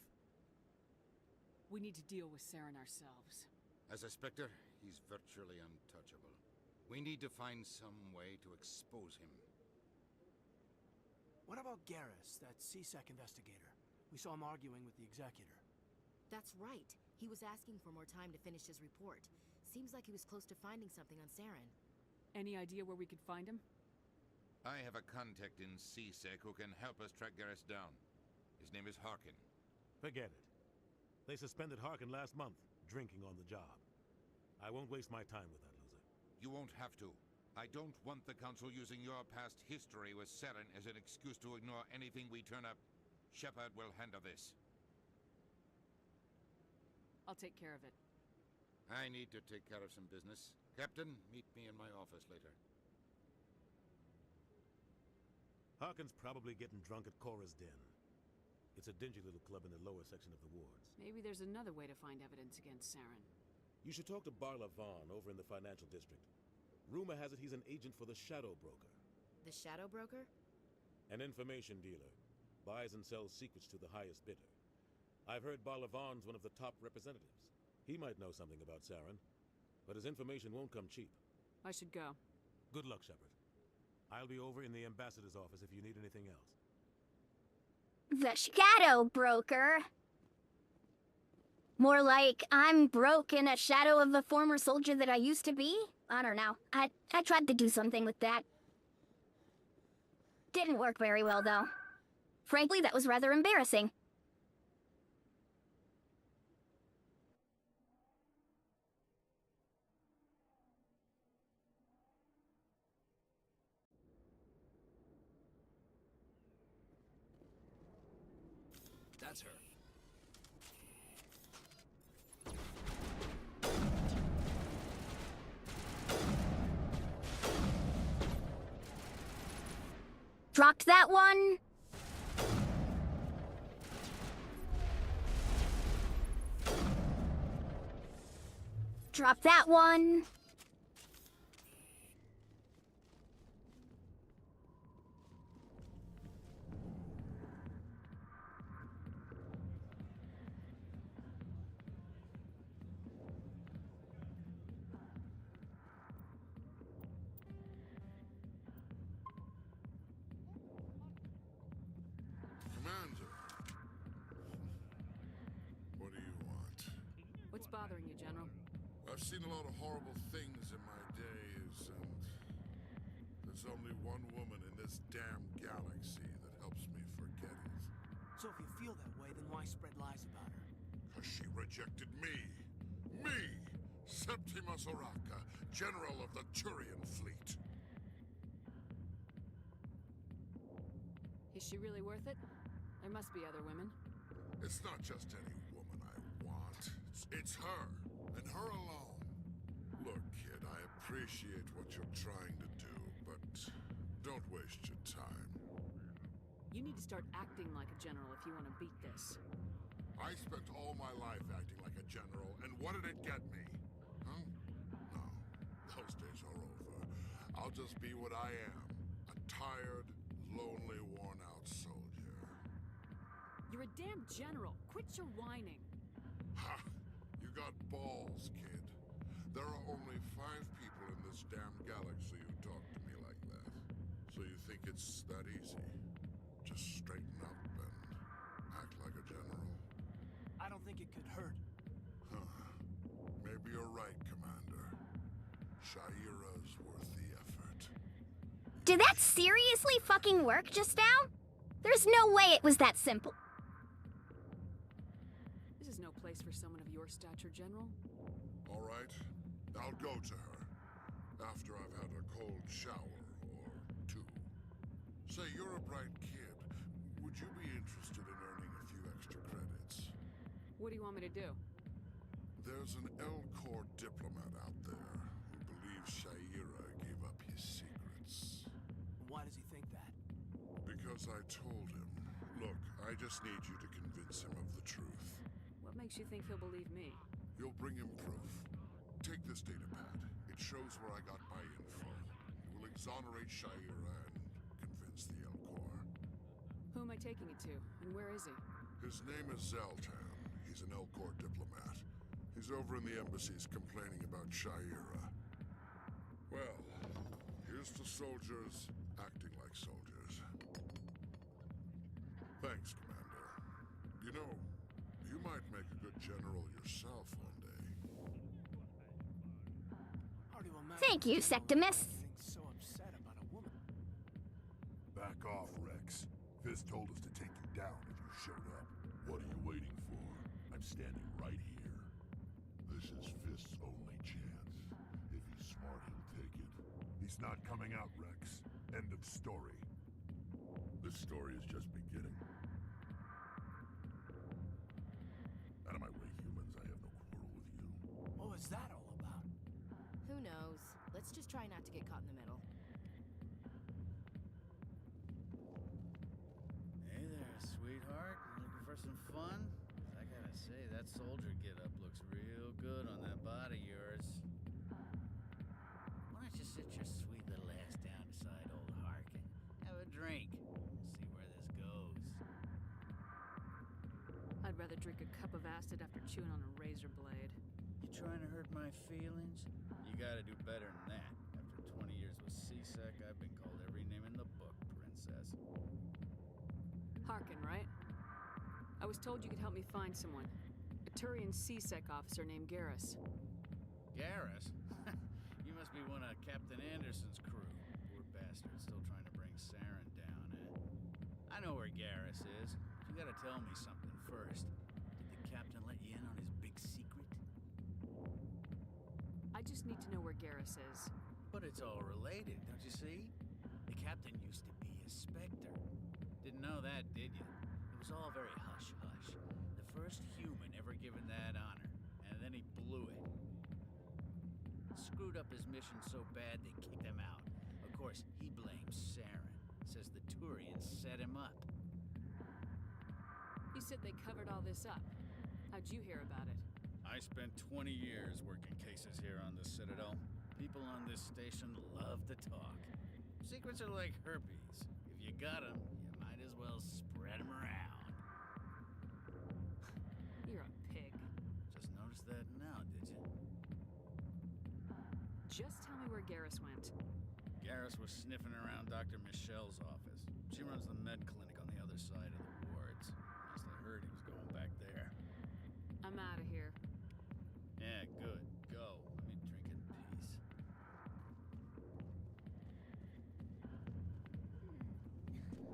We need to deal with Saren ourselves. As a Spectre, he's virtually untouchable. We need to find some way to expose him. What about Garrus, that CSEC investigator? We saw him arguing with the Executor. That's right. He was asking for more time to finish his report. Seems like he was close to finding something on Saren. Any idea where we could find him? I have a contact in CSEC who can help us track Garrus down. His name is Harkin. Forget it. They suspended Harkin last month, drinking on the job. I won't waste my time with that loser. You won't have to. I don't want the Council using your past history with Saren as an excuse to ignore anything we turn up. Shepard will handle this. I'll take care of it. I need to take care of some business. Captain, meet me in my office later. Harkin's probably getting drunk at Cora's Den. It's a dingy little club in the lower section of the wards. Maybe there's another way to find evidence against Saren. You should talk to Barla Vaughn over in the financial district. Rumor has it he's an agent for the Shadow Broker. The Shadow Broker? An information dealer. Buys and sells secrets to the highest bidder. I've heard Barla Vaughn's one of the top representatives. He might know something about Saren, but his information won't come cheap. I should go. Good luck, Shepard. I'll be over in the ambassador's office if you need anything else. The Shadow Broker? More like, I'm broke in a shadow of the former soldier that I used to be? I don't know. I tried to do something with that. Didn't work very well, though. Frankly, that was rather embarrassing. That's her. Dropped that one. Drop that one. Commander. What do you want? What's bothering you, General? I've seen a lot of horrible things in my days, and there's only one woman in this damn galaxy that helps me forget it. So if you feel that way, then why spread lies about her? Because she rejected me. Me! Septimus Oraka, General of the Turian Fleet. Is she really worth it? There must be other women. It's not just any woman I want. It's her, and her alone. Look, kid, I appreciate what you're trying to do, but don't waste your time. You need to start acting like a general if you want to beat this. I spent all my life acting like a general, and what did it get me? Huh? No, those days are over. I'll just be what I am. A tired, lonely, worn-out soldier. You're a damn general. Quit your whining. Ha! You got balls, kid. There are only 5 people in this damn galaxy who talk to me like that. So you think it's that easy? Just straighten up and act like a general? I don't think it could hurt. Huh. Maybe you're right, Commander. Shaira's worth the effort. Did that seriously fucking work just now? There's no way it was that simple. This is no place place for someone of your stature, General? All right, I'll go to her. After I've had a cold shower, or two. Say, you're a bright kid. Would you be interested in earning a few extra credits? What do you want me to do? There's an L-Corps diplomat out there who believes Shaira gave up his secrets. Why does he think that? Because I told him. Look, I just need you to convince him of the truth. What makes you think he'll believe me? You'll bring him proof. Take this datapad. It shows where I got my info. It will exonerate Shaira and convince the L-Corps. Who am I taking it to, and where is he? His name is Zoltan. He's an L-Corps diplomat. He's over in the embassies complaining about Shaira. Well, here's to soldiers acting like soldiers. Thanks, Commander. You know, you might make a good general yourself one day. Thank you, Septimus. So upset about a woman. Back off, Rex. Fist told us to take you down if you showed up. What are you waiting for? I'm standing right here. This is Fist's only chance. If he's smart, he'll take it. He's not coming out, Rex. End of story. This story is just beginning. Out of my way, humans. I have no quarrel with you. What was that all about? Who knows? Let's just try not to get caught in the middle. Hey there, sweetheart. Looking for some fun? I gotta say, that soldier getup looks real good on that body of yours. Why don't you sit your sweet little ass down beside old Harkin? Have a drink. See where this goes. I'd rather drink a cup of acid after chewing on a razor blade. You trying to hurt my feelings? You gotta do better than that. After 20 years with C-Sec, I've been called every name in the book, princess. Harkin, right? I was told you could help me find someone. A Turian C-Sec officer named Garrus. Garrus? You must be one of Captain Anderson's crew. Poor bastard, still trying to bring Saren down, eh? I know where Garrus is. You gotta tell me something first. Did the captain let you in on his big secret? I just need to know where Garrus is. But it's all related, don't you see? The captain used to be a Spectre. Didn't know that, did you? It was all very hush-hush. The first human ever given that honor, and then he blew it. Screwed up his mission so bad they kicked him out. Of course, he blames Saren. Says the Turians set him up. You said they covered all this up. How'd you hear about it? I spent 20 years working cases here on the Citadel. People on this station love to talk. Secrets are like herpes. If you got them, you might as well spread them around. You're a pig. Just noticed that now, did you? Just tell me where Garrus went. Garrus was sniffing around Dr. Michelle's office. She runs the med clinic on the other side of the wards. Last I heard, he was going back there. I'm out of here. Yeah, good. Go. Let me drink in peace. Why didn't Captain Anderson tell us he used to be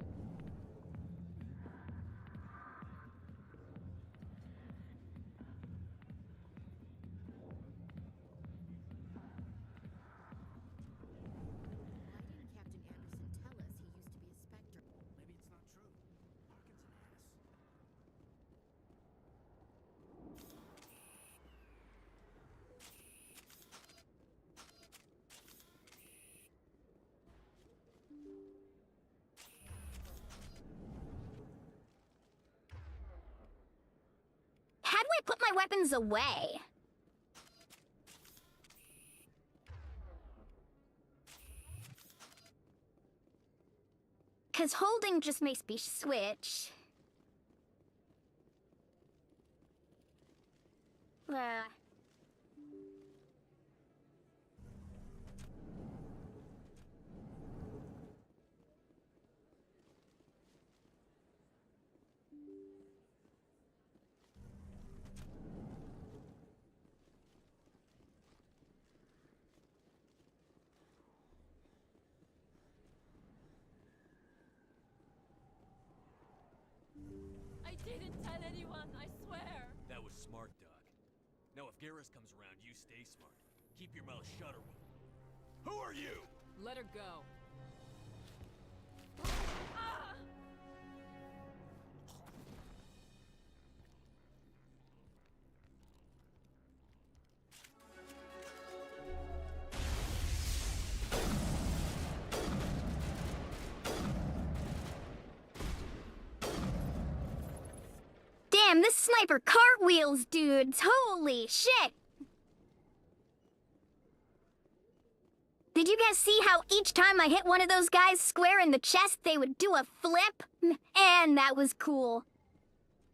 a Spectre? Maybe it's not true. Harkin's an ass. How do I put my weapons away? Cause holding just makes me switch. I didn't tell anyone, I swear. That was smart, Doc. Now, if Garrus comes around, you stay smart. Keep your mouth shut, or we'll... Who are you? Let her go. Damn, this sniper cartwheels, dudes! Holy shit! Did you guys see how each time I hit one of those guys square in the chest, they would do a flip? And that was cool.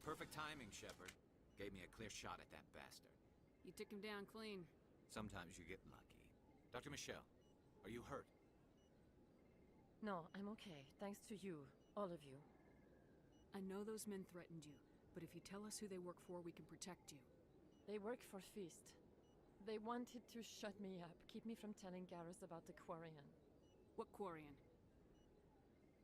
Perfect timing, Shepard. Gave me a clear shot at that bastard. You took him down clean. Sometimes you get lucky. Dr. Michelle, are you hurt? No, I'm okay. Thanks to you. All of you. I know those men threatened you, but if you tell us who they work for, we can protect you. They work for Fist. They wanted to shut me up, keep me from telling Garrus about the Quarian. What Quarian?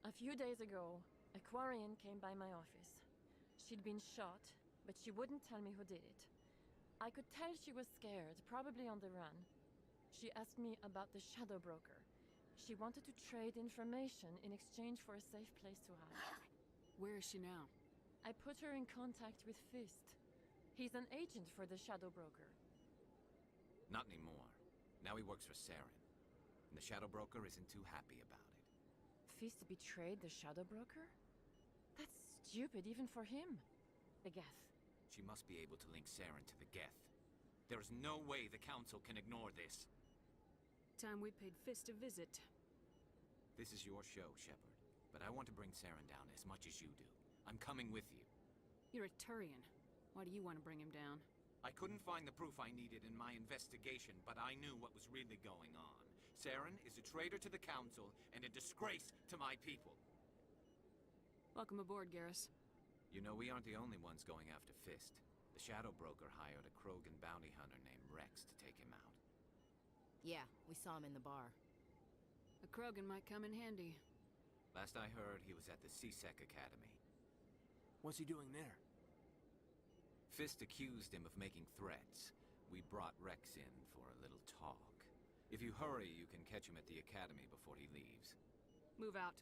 A few days ago, a Quarian came by my office. She'd been shot, but she wouldn't tell me who did it. I could tell she was scared, probably on the run. She asked me about the Shadow Broker. She wanted to trade information in exchange for a safe place to hide. Where is she now? I put her in contact with Fist. He's an agent for the Shadow Broker. Not anymore. Now he works for Saren. And the Shadow Broker isn't too happy about it. Fist betrayed the Shadow Broker? That's stupid, even for him. The Geth. She must be able to link Saren to the Geth. There is no way the Council can ignore this. Time we paid Fist a visit. This is your show, Shepard. But I want to bring Saren down as much as you do. I'm coming with you. You're a Turian. Why do you want to bring him down? I couldn't find the proof I needed in my investigation, but I knew what was really going on. Saren is a traitor to the Council and a disgrace to my people. Welcome aboard, Garrus. You know, we aren't the only ones going after Fist. The Shadow Broker hired a Krogan bounty hunter named Rex to take him out. Yeah, we saw him in the bar. A Krogan might come in handy. Last I heard, he was at the CSEC Academy. What's he doing there? Fist accused him of making threats. We brought Rex in for a little talk. If you hurry, you can catch him at the Academy before he leaves. Move out.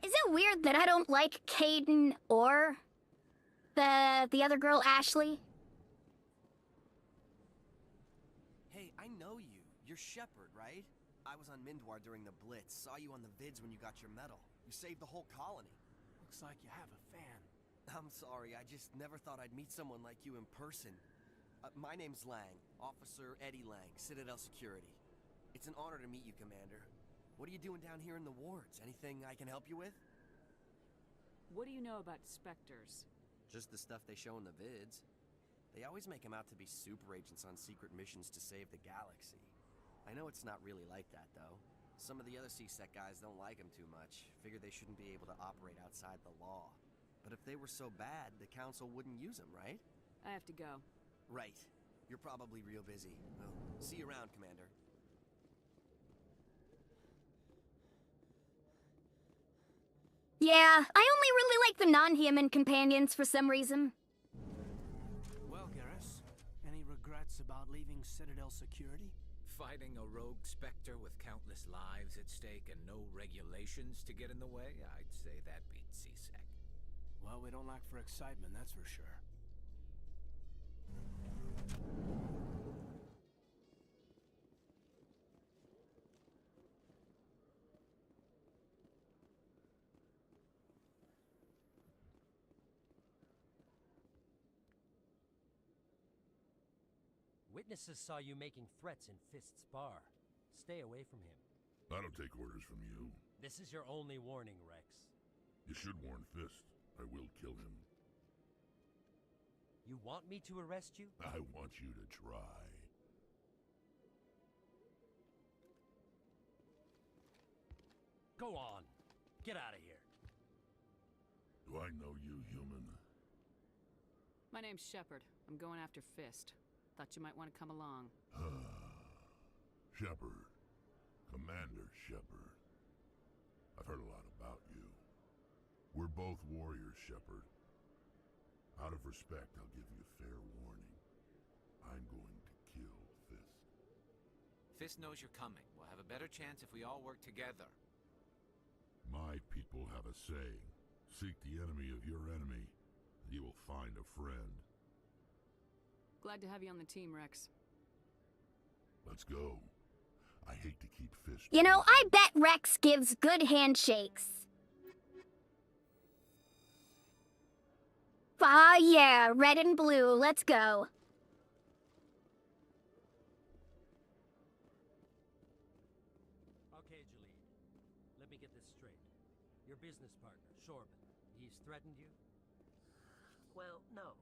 Is it weird that I don't like Caden or the other girl, Ashley? Hey, I know you. You're Shepard, right? I was on Mindwar during the Blitz. Saw you on the vids when you got your medal. You saved the whole colony. Looks like you have a fan. I'm sorry, I just never thought I'd meet someone like you in person. My name's Lang, Officer Eddie Lang, Citadel Security. It's an honor to meet you, Commander. What are you doing down here in the wards? Anything I can help you with? What do you know about Spectres? Just the stuff they show in the vids. They always make them out to be super agents on secret missions to save the galaxy. I know it's not really like that, though. Some of the other CSEC guys don't like them too much. Figure they shouldn't be able to operate outside the law. But if they were so bad, the Council wouldn't use them, right? I have to go. Right. You're probably real busy. Well, see you around, Commander. Yeah, I only really like the non-human companions for some reason. Well, Garrus, any regrets about leaving Citadel Security? Fighting a rogue Spectre with countless lives at stake and no regulations to get in the way? I'd say that beats CSEC. Well, we don't lack for excitement, that's for sure. Witnesses saw you making threats in Fist's bar. Stay away from him. I don't take orders from you. This is your only warning, Rex. You should warn Fist. I will kill him. You want me to arrest you? I want you to try. Go on. Get out of here. Do I know you, human? My name's Shepard. I'm going after Fist. Thought you might want to come along. Shepard. Commander Shepard. I've heard a lot about you. We're both warriors, Shepard. Out of respect, I'll give you fair warning. I'm going to kill Fist. Fist knows you're coming. We'll have a better chance if we all work together. My people have a saying. Seek the enemy of your enemy, and you will find a friend. Glad to have you on the team, Rex. Let's go. I hate to keep Fist. You know, I bet Rex gives good handshakes. Ah, yeah, red and blue, let's go. Okay, Jalid. Let me get this straight. Your business partner, Shorbin, he's threatened you? Well, no,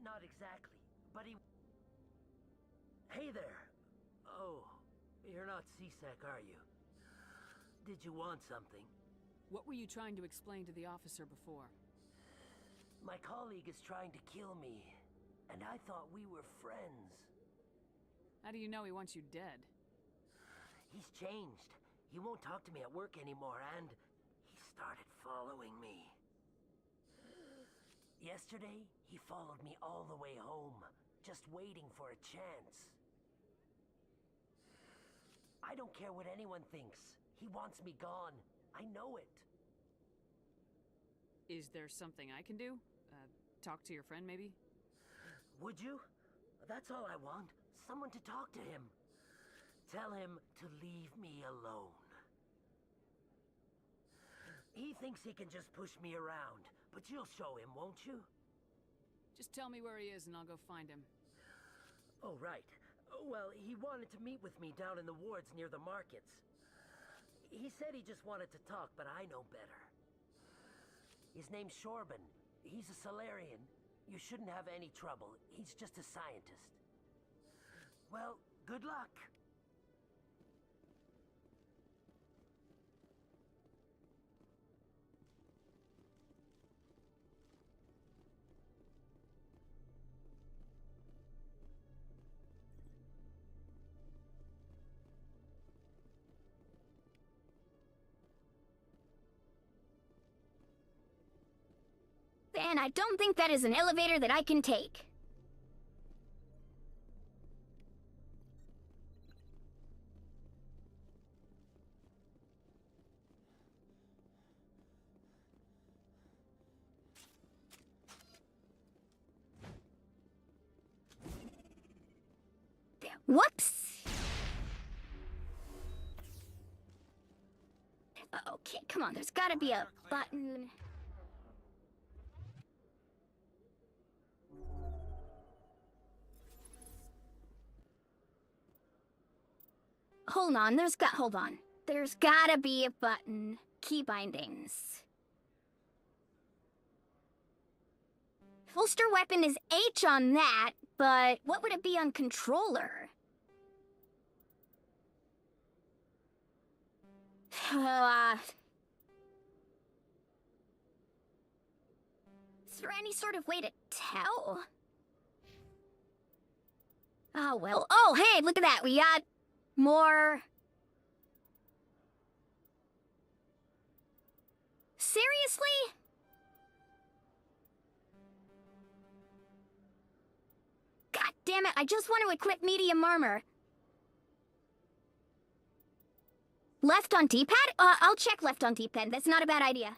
not exactly. But he... Hey there. Oh, you're not C-Sec, are you? Did you want something? What were you trying to explain to the officer before? My colleague is trying to kill me, and I thought we were friends. How do you know he wants you dead? He's changed. He won't talk to me at work anymore, and he started following me. Yesterday, he followed me all the way home, just waiting for a chance. I don't care what anyone thinks. He wants me gone. I know it. Is there something I can do? Talk to your friend, maybe? Would you? That's all I want. Someone to talk to him. Tell him to leave me alone. He thinks he can just push me around, but you'll show him, won't you? Just tell me where he is and I'll go find him. Oh, right. Well, he wanted to meet with me down in the wards near the markets. He said he just wanted to talk, but I know better. His name's Shorbin. He's a Solarian. You shouldn't have any trouble. He's just a scientist. Well, good luck. And I don't think that is an elevator that I can take. Whoops! Okay, come on, there's gotta be a button. Hold on. There's gotta be a button. Key bindings. Holster weapon is H on that, but what would it be on controller? Is there any sort of way to tell? Oh, well. Oh, hey, look at that. We got more. Seriously? God damn it, I just want to equip medium armor. Left on D-pad? I'll check left on D-pad. That's not a bad idea.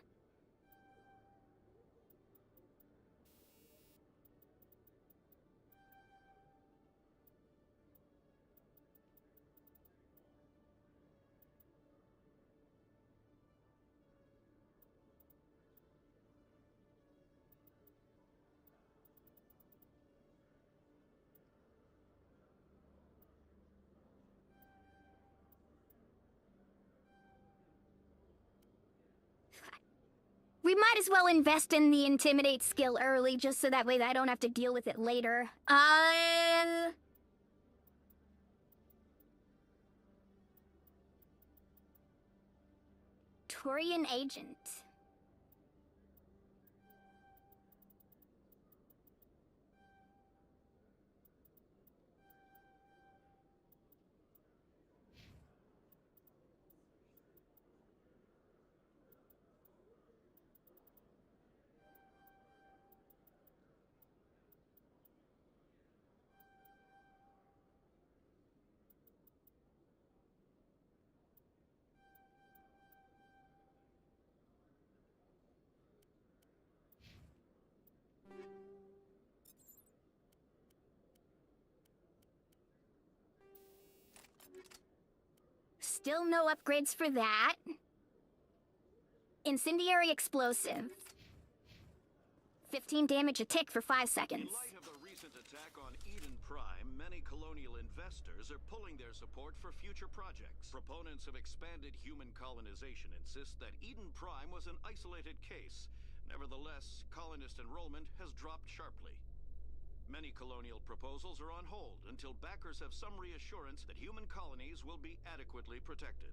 We might as well invest in the Intimidate skill early, just so that way I don't have to deal with it later. Praetorian agent. Still no upgrades for that. Incendiary explosive. 15 damage a tick for 5 seconds. In light of the recent attack on Eden Prime, many colonial investors are pulling their support for future projects. Proponents of expanded human colonization insist that Eden Prime was an isolated case. Nevertheless, colonist enrollment has dropped sharply. Many colonial proposals are on hold until backers have some reassurance that human colonies will be adequately protected.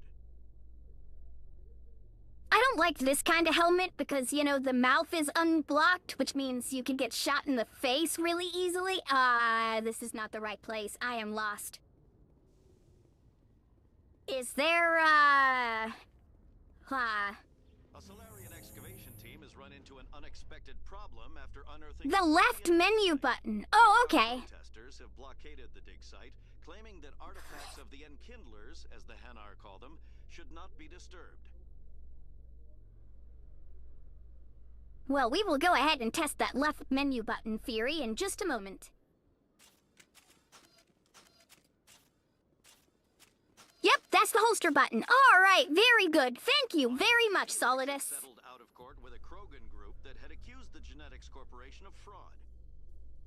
I don't like this kind of helmet because, you know, the mouth is unblocked, which means you can get shot in the face really easily. This is not the right place. I am lost. Is there, A Solarian excavation team has run into an unexpected problem after unearthing the left menu button. Oh, okay. Protesters have blockaded the dig site, claiming that artifacts of the Enkindlers, as the Hanar call them, should not be disturbed. Well, we will go ahead and test that left menu button theory in just a moment. Yep, that's the holster button. All right, very good. Thank you very much, Solidus. Settled out of court with a Krogan group that had accused the Genetics Corporation of fraud.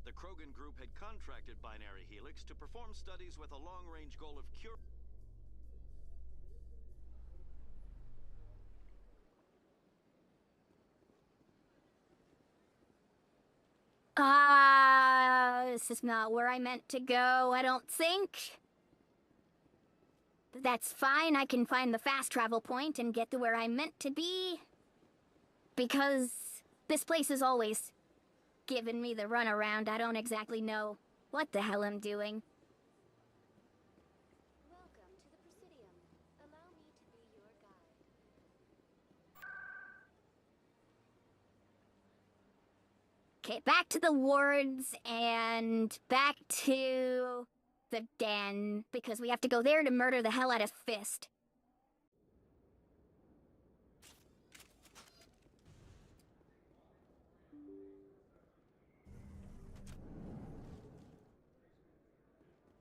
The Krogan group had contracted Binary Helix to perform studies with a long-range goal of cure. This is not where I meant to go, I don't think. But that's fine, I can find the fast travel point and get to where I'm meant to be. Because this place is always giving me the runaround. I don't exactly know what the hell I'm doing. Welcome to the Presidium. Allow me to be your guide. Okay, back to the wards and back to the den, because we have to go there to murder the hell out of Fist.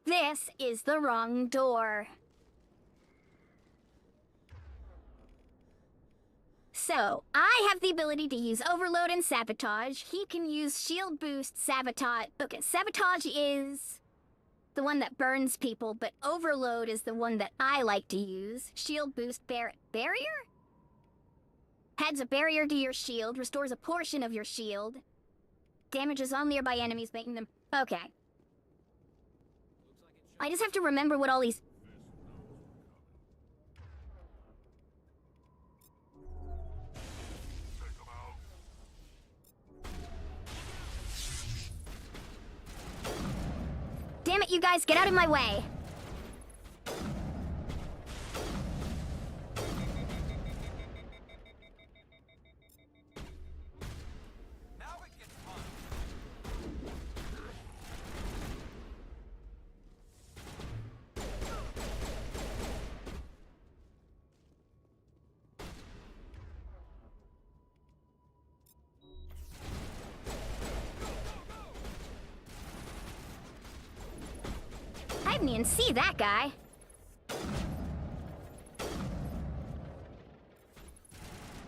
This is the wrong door. So, I have the ability to use Overload and Sabotage. He can use Shield Boost, Sabotage. Okay, Sabotage is the one that burns people, but Overload is the one that I like to use. Shield Boost, Barrier? Adds a barrier to your shield, restores a portion of your shield. Damages all nearby enemies, making them... Okay. I just have to remember what all these... Damn it, you guys, get out of my way! Now it gets fun. I didn't even see that guy.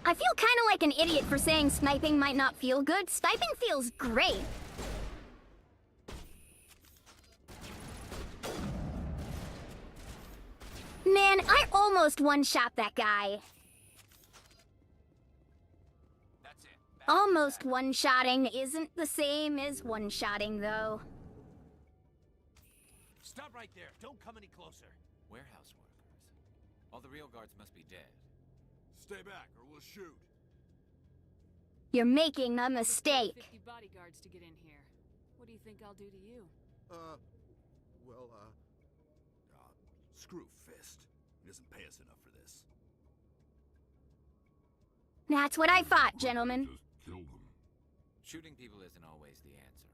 I feel kind of like an idiot for saying sniping might not feel good. Sniping feels great. Man, I almost one-shot that guy. That's it. Almost one-shotting isn't the same as one-shotting, though. Stop right there. Don't come any closer. Warehouse workers. All the real guards must be dead. Stay back, or we'll shoot. You're making a mistake. 50 bodyguards to get in here. What do you think I'll do to you? Screw Fist. He doesn't pay us enough for this. That's what I thought, gentlemen. Just kill them. Shooting people isn't always the answer.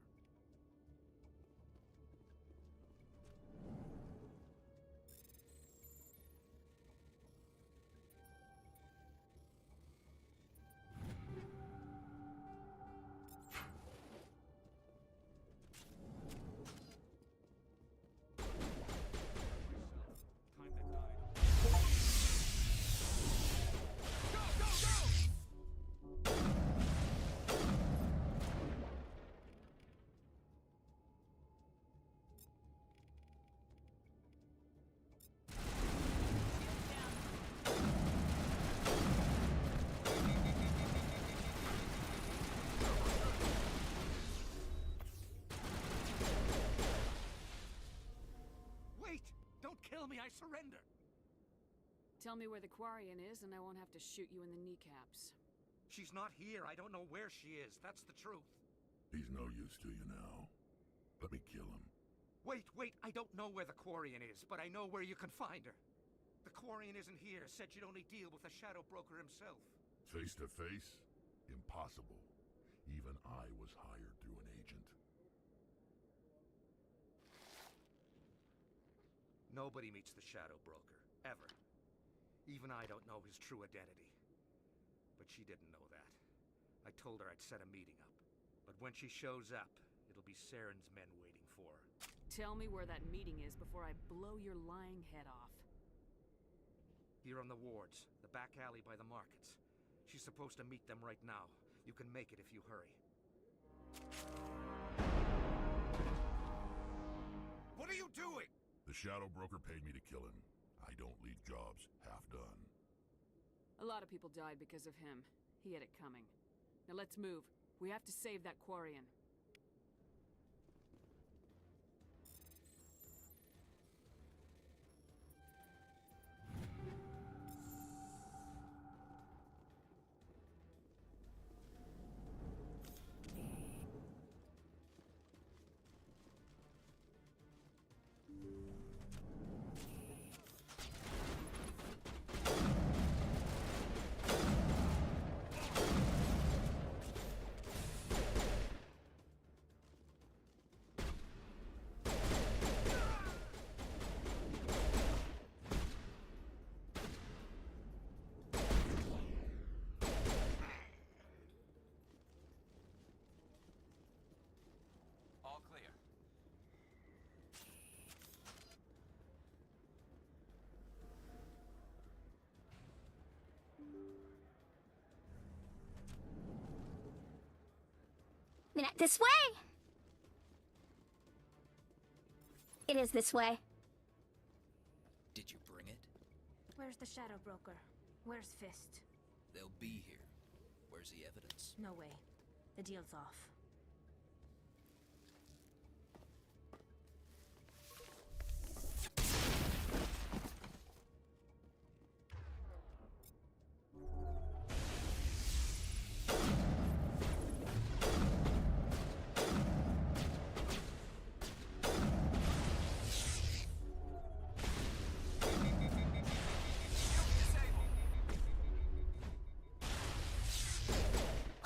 Kill me, I surrender! Tell me where the Quarian is, and I won't have to shoot you in the kneecaps. She's not here. I don't know where she is. That's the truth. He's no use to you now. Let me kill him. Wait. I don't know where the Quarian is, but I know where you can find her. The Quarian isn't here. Said you'd only deal with the Shadow Broker himself. Face to face? Impossible. Even I was hired through an agent. Nobody meets the Shadow Broker, ever. Even I don't know his true identity. But she didn't know that. I told her I'd set a meeting up. But when she shows up, it'll be Saren's men waiting for her. Tell me where that meeting is before I blow your lying head off. Here on the wards, the back alley by the markets. She's supposed to meet them right now. You can make it if you hurry. What are you doing? The Shadow Broker paid me to kill him. I don't leave jobs half done. A lot of people died because of him. He had it coming. Now let's move. We have to save that Quarian. All clear. This way! It is this way. Did you bring it? Where's the Shadow Broker? Where's Fist? They'll be here. Where's the evidence? No way. The deal's off.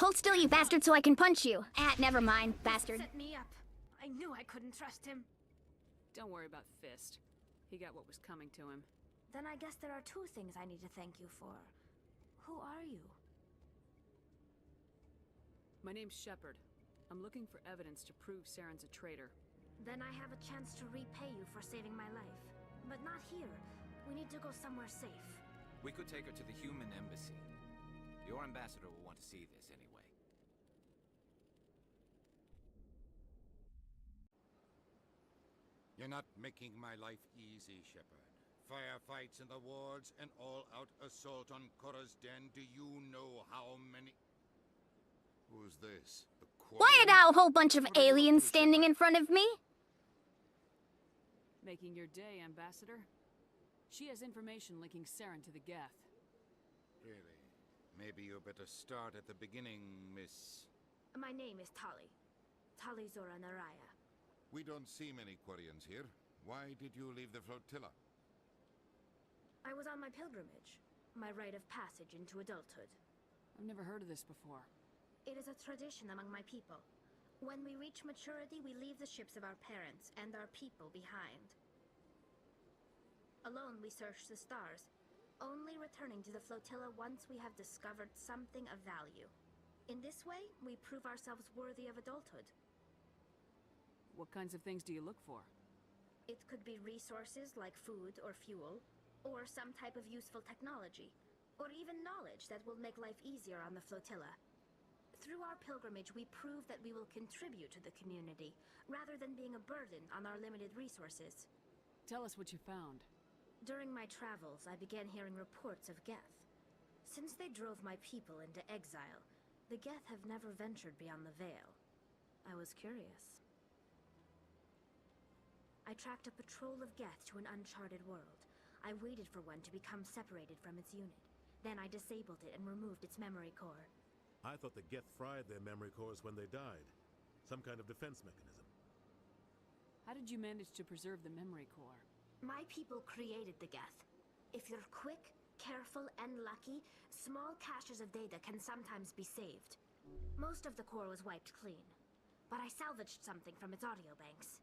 Hold still, you bastard, so I can punch you. Ah, never mind, bastard. Set me up. I knew I couldn't trust him. Don't worry about Fist. He got what was coming to him. Then I guess there are two things I need to thank you for. Who are you? My name's Shepard. I'm looking for evidence to prove Saren's a traitor. Then I have a chance to repay you for saving my life. But not here. We need to go somewhere safe. We could take her to the human embassy. Your ambassador will want to see this anyway. You're not making my life easy, Shepard. Firefights in the wards, an all-out assault on Korra's den. Do you know how many... Who's this? The Why are now a whole bunch of aliens standing in front of me? Making your day, Ambassador. She has information linking Saren to the Geth. Really? Maybe you better start at the beginning, Miss... My name is Tali. Tali Zora Naraya. We don't see many Quarians here. Why did you leave the flotilla? I was on my pilgrimage. My rite of passage into adulthood. I've never heard of this before. It is a tradition among my people. When we reach maturity, we leave the ships of our parents and our people behind. Alone, we search the stars, only returning to the flotilla once we have discovered something of value. In this way, we prove ourselves worthy of adulthood. What kinds of things do you look for? It could be resources like food or fuel, or some type of useful technology, or even knowledge that will make life easier on the flotilla. Through our pilgrimage, we prove that we will contribute to the community, rather than being a burden on our limited resources. Tell us what you found. During my travels, I began hearing reports of Geth. Since they drove my people into exile, the Geth have never ventured beyond the Veil. I was curious. I tracked a patrol of Geth to an uncharted world. I waited for one to become separated from its unit. Then I disabled it and removed its memory core. I thought the Geth fried their memory cores when they died. Some kind of defense mechanism. How did you manage to preserve the memory core? My people created the Geth. If you're quick, careful, and lucky, small caches of data can sometimes be saved. Most of the core was wiped clean, but I salvaged something from its audio banks.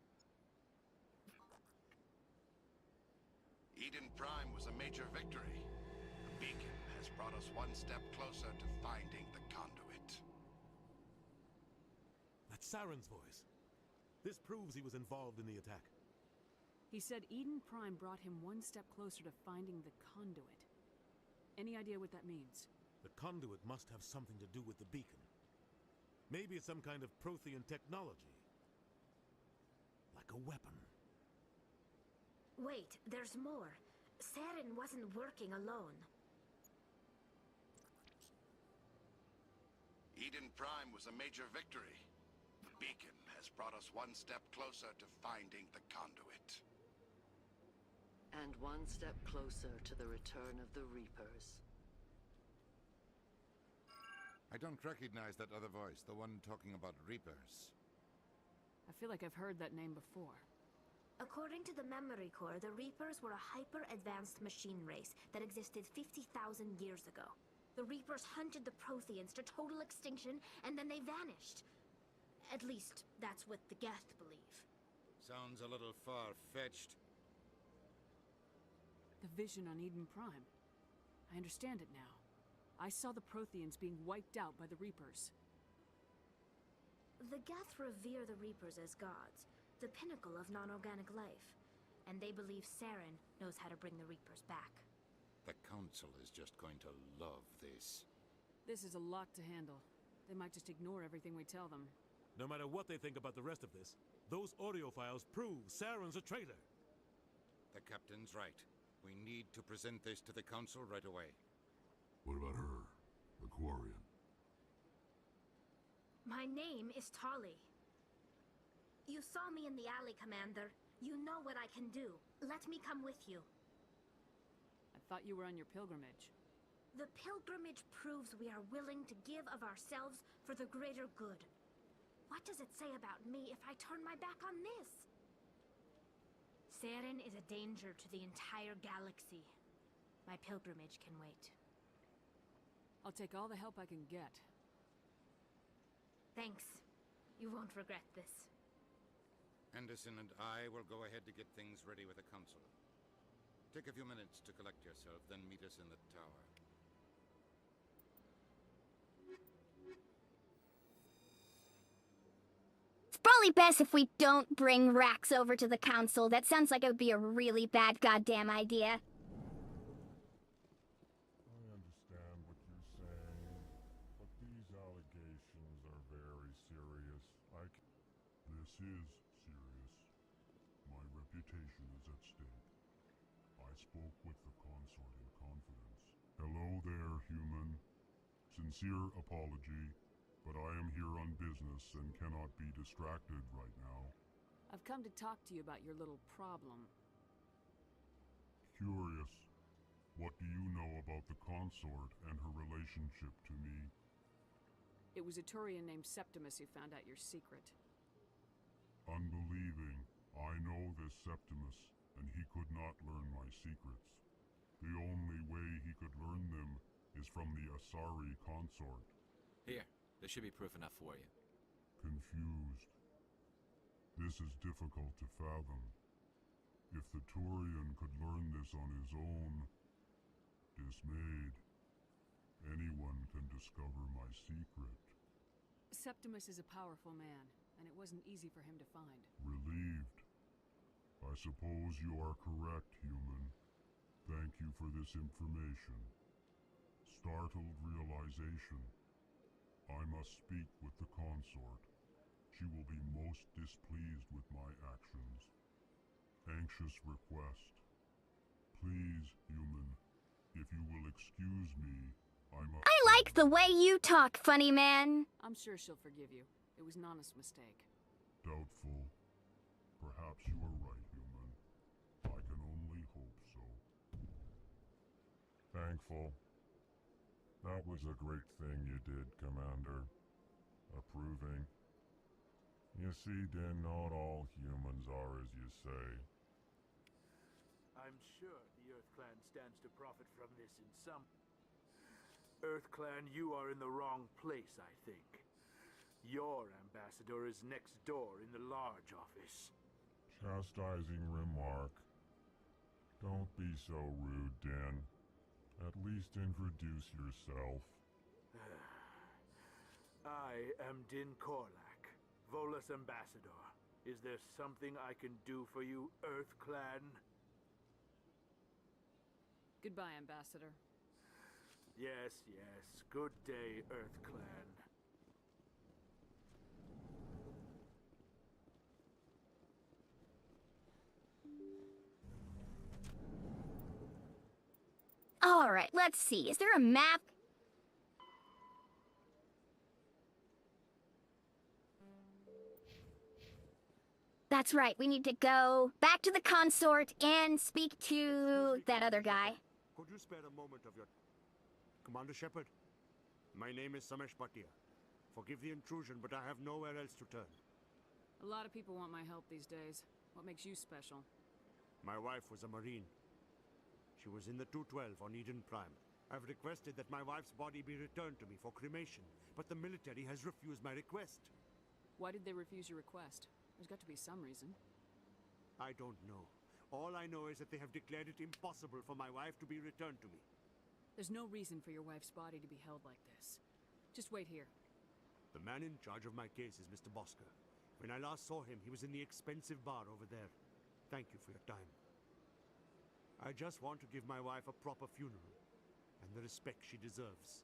Eden Prime was a major victory. The beacon has brought us one step closer to finding the conduit. That's Saren's voice. This proves he was involved in the attack. He said Eden Prime brought him one step closer to finding the conduit. Any idea what that means? The conduit must have something to do with the beacon. Maybe it's some kind of Prothean technology. Like a weapon. Wait, there's more. Saren wasn't working alone. Eden Prime was a major victory. The beacon has brought us one step closer to finding the conduit. And one step closer to the return of the Reapers. I don't recognize that other voice, the one talking about Reapers. I feel like I've heard that name before. According to the memory core, the Reapers were a hyper-advanced machine race that existed 50,000 years ago. The Reapers hunted the Protheans to total extinction, and then they vanished. At least, that's what the Geth believe. Sounds a little far-fetched. The vision on Eden Prime. I understand it now. I saw the Protheans being wiped out by the Reapers. The Geth revere the Reapers as gods, the pinnacle of non-organic life. And they believe Saren knows how to bring the Reapers back. The Council is just going to love this. This is a lot to handle. They might just ignore everything we tell them. No matter what they think about the rest of this, those audio files prove Saren's a traitor. The Captain's right. We need to present this to the Council right away. What about her? The Quarian? My name is Tali. You saw me in the alley, Commander. You know what I can do. Let me come with you. I thought you were on your pilgrimage. The pilgrimage proves we are willing to give of ourselves for the greater good. What does it say about me if I turn my back on this? Saren is a danger to the entire galaxy. My pilgrimage can wait. I'll take all the help I can get. Thanks. You won't regret this. Anderson and I will go ahead to get things ready with the Council. Take a few minutes to collect yourself, then meet us in the tower. It's probably best if we don't bring Rax over to the Council. That sounds like it would be a really bad goddamn idea. I understand what you're saying, but these allegations are very serious. This is serious. My reputation is at stake. I spoke with the consort in confidence. Hello there, human. Sincere apology, but I am here on business and cannot be distracted right now. I've come to talk to you about your little problem. Curious. What do you know about the consort and her relationship to me? It was a Turian named Septimus who found out your secret. Unbelieving, I know this Septimus, and he could not learn my secrets. The only way he could learn them is from the Asari consort. Here, this should be proof enough for you. Confused. This is difficult to fathom. If the Turian could learn this on his own, dismayed, anyone can discover my secret. Septimus is a powerful man, and it wasn't easy for him to find. Relieved. I suppose you are correct, human. Thank you for this information. Startled realization. I must speak with the consort. She will be most displeased with my actions. Anxious request. Please, human, if you will excuse me, I must... I like the way you talk, funny man. I'm sure she'll forgive you. It was Nana's mistake. Doubtful. Perhaps you are right, human. I can only hope so. Thankful. That was a great thing you did, Commander. Approving. You see, Din, not all humans are as you say. I'm sure the Earth Clan stands to profit from this in some... Earth Clan, you are in the wrong place, I think. Your ambassador is next door in the large office. Chastising remark. Don't be so rude, Din. At least introduce yourself. I am Din Korlak, Volus ambassador. Is there something I can do for you, Earth Clan? Goodbye, Ambassador. Yes, yes. Good day, Earth Clan. All right, let's see. Is there a map? That's right, we need to go back to the consort and speak to that other guy. Could you spare a moment of your... Commander Shepard, my name is Samesh Bhatia. Forgive the intrusion, but I have nowhere else to turn. A lot of people want my help these days. What makes you special? My wife was a Marine. She was in the 212 on Eden Prime. I've requested that my wife's body be returned to me for cremation, but the military has refused my request. Why did they refuse your request? There's got to be some reason. I don't know. All I know is that they have declared it impossible for my wife to be returned to me. There's no reason for your wife's body to be held like this. Just wait here. The man in charge of my case is Mr. Bosker. When I last saw him, he was in the expensive bar over there. Thank you for your time. I just want to give my wife a proper funeral, and the respect she deserves.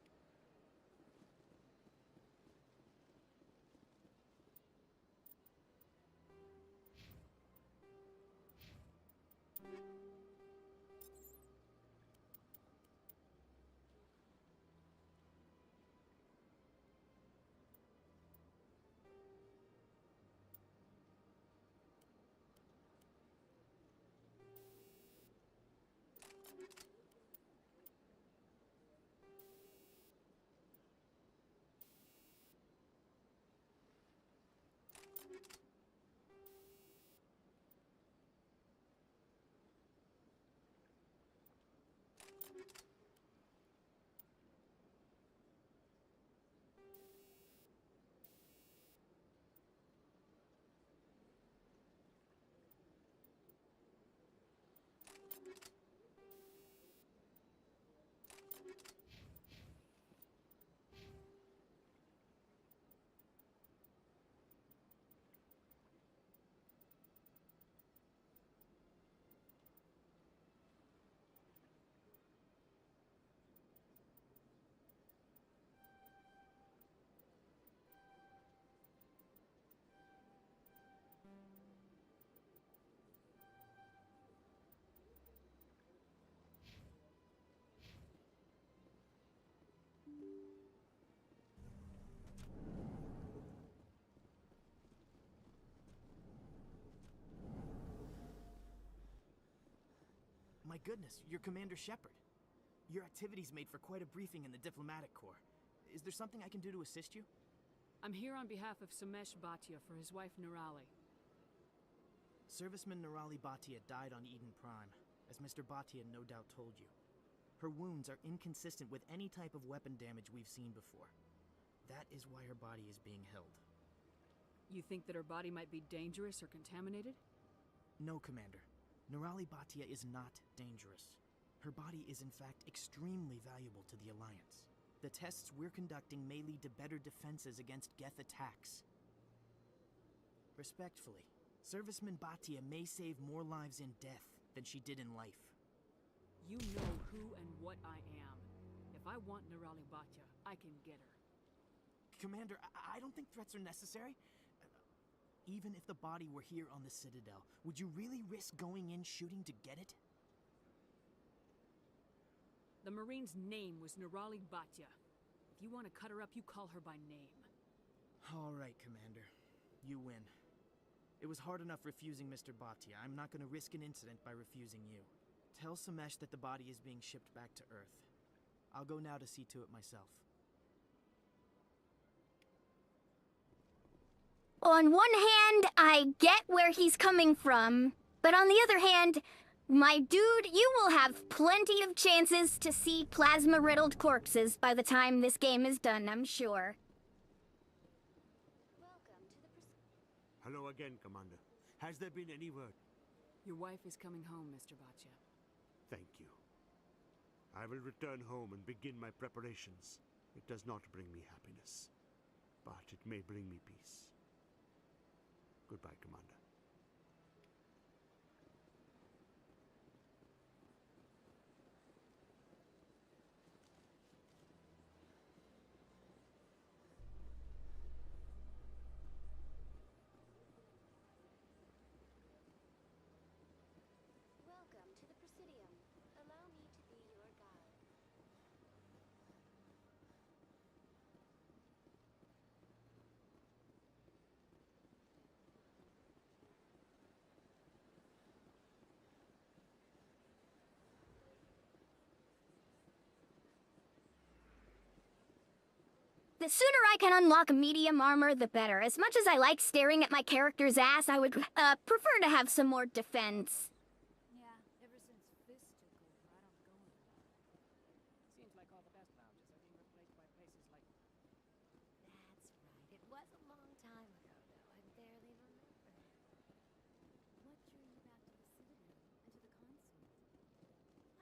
My goodness, you're Commander Shepard. Your activities made for quite a briefing in the diplomatic corps. Is there something I can do to assist you? I'm here on behalf of Samesh Bhatia for his wife Nirali. Serviceman Nirali Bhatia died on Eden Prime, as Mr. Bhatia no doubt told you. Her wounds are inconsistent with any type of weapon damage we've seen before. That is why her body is being held. You think that her body might be dangerous or contaminated? No, Commander. Nirali Bhatia is not dangerous. Her body is in fact extremely valuable to the Alliance. The tests we're conducting may lead to better defenses against Geth attacks. Respectfully, Serviceman Bhatia may save more lives in death than she did in life. You know who and what I am. If I want Nirali Bhatia, I can get her. Commander, I don't think threats are necessary. Even if the body were here on the Citadel, would you really risk going in shooting to get it? The Marine's name was Nirali Bhatia. If you want to cut her up, you call her by name. All right, Commander. You win. It was hard enough refusing Mr. Bhatia. I'm not going to risk an incident by refusing you. Tell Samesh that the body is being shipped back to Earth. I'll go now to see to it myself. On one hand, I get where he's coming from, but on the other hand, my dude, you will have plenty of chances to see plasma-riddled corpses by the time this game is done, I'm sure. Hello again, Commander. Has there been any word? Your wife is coming home, Mr. Bhatia. Thank you. I will return home and begin my preparations. It does not bring me happiness, but it may bring me peace. Goodbye, Commander. Welcome to the Presidium. Allow me to be your guide. The sooner I can unlock medium armor, the better. As much as I like staring at my character's ass, I would, prefer to have some more defense. Yeah, ever since Fist took over, I don't go anymore. Seems like all the best lounges are being replaced by places like... That's right. It was a long time ago, though. I barely remember. What drew you back to the Citadel and to the Consort?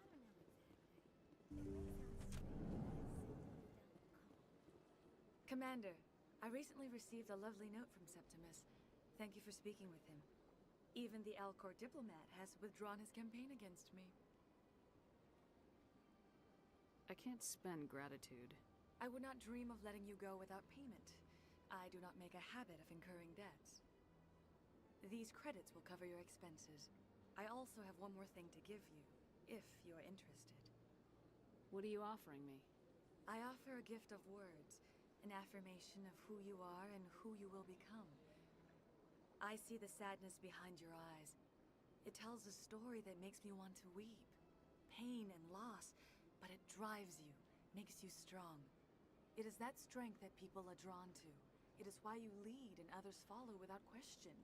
I don't know exactly. It may sound strange, but I simply felt called. Commander, I recently received a lovely note from Septimus. Thank you for speaking with him. Even the Alcor diplomat has withdrawn his campaign against me. I can't spend gratitude. I would not dream of letting you go without payment. I do not make a habit of incurring debts. These credits will cover your expenses. I also have one more thing to give you, if you are interested. What are you offering me? I offer a gift of words, an affirmation of who you are and who you will become. I see the sadness behind your eyes. It tells a story that makes me want to weep. Pain and loss, but it drives you, makes you strong. It is that strength that people are drawn to. It is why you lead and others follow without question.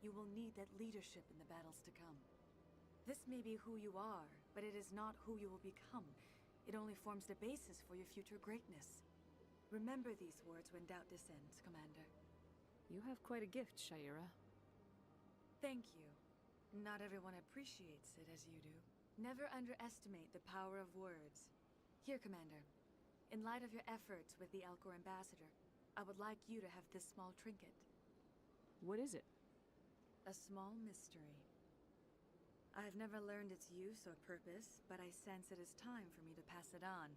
You will need that leadership in the battles to come. This may be who you are, but it is not who you will become. It only forms the basis for your future greatness. Remember these words when doubt descends, Commander. You have quite a gift, Shaira. Thank you. Not everyone appreciates it as you do. Never underestimate the power of words. Here, Commander. In light of your efforts with the Alcor ambassador, I would like you to have this small trinket. What is it? A small mystery. I have never learned its use or purpose, but I sense it is time for me to pass it on.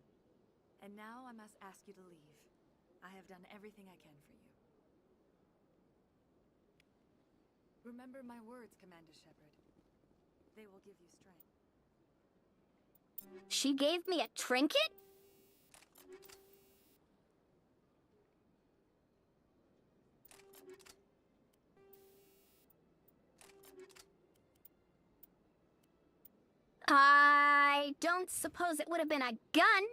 And now I must ask you to leave. I have done everything I can for you. Remember my words, Commander Shepard. They will give you strength. She gave me a trinket? I I don't suppose it would have been a gun.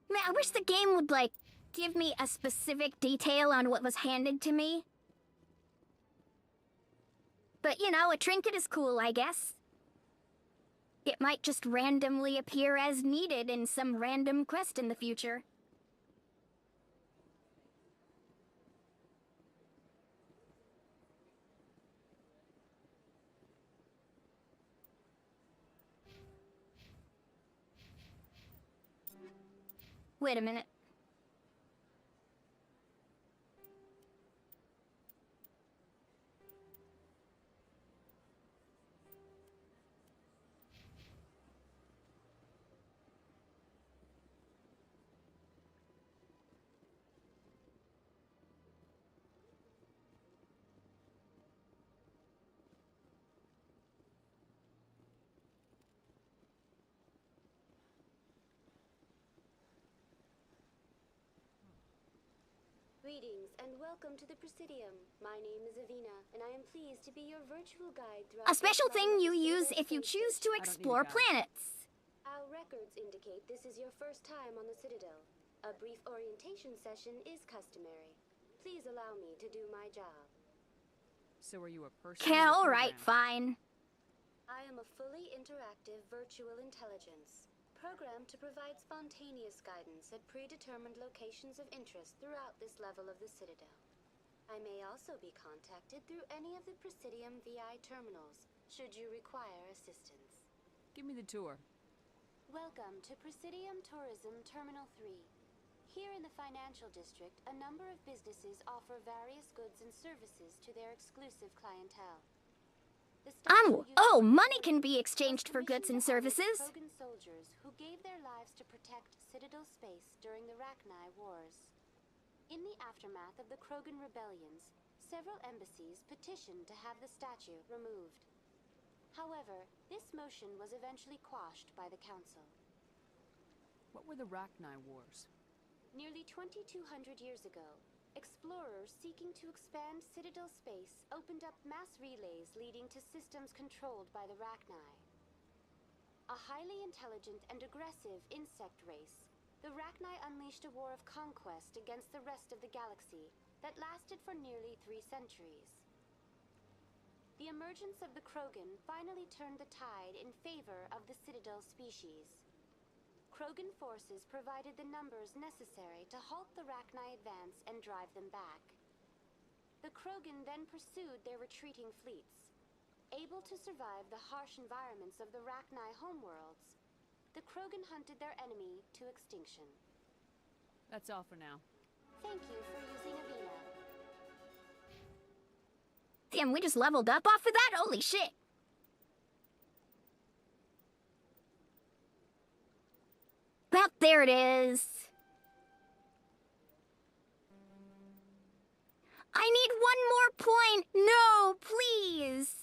Man, I wish the game would, like, give me a specific detail on what was handed to me. But, you know, a trinket is cool, I guess. It might just randomly appear as needed in some random quest in the future. Wait a minute. Greetings and welcome to the Presidium. My name is Avina, and I am pleased to be your virtual guide throughout A special this thing run of you the use Citadel if you Space choose to Station. explore planets. Our records indicate this is your first time on the Citadel. A brief orientation session is customary. Please allow me to do my job. So are you a person? Yeah, or a alright, program? fine. I am a fully interactive virtual intelligence, programmed to provide spontaneous guidance at predetermined locations of interest throughout this level of the Citadel. I may also be contacted through any of the Presidium VI terminals, should you require assistance. Give me the tour. Welcome to Presidium Tourism Terminal 3. Here in the financial district, a number of businesses offer various goods and services to their exclusive clientele. Oh, money can be exchanged for goods and services. Krogan soldiers who gave their lives to protect Citadel space during the Rachni Wars. In the aftermath of the Krogan rebellions, several embassies petitioned to have the statue removed. However, this motion was eventually quashed by the Council. What were the Rachni Wars? Nearly 2,200 years ago, explorers seeking to expand Citadel space opened up mass relays leading to systems controlled by the Rachni. A highly intelligent and aggressive insect race, the Rachni unleashed a war of conquest against the rest of the galaxy that lasted for nearly 3 centuries. The emergence of the Krogan finally turned the tide in favor of the Citadel species. Krogan forces provided the numbers necessary to halt the Rachni advance and drive them back. The Krogan then pursued their retreating fleets. Able to survive the harsh environments of the Rachni homeworlds, the Krogan hunted their enemy to extinction. That's all for now. Thank you for using Avina. Damn, we just leveled up off of that? Holy shit! Well, there it is. I need one more point. No, please.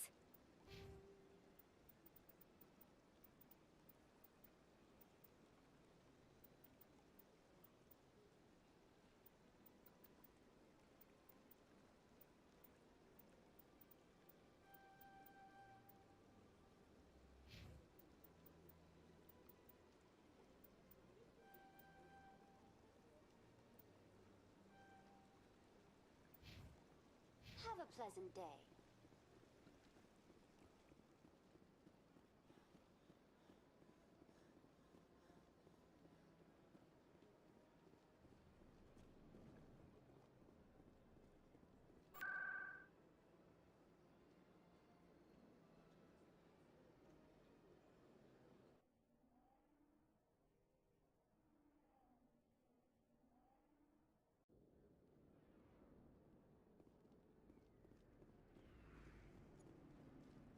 Have a pleasant day.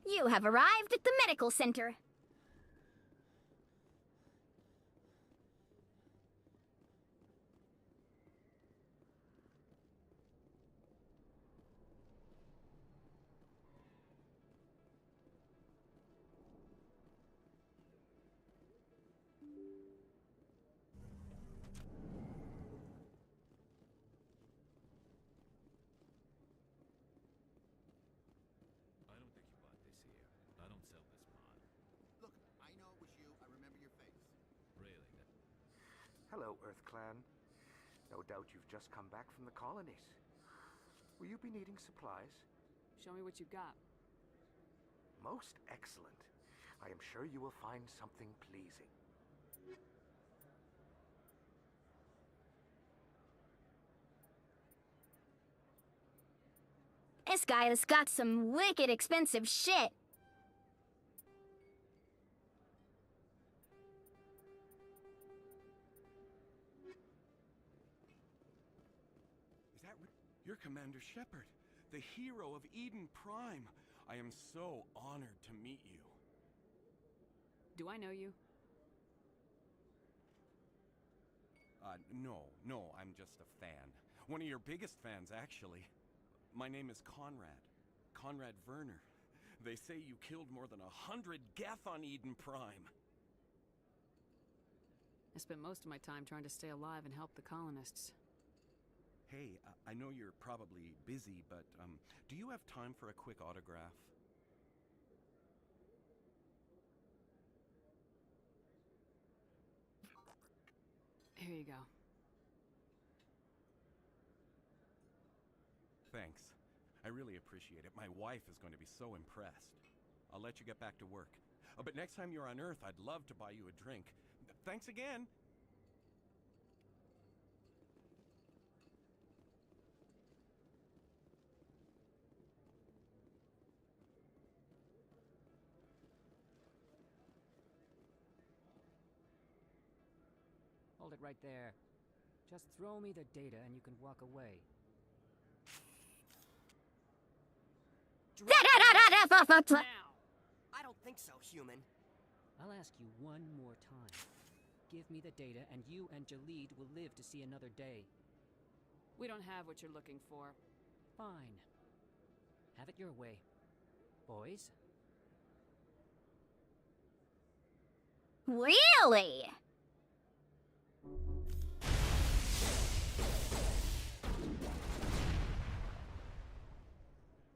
You have arrived at the medical center. Hello, Earth Clan. No doubt you've just come back from the colonies. Will you be needing supplies? Show me what you got. Most excellent. I am sure you will find something pleasing. This guy has got some wicked expensive shit. Is that You're Commander Shepard, the hero of Eden Prime. I am so honored to meet you. Do I know you? No, I'm just a fan. One of your biggest fans, actually. My name is Conrad Werner. They say you killed more than 100 Geth on Eden Prime. I spent most of my time trying to stay alive and help the colonists. Hey, I know you're probably busy, but do you have time for a quick autograph? Here you go. Thanks. I really appreciate it. My wife is going to be so impressed. I'll let you get back to work. But next time you're on Earth, I'd love to buy you a drink. Thanks again! Hold it right there. Just throw me the data and you can walk away. Now! I don't think so, human. I'll ask you one more time. Give me the data and you and Jalid will live to see another day. We don't have what you're looking for. Fine. Have it your way. Boys? Really?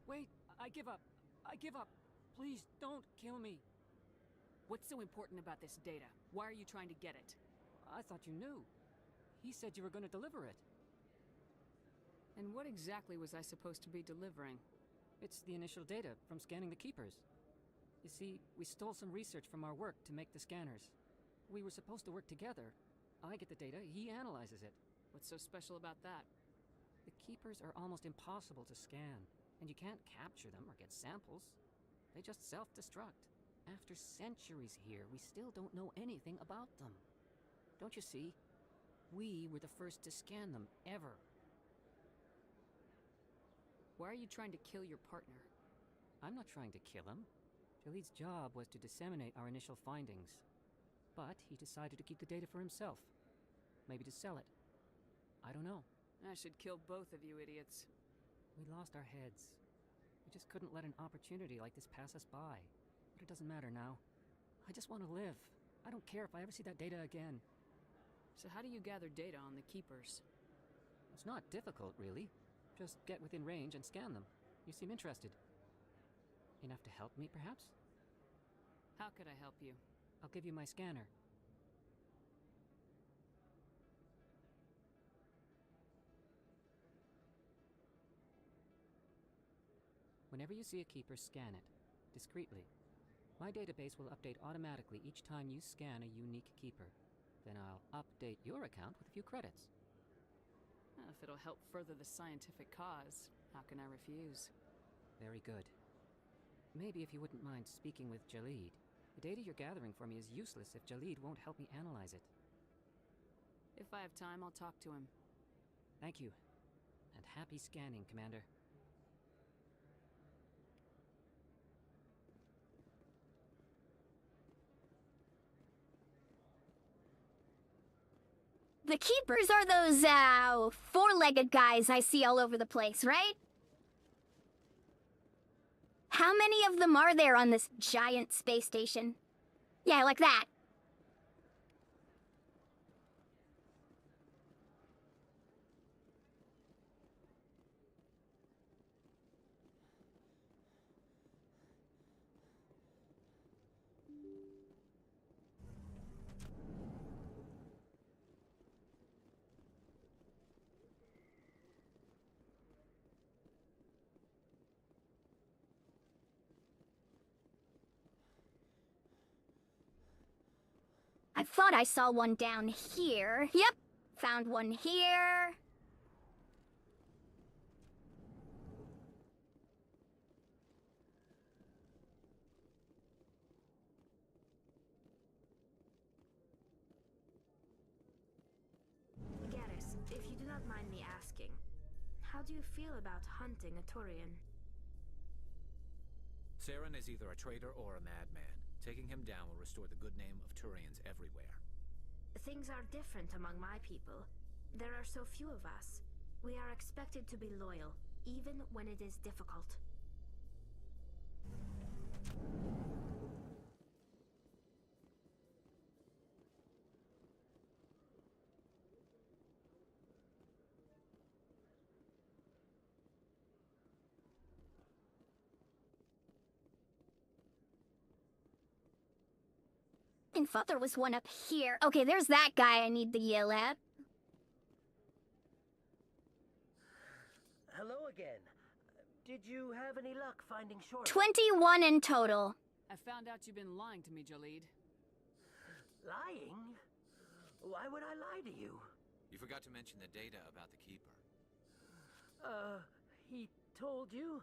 Wait, I give up. I give up. Please, don't kill me. What's so important about this data? Why are you trying to get it? I thought you knew. He said you were going to deliver it. And what exactly was I supposed to be delivering? It's the initial data from scanning the Keepers. You see, we stole some research from our work to make the scanners. We were supposed to work together. I get the data, he analyzes it. What's so special about that? The Keepers are almost impossible to scan, and you can't capture them or get samples. They just self-destruct. After centuries here, we still don't know anything about them. Don't you see? We were the first to scan them, ever. Why are you trying to kill your partner? I'm not trying to kill him. Jalid's job was to disseminate our initial findings. But he decided to keep the data for himself. Maybe to sell it. I don't know. I should kill both of you idiots. We lost our heads. We just couldn't let an opportunity like this pass us by. But it doesn't matter now. I just want to live. I don't care if I ever see that data again. So how do you gather data on the Keepers? It's not difficult, really. Just get within range and scan them. You seem interested. Enough to help me, perhaps? How could I help you? I'll give you my scanner. Whenever you see a Keeper, scan it. Discreetly. My database will update automatically each time you scan a unique Keeper. Then I'll update your account with a few credits. Well, if it'll help further the scientific cause, how can I refuse? Very good. Maybe if you wouldn't mind speaking with Jalid. The data you're gathering for me is useless if Jalid won't help me analyze it. If I have time, I'll talk to him. Thank you. And happy scanning, Commander. The Keepers are those, four-legged guys I see all over the place, right? How many of them are there on this giant space station? Yeah, like that. I thought I saw one down here. Yep, found one here. Garrus, if you do not mind me asking, how do you feel about hunting a Turian? Saren is either a traitor or a madman. Taking him down will restore the good name of Turians everywhere. Things are different among my people. There are so few of us. We are expected to be loyal, even when it is difficult. I thought there was one up here. Okay, there's that guy I need to yell at. Hello again. Did you have any luck finding Short? 21 in total. I found out you've been lying to me, Jalid. Lying? Why would I lie to you? You forgot to mention the data about the Keeper. He told you?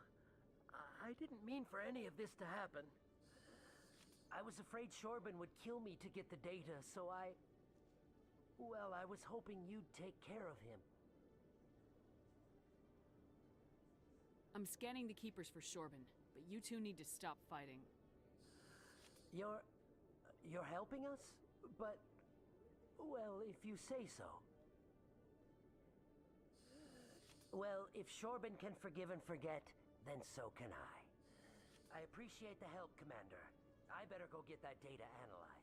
I didn't mean for any of this to happen. I was afraid Shorbin would kill me to get the data, so well, I was hoping you'd take care of him. I'm scanning the Keepers for Shorbin, but you two need to stop fighting. You're helping us? But, well, if you say so. Well, if Shorbin can forgive and forget, then so can I. I appreciate the help, Commander. I better go get that data analyzed.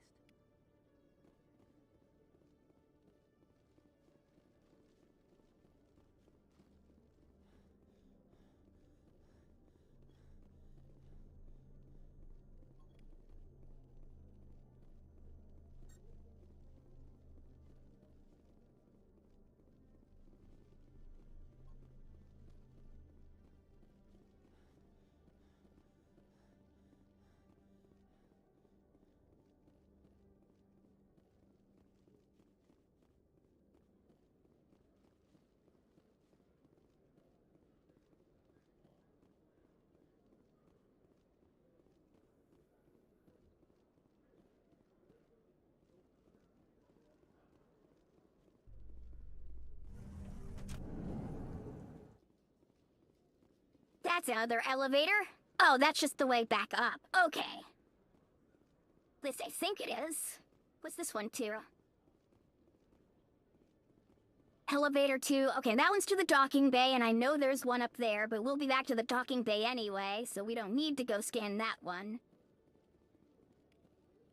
That's another elevator. Oh, that's just the way back up. Okay. At least I think it is. What's this one, too? Elevator 2. Okay, that one's to the docking bay, and I know there's one up there, but we'll be back to the docking bay anyway, so we don't need to go scan that one.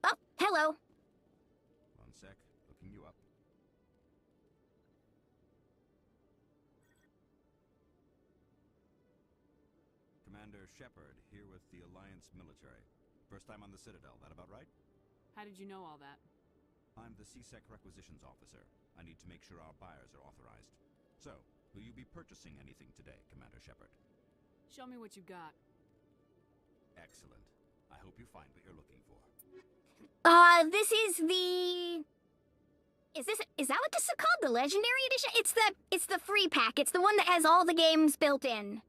Oh, hello. One sec. Looking you up. Commander Shepard, here with the Alliance military. First time on the Citadel, that about right? How did you know all that? I'm the CSEC requisitions officer. I need to make sure our buyers are authorized. So, will you be purchasing anything today, Commander Shepard? Show me what you got. Excellent. I hope you find what you're looking for. This is the... Is that what this is called? The Legendary Edition? It's the free pack. It's the one that has all the games built in.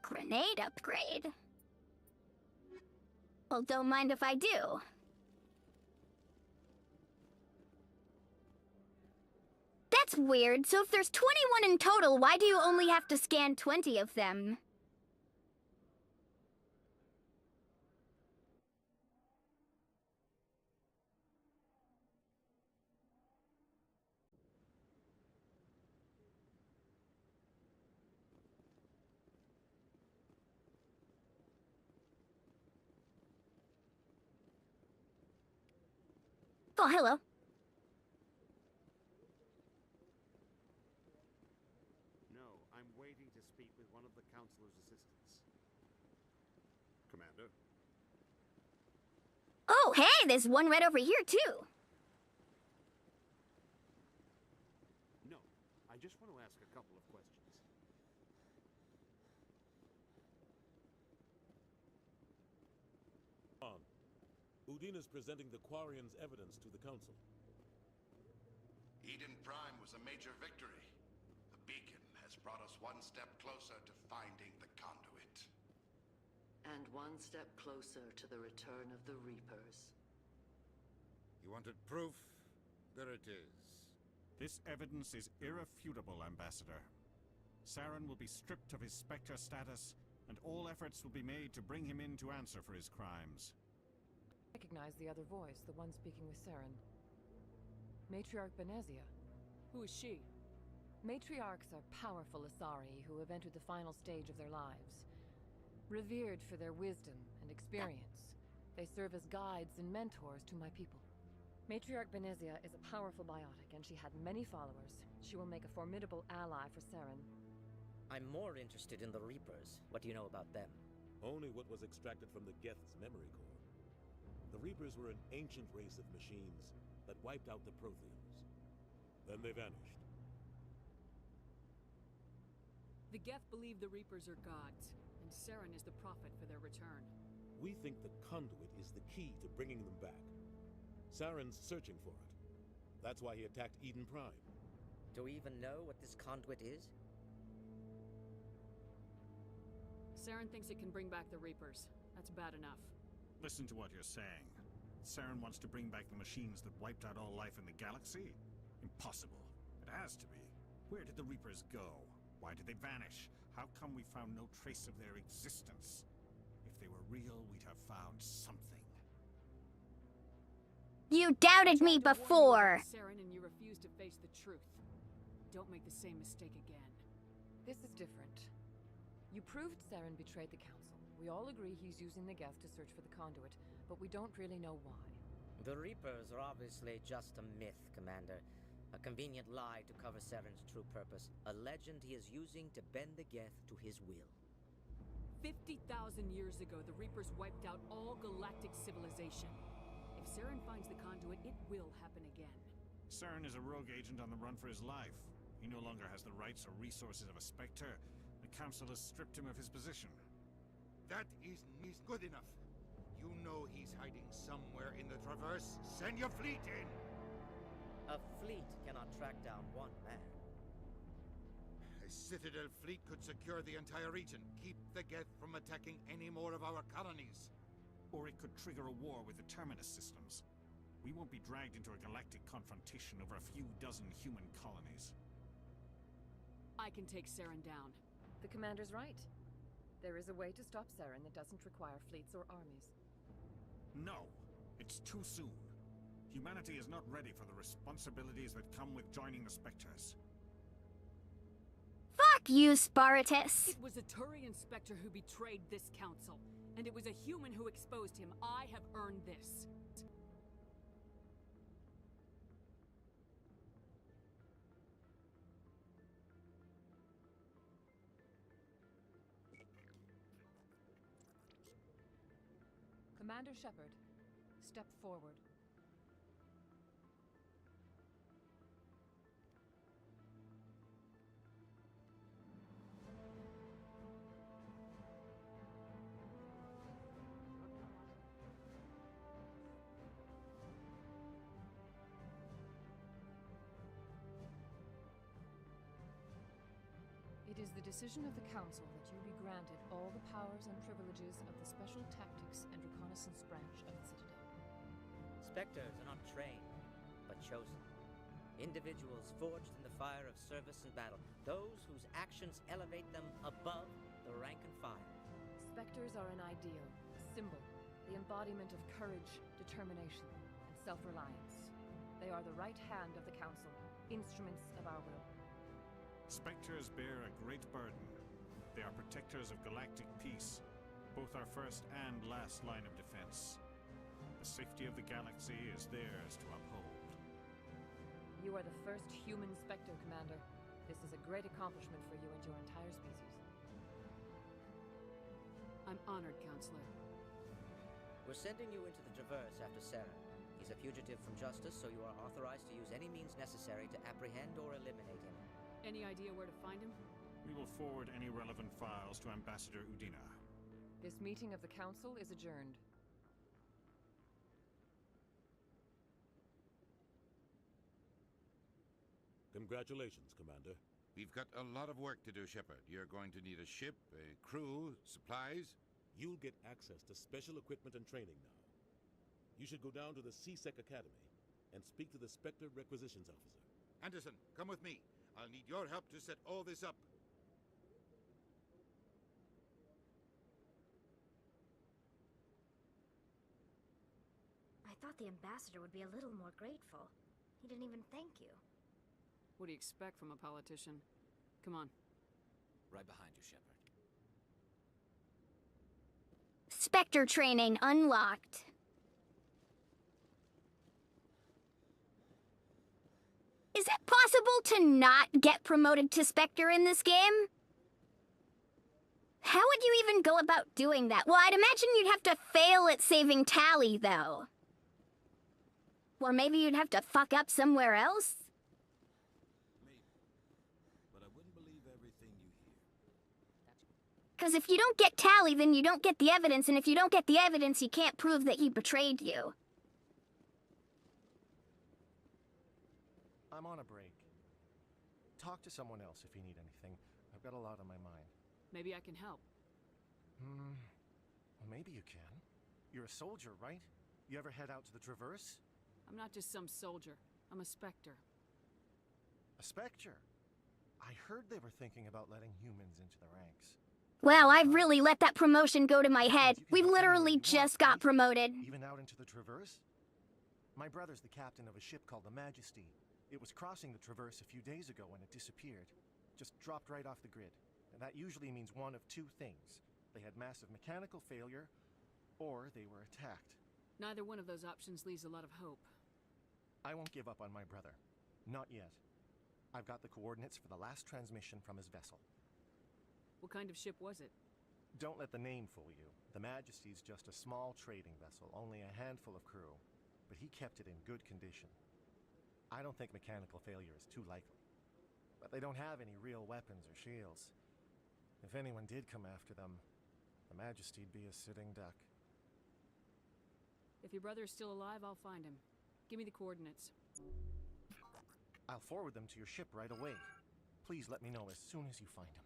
Grenade upgrade. Well, don't mind if I do. That's weird. So if there's 21 in total, why do you only have to scan 20 of them? Oh, hello. No, I'm waiting to speak with one of the Councilor's assistants. Commander? Oh, hey, there's one right over here, too. No, I just want to ask a couple of questions. Udina's presenting the Quarian's evidence to the Council. Eden Prime was a major victory. The beacon has brought us one step closer to finding the conduit. And one step closer to the return of the Reapers. You wanted proof? There it is. This evidence is irrefutable, Ambassador. Saren will be stripped of his Spectre status, and all efforts will be made to bring him in to answer for his crimes. Recognize the other voice, the one speaking with Saren. Matriarch Benezia. Who is she? Matriarchs are powerful Asari who have entered the final stage of their lives. Revered for their wisdom and experience, they serve as guides and mentors to my people. Matriarch Benezia is a powerful biotic, and she had many followers. She will make a formidable ally for Saren. I'm more interested in the Reapers. What do you know about them? Only what was extracted from the Geth's memory core. The Reapers were an ancient race of machines that wiped out the Protheans. Then they vanished. The Geth believe the Reapers are gods, and Saren is the prophet for their return. We think the conduit is the key to bringing them back. Saren's searching for it. That's why he attacked Eden Prime. Do we even know what this conduit is? Saren thinks it can bring back the Reapers. That's bad enough. Listen to what you're saying. Saren wants to bring back the machines that wiped out all life in the galaxy? Impossible. It has to be. Where did the Reapers go? Why did they vanish? How come we found no trace of their existence? If they were real, we'd have found something. You doubted me before! Saren, and you refuse to face the truth. Don't make the same mistake again. This is different. You proved Saren betrayed the Council. We all agree he's using the Geth to search for the conduit, but we don't really know why. The Reapers are obviously just a myth, Commander. A convenient lie to cover Saren's true purpose. A legend he is using to bend the Geth to his will. 50,000 years ago, the Reapers wiped out all galactic civilization. If Saren finds the conduit, it will happen again. Saren is a rogue agent on the run for his life. He no longer has the rights or resources of a Spectre. The Council has stripped him of his position. That is good enough. You know he's hiding somewhere in the Traverse. Send your fleet in! A fleet cannot track down one man. A Citadel fleet could secure the entire region, keep the Geth from attacking any more of our colonies. Or it could trigger a war with the Terminus systems. We won't be dragged into a galactic confrontation over a few dozen human colonies. I can take Saren down. The Commander's right. There is a way to stop Saren that doesn't require fleets or armies. No, it's too soon. Humanity is not ready for the responsibilities that come with joining the Spectres. Fuck you, Spartacus! It was a Turian Spectre who betrayed this council, and it was a human who exposed him. I have earned this. Commander Shepard, step forward. It is the decision of the Council that you be granted all the powers and privileges of the Special Tactics and Reconnaissance branch of the Citadel. Spectres are not trained, but chosen. Individuals forged in the fire of service and battle. Those whose actions elevate them above the rank and file. Spectres are an ideal, a symbol, the embodiment of courage, determination, and self-reliance. They are the right hand of the Council, instruments of our will. Spectres bear a great burden. They are protectors of galactic peace, both our first and last line of defense. The safety of the galaxy is theirs to uphold. You are the first human Spectre, Commander. This is a great accomplishment for you and your entire species. I'm honored, Counselor. We're sending you into the Traverse after Saren. He's a fugitive from justice, so you are authorized to use any means necessary to apprehend or eliminate him. Any idea where to find him? We will forward any relevant files to Ambassador Udina. This meeting of the Council is adjourned. Congratulations, Commander. We've got a lot of work to do, Shepard. You're going to need a ship, a crew, supplies. You'll get access to special equipment and training now. You should go down to the C-Sec Academy and speak to the Spectre Requisitions Officer. Anderson, come with me. I'll need your help to set all this up. I thought the ambassador would be a little more grateful. He didn't even thank you. What do you expect from a politician? Come on. Right behind you, Shepard. Spectre training unlocked. Is it possible to not get promoted to Spectre in this game? How would you even go about doing that? Well, I'd imagine you'd have to fail at saving Tally, though. Or maybe you'd have to fuck up somewhere else? Maybe. But I wouldn't believe everything you hear. Because if you don't get Tally, then you don't get the evidence, and if you don't get the evidence, you can't prove that he betrayed you. I'm on a break. Talk to someone else if you need anything. I've got a lot on my mind. Maybe I can help. Well, maybe you can. You're a soldier, right? You ever head out to the Traverse? I'm not just some soldier. I'm a Spectre. A Spectre? I heard they were thinking about letting humans into the ranks. Well, I've really let that promotion go to my head. We literally just got promoted. Even out into the Traverse? My brother's the captain of a ship called the Majesty. It was crossing the Traverse a few days ago when it disappeared. Just dropped right off the grid. And that usually means one of two things. They had massive mechanical failure, or they were attacked. Neither one of those options leaves a lot of hope. I won't give up on my brother. Not yet. I've got the coordinates for the last transmission from his vessel. What kind of ship was it? Don't let the name fool you. The Majesty's just a small trading vessel, only a handful of crew. But he kept it in good condition. I don't think mechanical failure is too likely. But they don't have any real weapons or shields. If anyone did come after them, the Majesty'd be a sitting duck. If your brother is still alive, I'll find him. Give me the coordinates. I'll forward them to your ship right away. Please let me know as soon as you find him.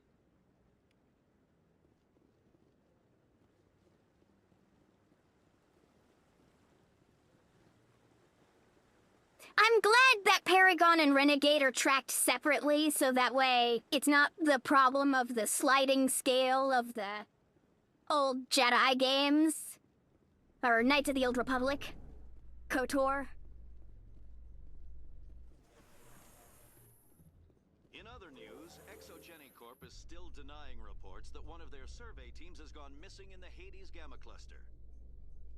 I'm glad that Paragon and Renegade are tracked separately, so that way it's not the problem of the sliding scale of the old Jedi games. Or Knights of the Old Republic. KOTOR. In other news, Exogeny Corp is still denying reports that one of their survey teams has gone missing in the Hades Gamma Cluster.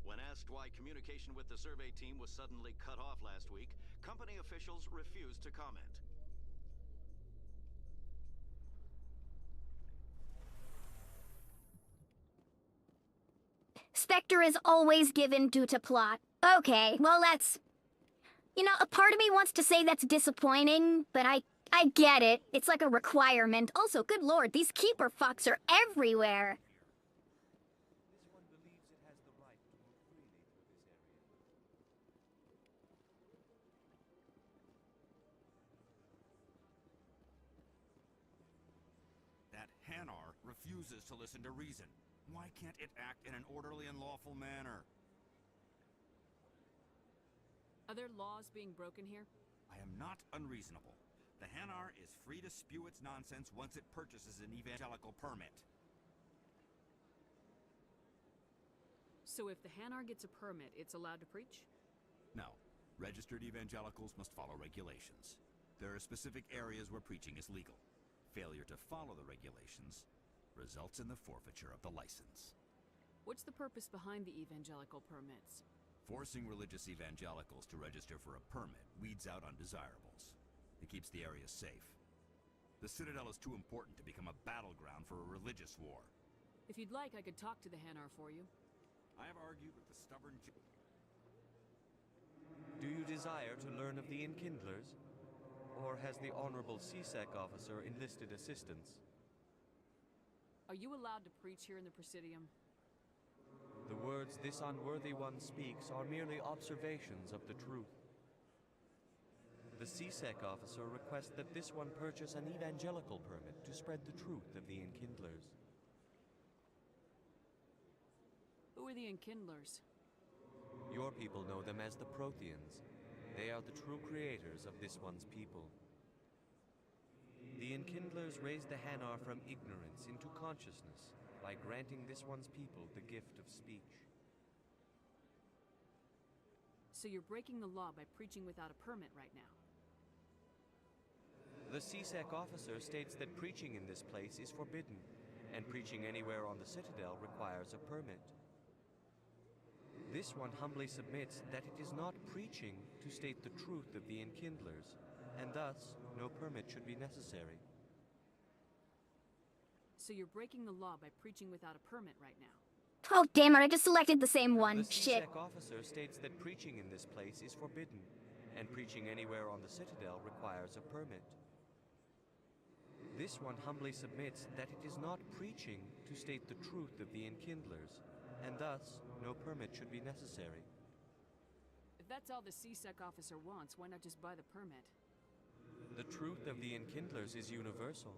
When asked why communication with the survey team was suddenly cut off last week, company officials refused to comment. Spectre is always given due to plot. Okay, well that's... You know, a part of me wants to say that's disappointing, but I get it. It's like a requirement. Also, good lord, these keeper fucks are everywhere. That Hanar refuses to listen to reason. Why can't it act in an orderly and lawful manner? Are there laws being broken here? I am not unreasonable. The Hanar is free to spew its nonsense once it purchases an evangelical permit. So if the Hanar gets a permit, it's allowed to preach? No. Registered evangelicals must follow regulations. There are specific areas where preaching is legal. Failure to follow the regulations results in the forfeiture of the license. What's the purpose behind the evangelical permits? Forcing religious evangelicals to register for a permit weeds out undesirables. It keeps the area safe. The Citadel is too important to become a battleground for a religious war. If you'd like, I could talk to the Hanar for you. I have argued with the stubborn Do you desire to learn of the Enkindlers? Or has the Honorable C-Sec officer enlisted assistance? Are you allowed to preach here in the Presidium? The words this unworthy one speaks are merely observations of the truth. The CSEC officer requests that this one purchase an evangelical permit to spread the truth of the Enkindlers. Who are the Enkindlers? Your people know them as the Protheans. They are the true creators of this one's people. The Enkindlers raised the Hanar from ignorance into consciousness by granting this one's people the gift of speech. So you're breaking the law by preaching without a permit right now? The CSEC officer states that preaching in this place is forbidden, and preaching anywhere on the Citadel requires a permit. This one humbly submits that it is not preaching to state the truth of the Enkindlers, and thus no permit should be necessary. So you're breaking the law by preaching without a permit right now? Oh, damn it, I just selected the same one. The Shit. CSEC officer states that preaching in this place is forbidden, and preaching anywhere on the Citadel requires a permit. This one humbly submits that it is not preaching to state the truth of the Enkindlers, and thus no permit should be necessary. If that's all the CSEC officer wants, why not just buy the permit? The truth of the Enkindlers is universal.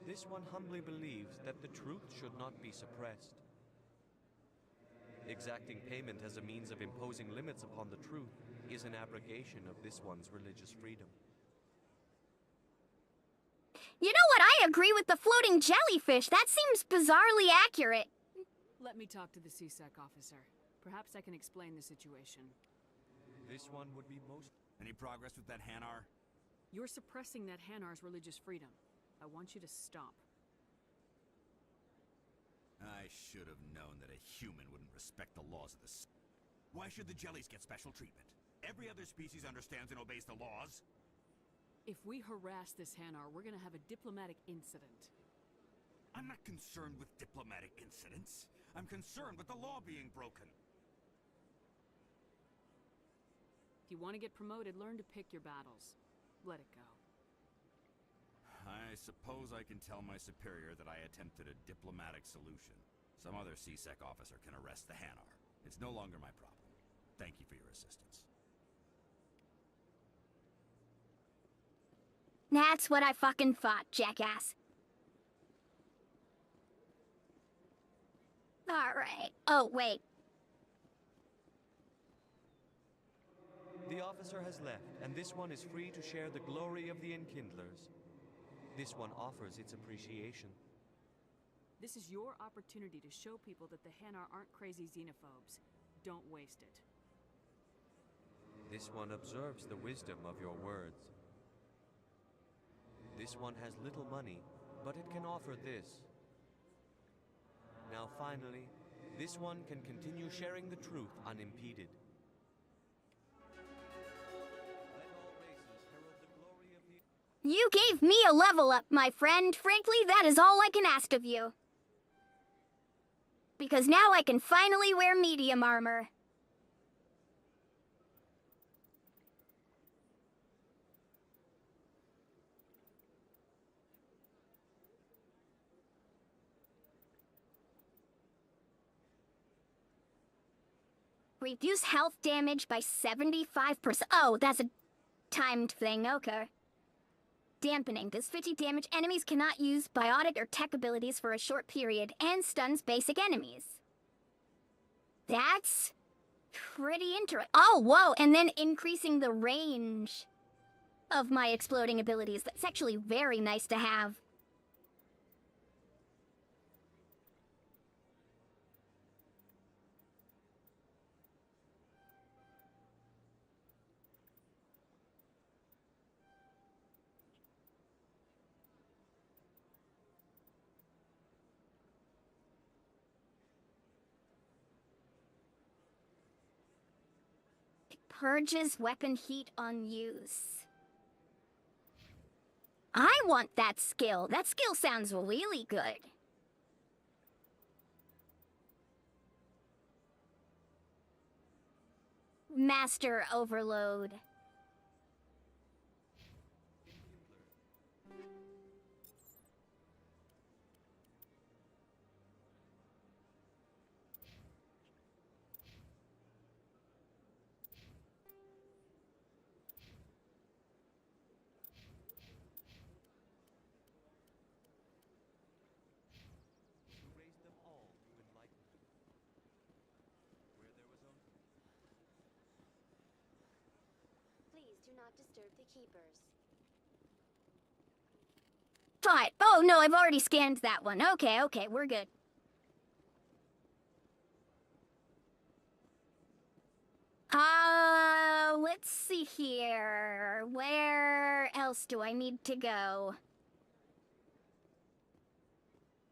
This one humbly believes that the truth should not be suppressed. Exacting payment as a means of imposing limits upon the truth is an abrogation of this one's religious freedom. You know what? I agree with the floating jellyfish. That seems bizarrely accurate. Let me talk to the CSEC officer. Perhaps I can explain the situation. This one would be most... Any progress with that Hanar? You're suppressing that Hanar's religious freedom. I want you to stop. I should have known that a human wouldn't respect the laws of the Why should the jellies get special treatment? Every other species understands and obeys the laws. If we harass this Hanar, we're gonna have a diplomatic incident. I'm not concerned with diplomatic incidents. I'm concerned with the law being broken. If you want to get promoted, learn to pick your battles. Let it go. I suppose I can tell my superior that I attempted a diplomatic solution. Some other CSEC officer can arrest the Hanar. It's no longer my problem. Thank you for your assistance. That's what I fucking thought, jackass. Alright. Oh, wait. The officer has left, and this one is free to share the glory of the Enkindlers. This one offers its appreciation. This is your opportunity to show people that the Hanar aren't crazy xenophobes. Don't waste it. This one observes the wisdom of your words. This one has little money, but it can offer this. Now finally, this one can continue sharing the truth unimpeded. You gave me a level up, my friend. Frankly, that is all I can ask of you. Because now I can finally wear medium armor. Reduce health damage by 75%. Oh, that's a timed thing, okay. Dampening. This 50 damage enemies cannot use biotic or tech abilities for a short period and stuns basic enemies. That's pretty interesting. Oh, whoa, and then increasing the range of my exploding abilities. That's actually very nice to have. Purges weapon heat on use. I want that skill. That skill sounds really good. Master Overload. not disturb the keepers. Fine. Oh, no, I've already scanned that one. Okay, we're good. Let's see here. Where else do I need to go?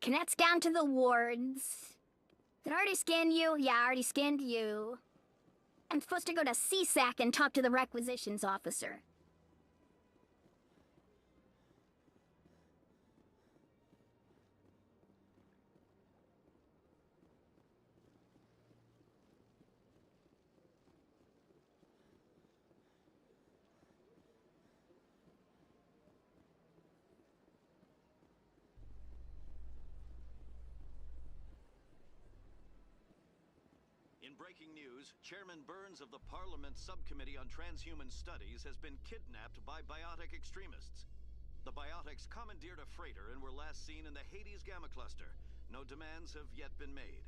Connects down to the wards. Did I already scan you? Yeah, I already scanned you. I'm supposed to go to CSAC and talk to the requisitions officer. In breaking news, Chairman Burns of the Parliament Subcommittee on Transhuman Studies has been kidnapped by biotic extremists. The biotics commandeered a freighter and were last seen in the Hades Gamma Cluster. No demands have yet been made.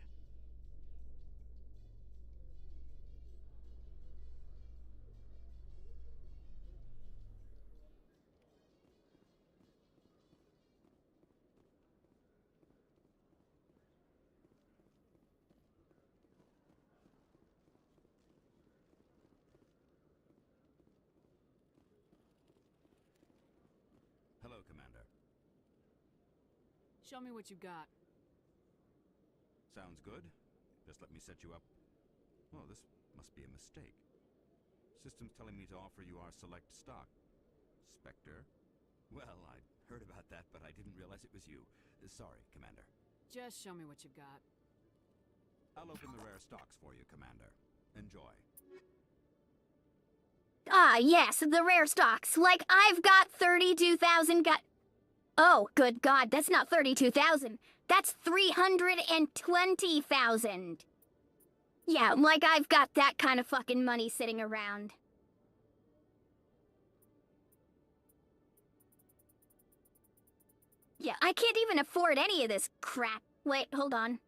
Hello, Commander. Show me what you got. Sounds good. Just let me set you up. Oh, this must be a mistake. System's telling me to offer you our select stock. Spectre? Well, I heard about that, but I didn't realize it was you. Sorry, Commander. Just show me what you've got. I'll open the rare stocks for you, Commander. Enjoy. Ah, yes, the rare stocks. Like, I've got 32,000 Oh, good God, that's not 32,000. That's 320,000. Yeah, like I've got that kind of fucking money sitting around. Yeah, I can't even afford any of this crap. Wait, hold on.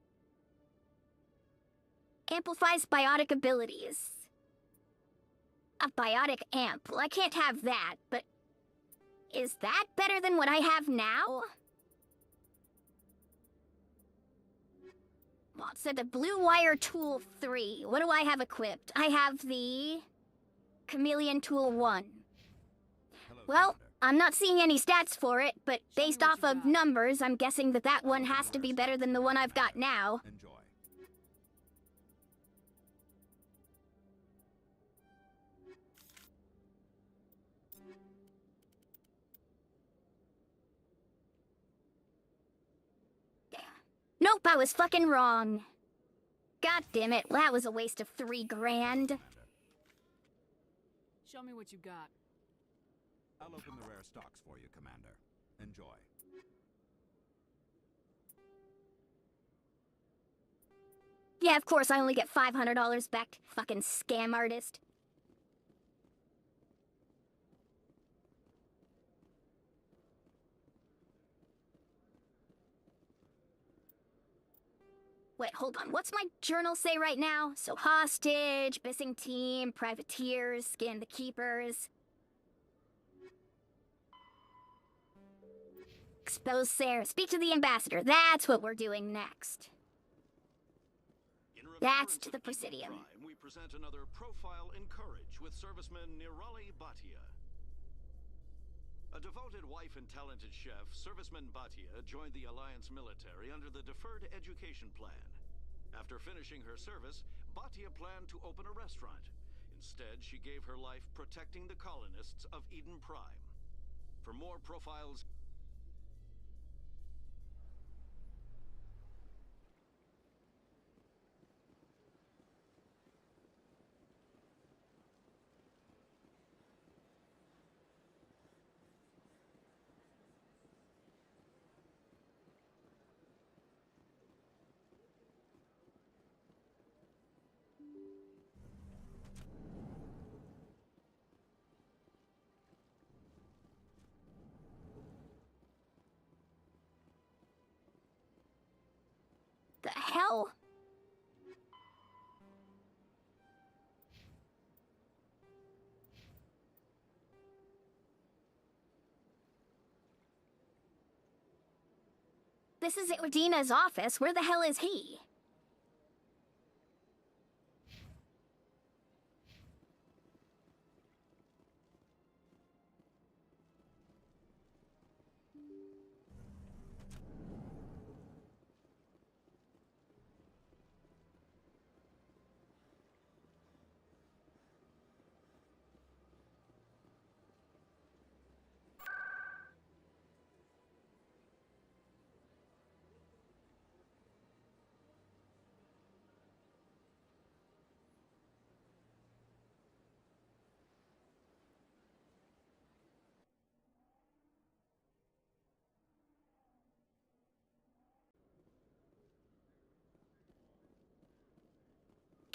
Amplifies biotic abilities. A biotic amp. Well, I can't have that, but... Is that better than what I have now? Well, so the Blue Wire Tool 3. What do I have equipped? I have the... Chameleon Tool 1. Well, I'm not seeing any stats for it, but based off of numbers, I'm guessing that that one has to be better than the one I've got now. Enjoy. Nope, I was fucking wrong. God damn it, that was a waste of $3 grand. Show me what you got. I'll open the rare stocks for you, Commander. Enjoy. Yeah, of course, I only get $500 back. Fucking scam artist. Wait, hold on. What's my journal say right now? So hostage, missing team, privateers, scan the keepers. Expose Sarah. Speak to the ambassador. That's what we're doing next. That's to the Presidium. We present another profile in courage with serviceman Nirali Bhatia. A devoted wife and talented chef, Serviceman Bhatia joined the Alliance military under the Deferred Education Plan. After finishing her service, Bhatia planned to open a restaurant. Instead, she gave her life protecting the colonists of Eden Prime. For more profiles... The hell? This is Udina's office. Where the hell is he?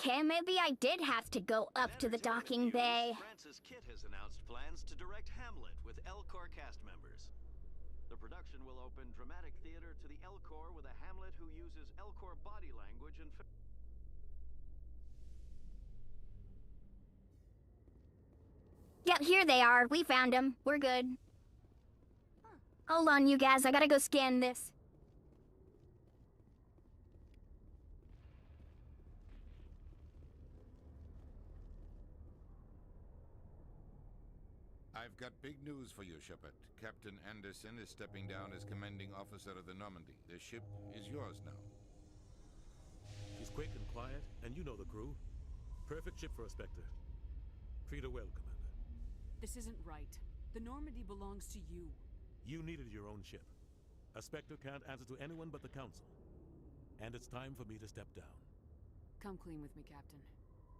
Okay, maybe I did have to go up to the docking bay. Francis Kitt has announced plans to direct Hamlet with Elcor cast members. The production will open dramatic theater to the Elcor with a Hamlet who uses Elcor body language and... Yep, here they are. We found them. We're good. Hold on, you guys. I gotta go scan this. I've got big news for you, Shepard. Captain Anderson is stepping down as commanding officer of the Normandy. The ship is yours now. She's quick and quiet, and you know the crew. Perfect ship for a Spectre. Treat her well, Commander. This isn't right. The Normandy belongs to you. You needed your own ship. A Spectre can't answer to anyone but the Council. And it's time for me to step down. Come clean with me, Captain.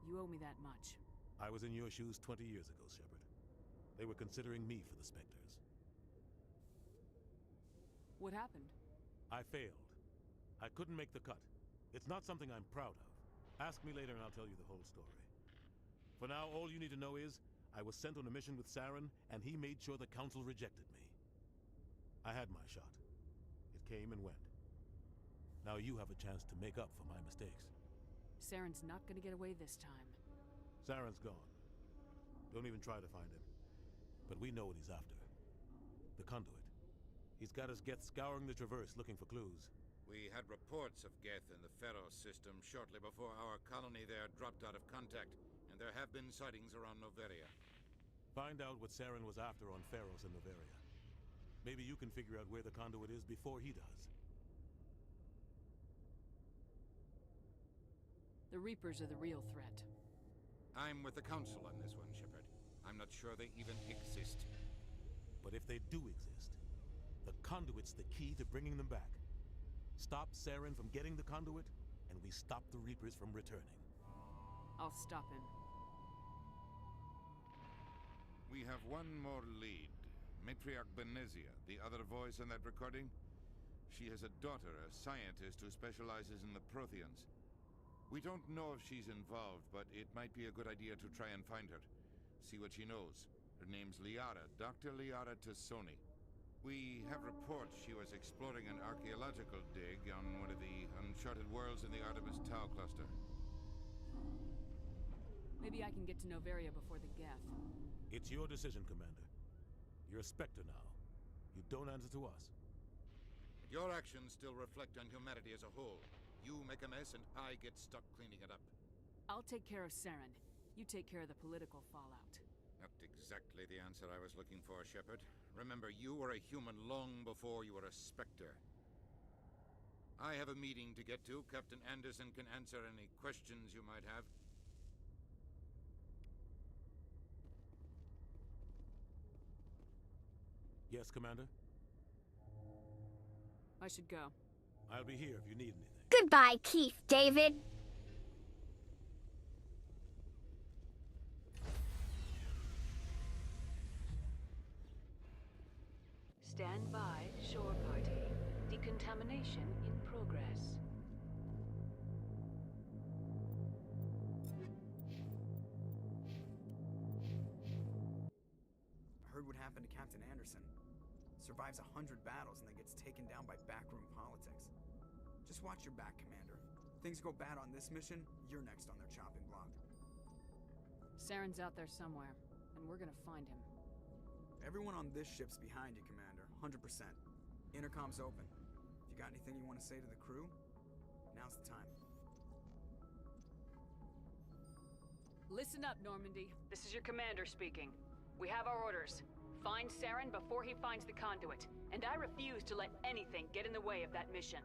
You owe me that much. I was in your shoes 20 years ago, Shepard. They were considering me for the Spectres. What happened? I failed. I couldn't make the cut. It's not something I'm proud of. Ask me later and I'll tell you the whole story. For now, all you need to know is, I was sent on a mission with Saren, and he made sure the Council rejected me. I had my shot. It came and went. Now you have a chance to make up for my mistakes. Saren's not gonna get away this time. Saren's gone. Don't even try to find him. But we know what he's after. The conduit. He's got his Geth scouring the Traverse looking for clues. We had reports of Geth in the Pharos system shortly before our colony there dropped out of contact, and there have been sightings around Noveria. Find out what Saren was after on Pharos and Noveria. Maybe you can figure out where the conduit is before he does. The Reapers are the real threat. I'm with the Council on this one, Shepard. I'm not sure they even exist. But if they do exist, the conduit's the key to bringing them back. Stop Saren from getting the conduit, and we stop the Reapers from returning. I'll stop him. We have one more lead. Matriarch Benezia, the other voice in that recording. She has a daughter, a scientist who specializes in the Protheans. We don't know if she's involved, but it might be a good idea to try and find her. See what she knows. Her name's Liara, Dr. Liara Tassoni. We have reports she was exploring an archaeological dig on one of the uncharted worlds in the Artemis Tau cluster. Maybe I can get to Noveria before the Geth. It's your decision, Commander. You're a Spectre now. You don't answer to us. Your actions still reflect on humanity as a whole. You make a mess and I get stuck cleaning it up. I'll take care of Saren. You take care of the political fallout. Not exactly the answer I was looking for, Shepard. Remember, you were a human long before you were a Spectre. I have a meeting to get to. Captain Anderson can answer any questions you might have. Yes, Commander? I should go. I'll be here if you need anything. Goodbye, Keith David. Stand by, shore party. Decontamination in progress. Heard what happened to Captain Anderson. Survives 100 battles and then gets taken down by backroom politics. Just watch your back, Commander. Things go bad on this mission, you're next on their chopping block. Saren's out there somewhere, and we're gonna find him. Everyone on this ship's behind you, Commander. 100%. Intercom's open. If you Got anything you want to say to the crew? Now's the time. Listen up, Normandy. This is your commander speaking. We have our orders. Find Saren before he finds the conduit, and I refuse to let anything get in the way of that mission.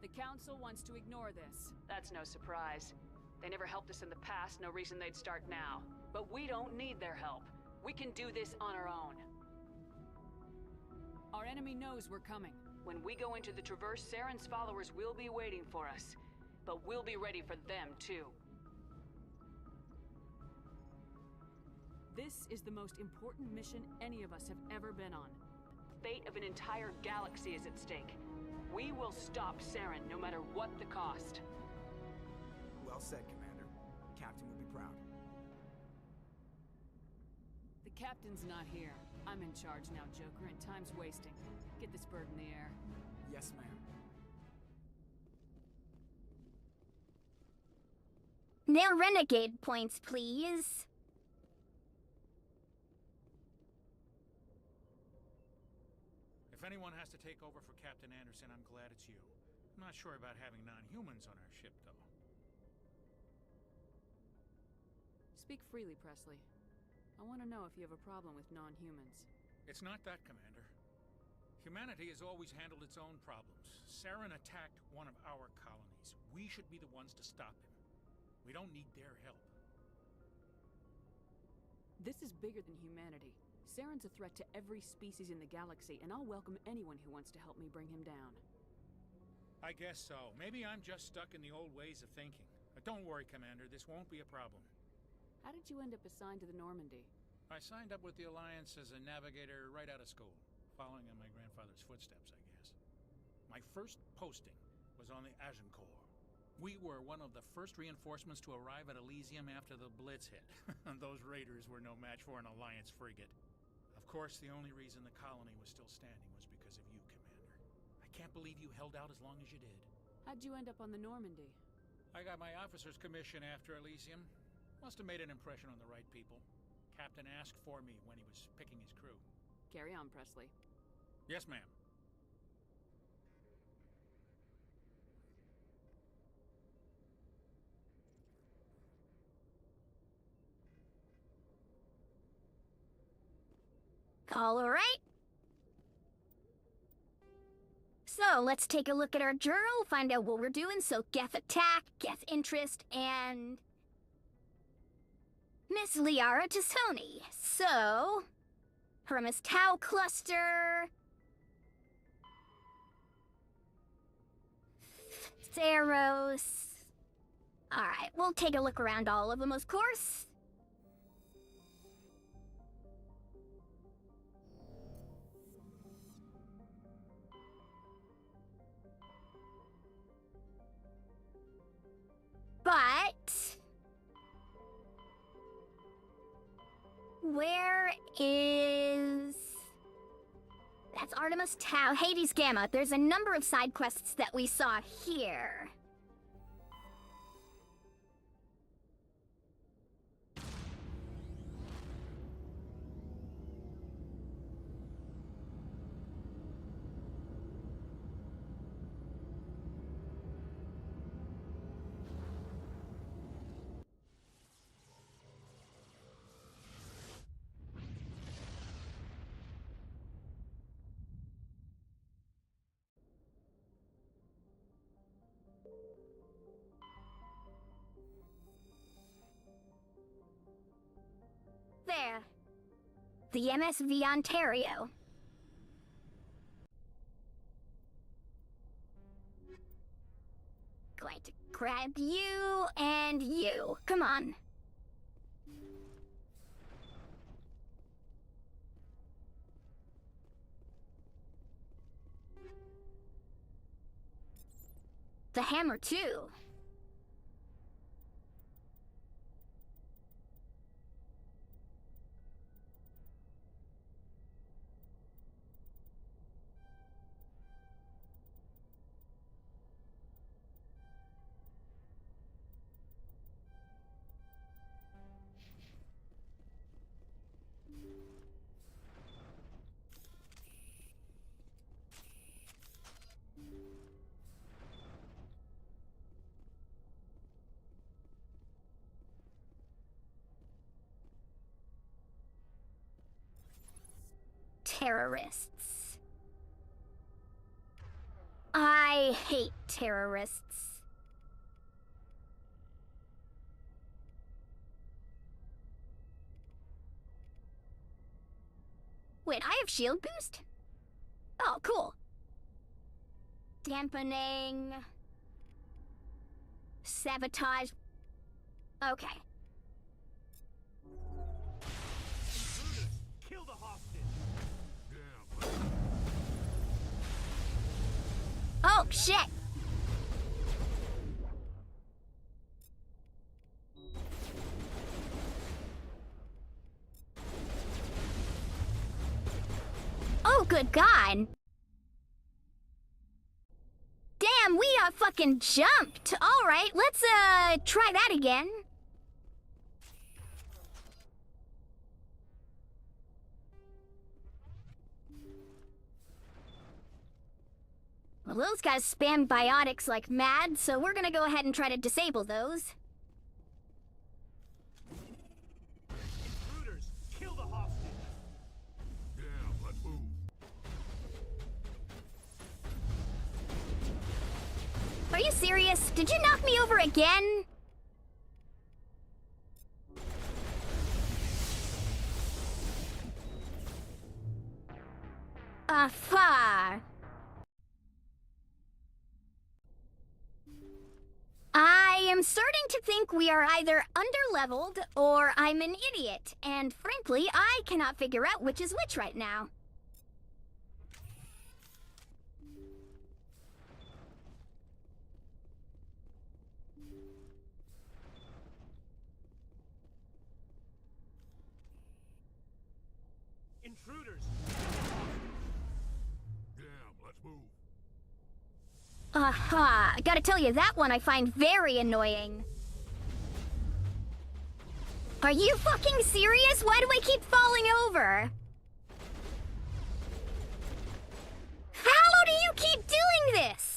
The Council wants to ignore this. That's no surprise. They never helped us in the past, no reason they'd start now. But we don't need their help. We can do this on our own. Our enemy knows we're coming. When we go into the Traverse, Saren's followers will be waiting for us. But we'll be ready for them, too. This is the most important mission any of us have ever been on. The fate of an entire galaxy is at stake. We will stop Saren, no matter what the cost. Well said, Commander. Captain will be proud. The captain's not here. I'm in charge now, Joker, and time's wasting. Get this bird in the air. Yes, ma'am. Now renegade points, please. If anyone has to take over for Captain Anderson, I'm glad it's you. I'm not sure about having non-humans on our ship, though. Speak freely, Presley. I want to know if you have a problem with non-humans. It's not that, Commander. Humanity has always handled its own problems. Saren attacked one of our colonies. We should be the ones to stop him. We don't need their help. This is bigger than humanity. Saren's a threat to every species in the galaxy, and I'll welcome anyone who wants to help me bring him down. I guess so. Maybe I'm just stuck in the old ways of thinking. But don't worry, Commander. This won't be a problem. How did you end up assigned to the Normandy? I signed up with the Alliance as a navigator right out of school, following in my grandfather's footsteps, I guess. My first posting was on the Agincourt. We were one of the first reinforcements to arrive at Elysium after the Blitz hit. Those raiders were no match for an Alliance frigate. Of course, the only reason the colony was still standing was because of you, Commander. I can't believe you held out as long as you did. How'd you end up on the Normandy? I got my officer's commission after Elysium. Must have made an impression on the right people. Captain asked for me when he was picking his crew. Carry on, Presley. Yes, ma'am. All right. So, let's take a look at our journal, find out what we're doing. So, Geth attack, Geth interest, and Miss Liara Tassoni. So, Hermes Tau cluster, Theros. Alright, we'll take a look around all of them, of course. But where is... That's Artemis Tau, Hades Gamma. There's a number of side quests that we saw here. There. The MSV Ontario. Going to grab you and you. Come on. The hammer, too. terrorists. I hate terrorists. Wait, I have shield boost? Oh, cool. Dampening. Sabotage. Okay. Kill the hostage. Oh, shit! Oh, good God! Damn, we fucking jumped! Alright, let's, try that again. Well, those guys spam biotics like mad, so we're gonna go ahead and try to disable those. Intruders, kill the hostage. Damn, let's move. Are you serious? Did you knock me over again? Far. I am starting to think we are either underleveled or I'm an idiot, and frankly, I cannot figure out which is which right now. Intruders. Damn, let's move. Aha, I gotta tell you, that one I find very annoying. Are you fucking serious? Why do I keep falling over? How do you keep doing this?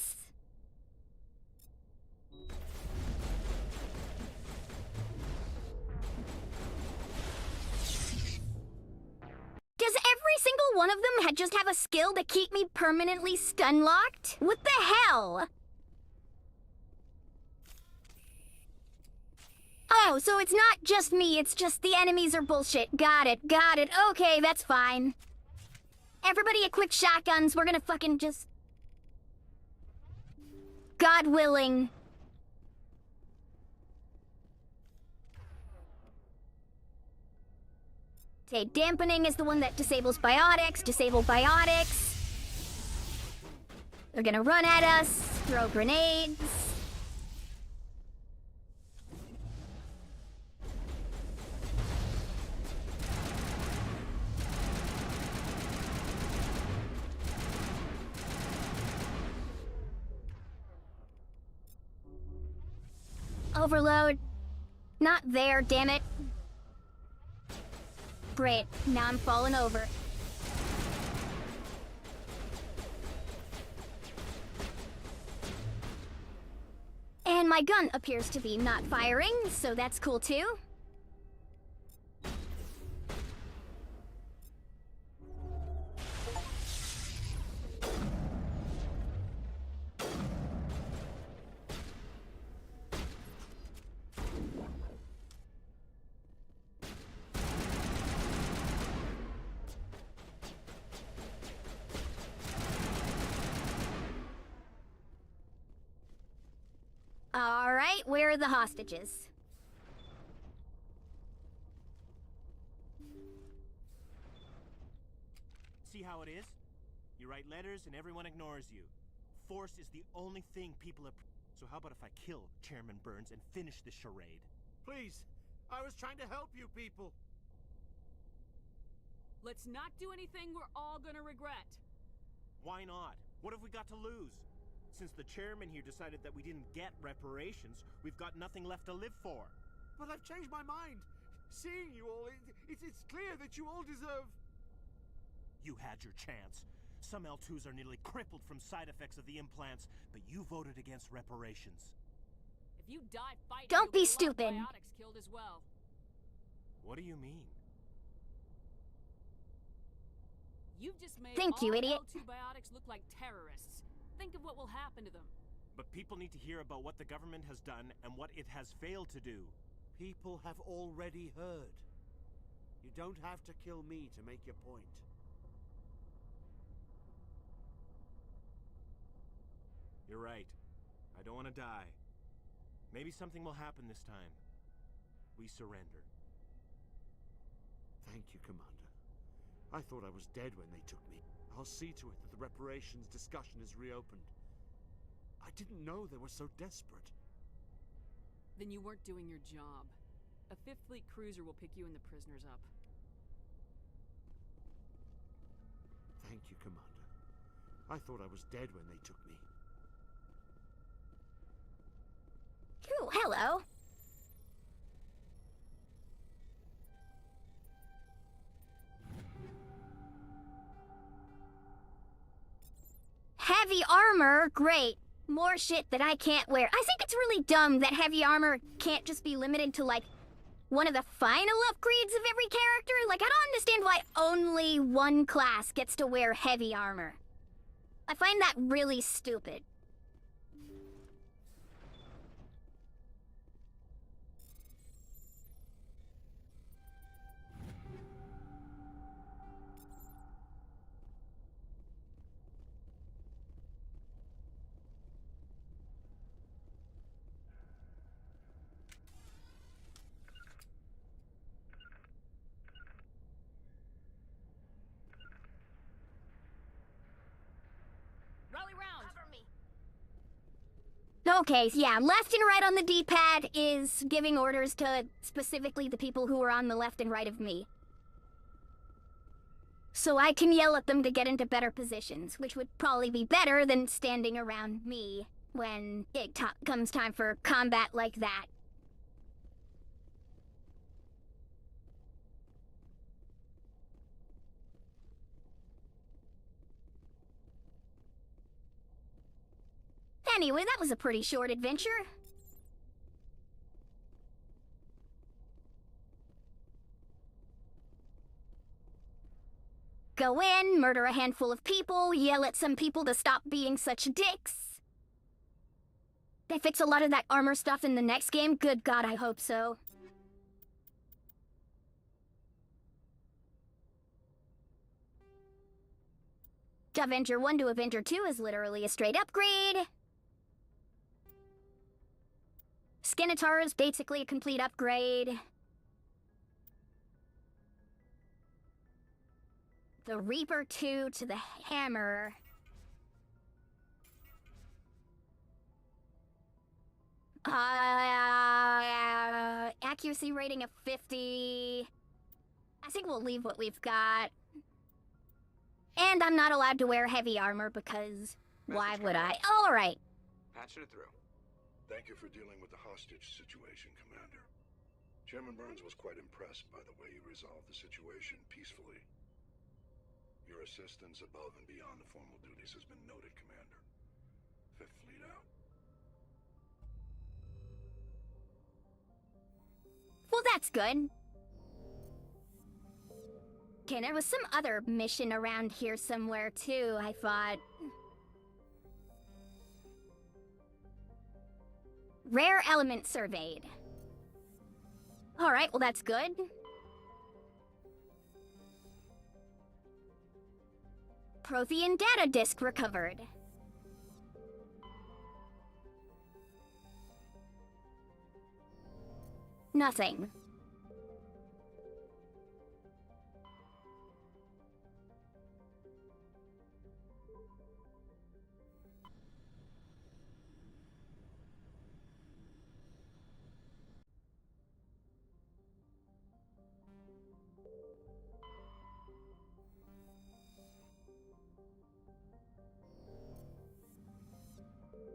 Does every single one of them just have a skill to keep me permanently stun-locked? What the hell? Oh, so it's not just me, it's just the enemies are bullshit. Got it, got it. Okay, that's fine. Everybody equip shotguns, we're gonna fucking just... God willing. Okay, dampening is the one that disables biotics. Disable biotics. They're gonna run at us, throw grenades. Overload. Not there, damn it. Great, now I'm falling over. And my gun appears to be not firing, so that's cool too. All right, where are the hostages? See how it is? You write letters and everyone ignores you. Force is the only thing people are... So how about if I kill Chairman Burns and finish this charade? Please, I was trying to help you people. Let's not do anything we're all gonna regret. Why not? What have we got to lose? Since the chairman here decided that we didn't get reparations, we've got nothing left to live for. But I've changed my mind. Seeing you all, it's clear that you all deserve... You had your chance. Some L2s are nearly crippled from side effects of the implants, but you voted against reparations. If you die fighting, Don't be you'll get a lot of stupid. biotics killed as well. What do you mean? You've just made Thank you, all idiot. L2 biotics look like terrorists. Think of what will happen to them. But people need to hear about what the government has done and what it has failed to do. People have already heard. You don't have to kill me to make your point. You're right. I don't want to die. Maybe something will happen this time. We surrender. Thank you, Commander. I thought I was dead when they took me. I'll see to it that the reparations discussion is reopened. I didn't know they were so desperate. Then you weren't doing your job. A 5th Fleet cruiser will pick you and the prisoners up. Thank you, Commander. I thought I was dead when they took me. Ooh, hello. Heavy armor? Great. More shit that I can't wear. I think it's really dumb that heavy armor can't just be limited to, like, one of the final upgrades of every character. Like, I don't understand why only one class gets to wear heavy armor. I find that really stupid. Rally round! Cover me! Okay, yeah, left and right on the D-pad is giving orders to specifically the people who are on the left and right of me. So I can yell at them to get into better positions, which would probably be better than standing around me when it comes time for combat like that. Anyway, that was a pretty short adventure. Go in, murder a handful of people, yell at some people to stop being such dicks. They fix a lot of that armor stuff in the next game? Good God, I hope so. Avenger 1 to Avenger 2 is literally a straight upgrade. Skinatar is basically a complete upgrade. The Reaper 2 to the Hammer. Accuracy rating of 50. I think we'll leave what we've got. And I'm not allowed to wear heavy armor because why would I? All right. Patching it through. Thank you for dealing with the hostage situation, Commander. Chairman Burns was quite impressed by the way you resolved the situation peacefully. Your assistance above and beyond the formal duties has been noted, Commander. 5th Fleet out. Well, that's good. Okay, there was some other mission around here somewhere, too, I thought. Rare element surveyed. Alright, well that's good. Prothean data disk recovered. Nothing.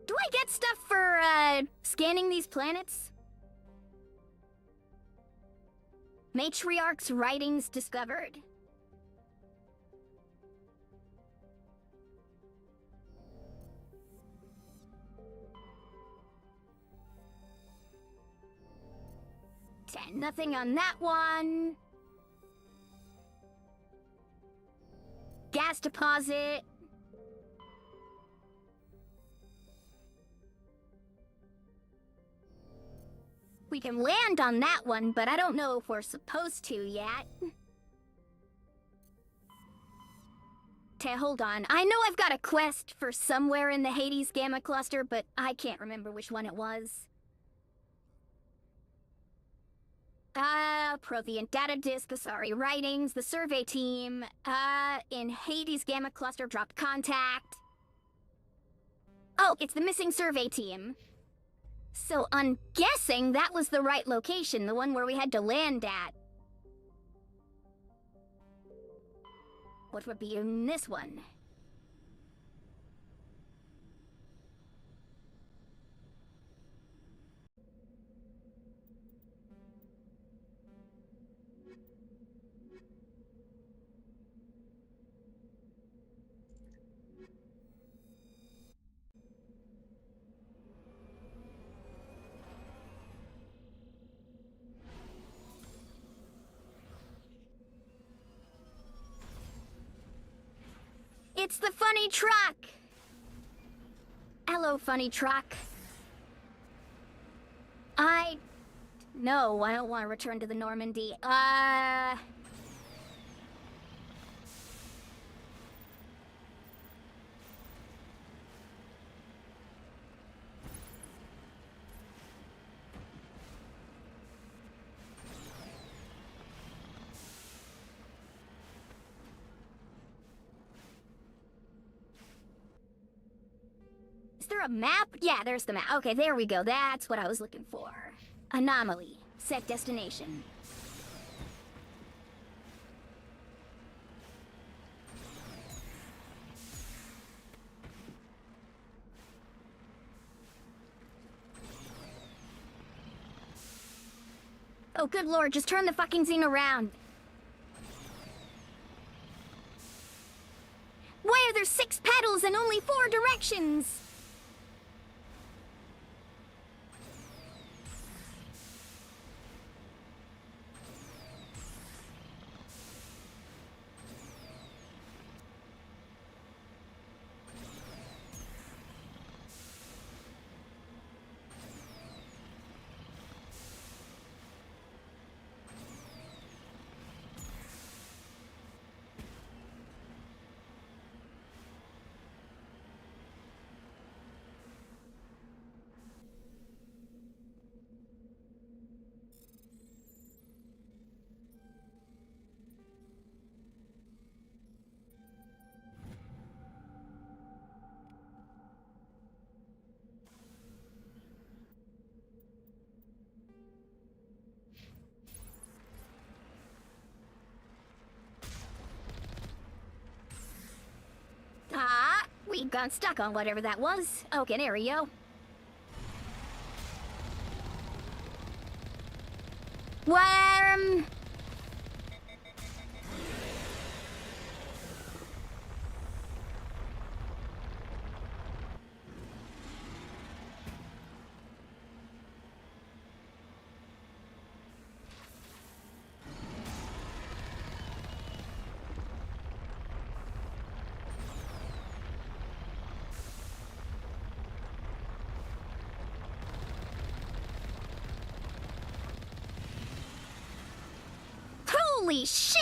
Do I get stuff for, scanning these planets? Matriarch's writings discovered. Nothing on that one. gas deposit. We can land on that one, but I don't know if we're supposed to yet. Hold on. I know I've got a quest for somewhere in the Hades Gamma Cluster, but I can't remember which one it was. Prothean data disk, the sorry writings, the survey team, in Hades Gamma Cluster dropped contact. Oh, it's the missing survey team. So I'm guessing that was the right location, the one where we had to land at. What would be in this one? It's the funny truck! Hello, funny truck. No, I don't want to return to the Normandy. Is there a map? Yeah, there's the map. Okay, there we go. That's what I was looking for. Anomaly. Set destination. Oh, good lord, just turn the fucking thing around. Why are there 6 pedals and only 4 directions? We got stuck on whatever that was. Okay, there we go. Worm! Holy shit!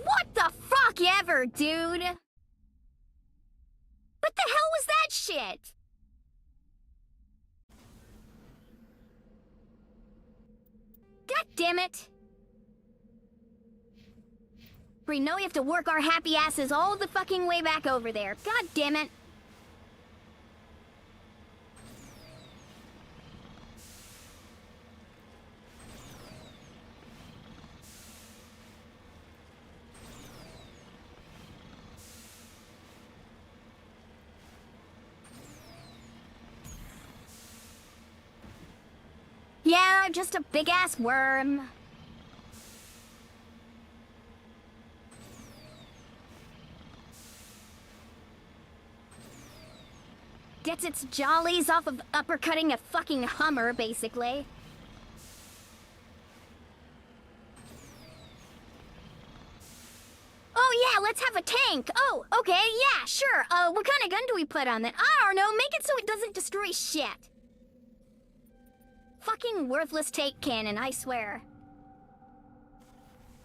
What the fuck ever, dude? shit! God damn it! We know we have to work our happy asses all the fucking way back over there. God damn it! Yeah, just a big-ass worm. Gets its jollies off of uppercutting a fucking Hummer, basically. Oh yeah, let's have a tank. Oh, okay, yeah, sure. What kind of gun do we put on that? I don't know, make it so it doesn't destroy shit. Fucking worthless take cannon, I swear.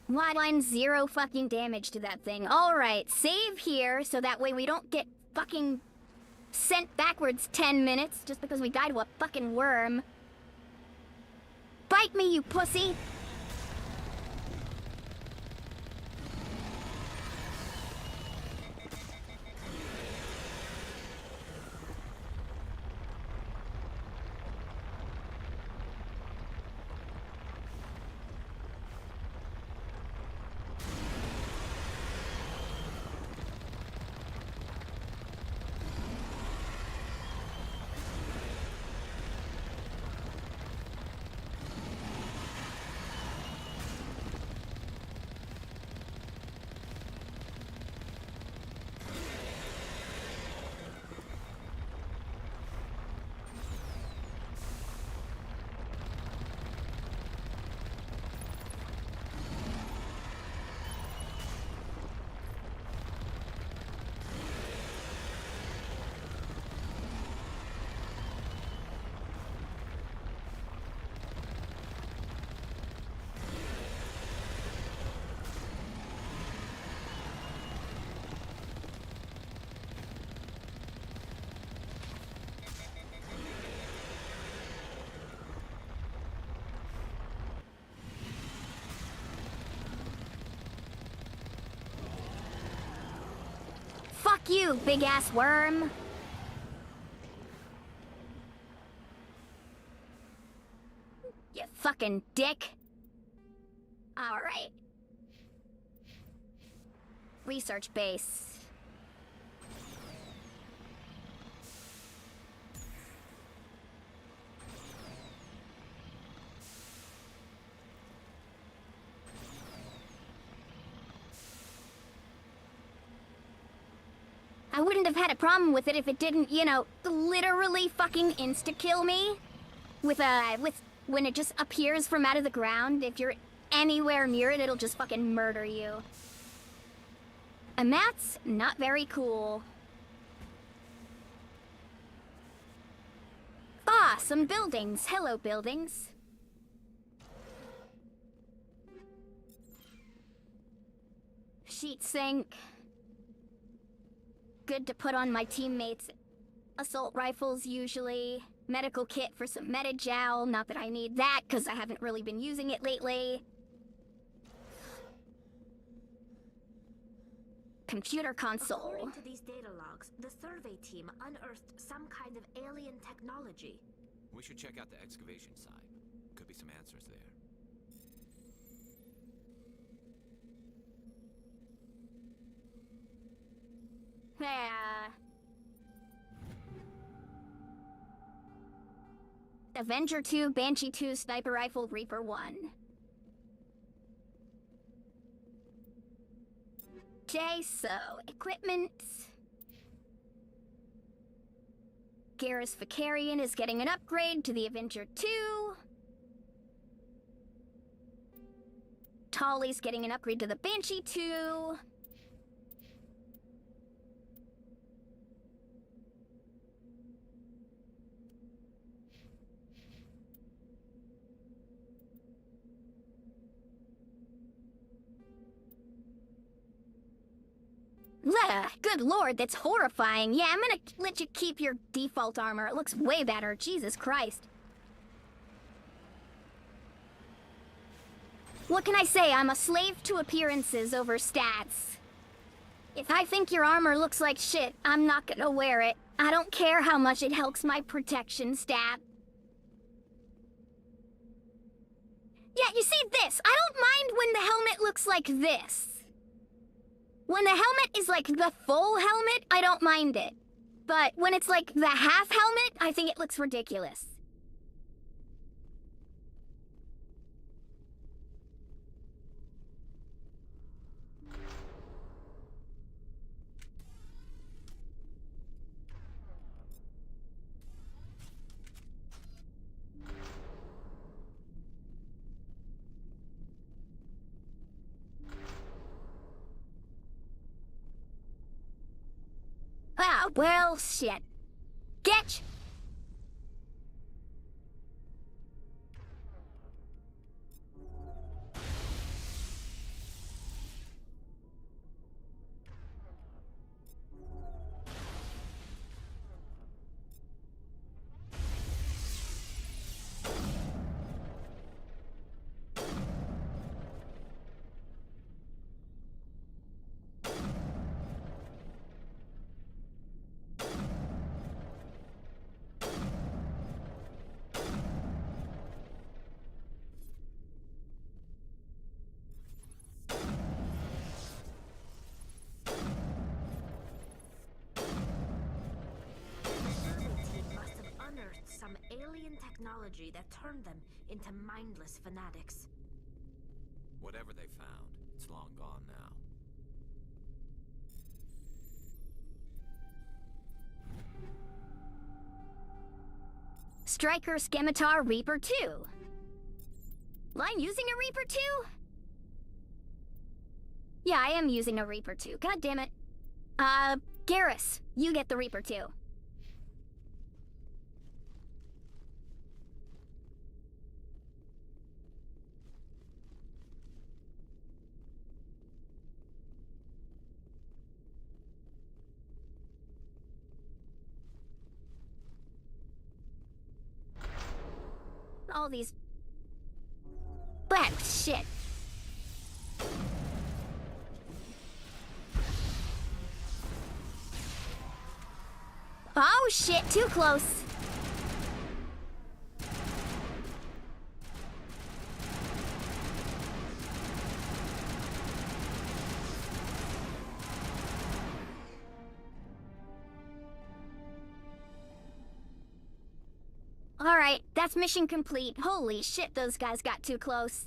Line 0 fucking damage to that thing. Alright, save here so that way we don't get fucking sent backwards 10 minutes just because we died to a fucking worm. Bite me, you pussy! Fuck you, big-ass worm! You fucking dick! Alright. Research base. I wouldn't have had a problem with it if it didn't, you know, literally fucking insta-kill me. With when it just appears from out of the ground. If you're anywhere near it, it'll just fucking murder you. And that's not very cool. Ah, some buildings. Hello, buildings. Sheet sink. Good to put on my teammates' assault rifles, usually. Medical kit for some meta-jowl. Not that I need that, because I haven't really been using it lately. Computer console. According to these data logs, the survey team unearthed some kind of alien technology. We should check out the excavation side. Could be some answers there. Yeah. Avenger 2, Banshee 2, Sniper Rifle, Reaper 1. Okay, so, equipment. Garrus Vicarian is getting an upgrade to the Avenger 2. Tolly's getting an upgrade to the Banshee 2. Ugh, good lord, that's horrifying. Yeah, I'm gonna let you keep your default armor. It looks way better. Jesus Christ. What can I say? I'm a slave to appearances over stats. If I think your armor looks like shit, I'm not gonna wear it. I don't care how much it helps my protection stat. Yeah, you see this? I don't mind when the helmet looks like this. When the helmet is like the full helmet, I don't mind it. But when it's like the half helmet, I think it looks ridiculous. Ah, well, shit. Get! Some alien technology that turned them into mindless fanatics. Whatever they found, it's long gone now. Striker Scimitar Reaper 2. I'm using a Reaper 2? Yeah, I am using a Reaper 2. God damn it. Garrus, you get the Reaper 2. All these... Blah, shit. Oh shit, too close. Alright, that's mission complete. Holy shit, those guys got too close. Is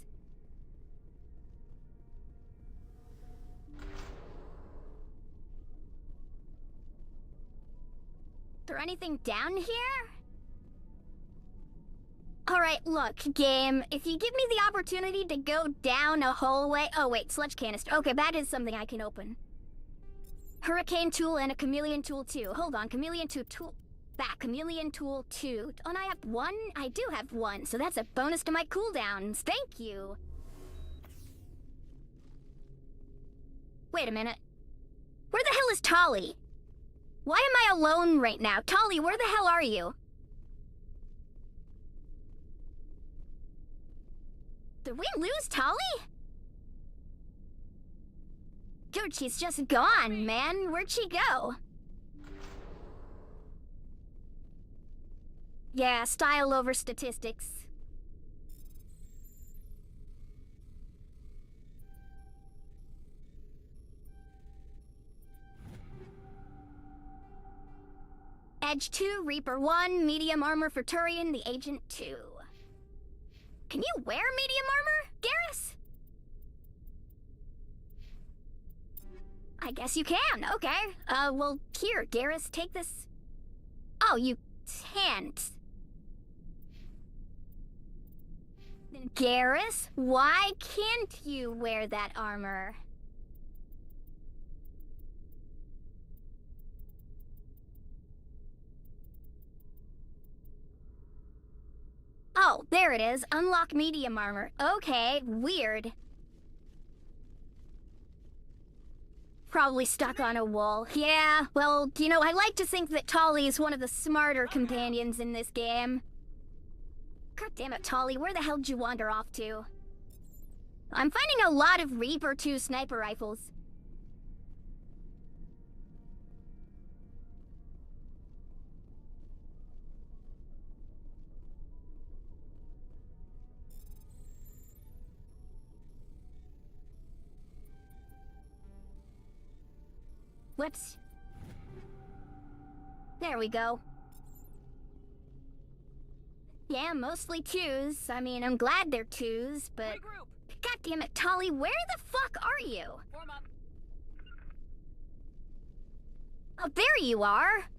there anything down here? Alright, look, game. If you give me the opportunity to go down a hallway... Oh, wait, sludge canister. Okay, that is something I can open. Hurricane tool and a chameleon tool too. Hold on, chameleon tool... Back, chameleon tool 2. Don't I have 1? I do have 1, so that's a bonus to my cooldowns. Thank you. Wait a minute. Where the hell is Tolly? Why am I alone right now? Tolly, where the hell are you? Did we lose Tolly? Dude, she's just gone, man. Where'd she go? Yeah, style over statistics. Edge 2, Reaper 1, medium armor for Turian, the Agent 2. Can you wear medium armor, Garrus? I guess you can, okay. Well, here, Garrus, take this... Oh, you can't. Garrus, why can't you wear that armor? Oh, there it is. Unlock medium armor. Okay, weird. Probably stuck on a wall. Yeah, well, you know, I like to think that Tolly is one of the smarter companions in this game. God damn it, Tolly, where the hell did you wander off to? I'm finding a lot of Reaper 2 sniper rifles. Whoops. There we go. Yeah, mostly twos. I mean, I'm glad they're twos, but... God damn it, Tolly, where the fuck are you? Form up. Oh, there you are!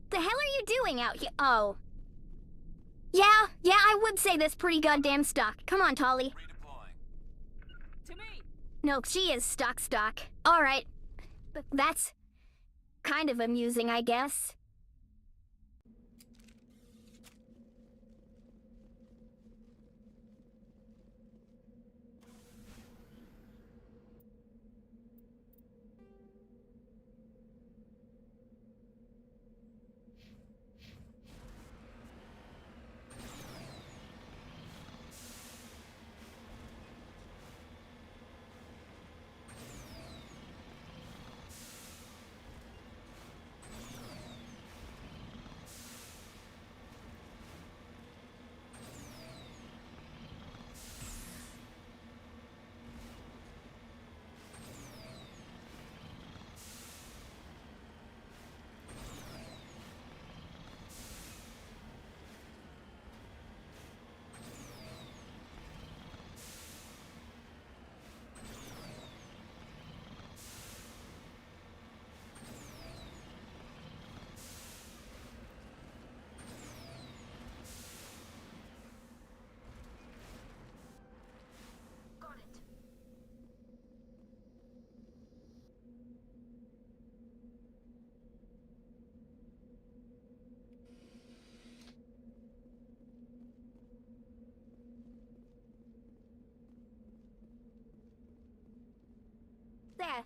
The hell are you doing out here? Oh. Yeah, I would say that's pretty goddamn stuck. Come on, Tolly. To me. No, she is stuck. Alright. But that's kind of amusing, I guess. There.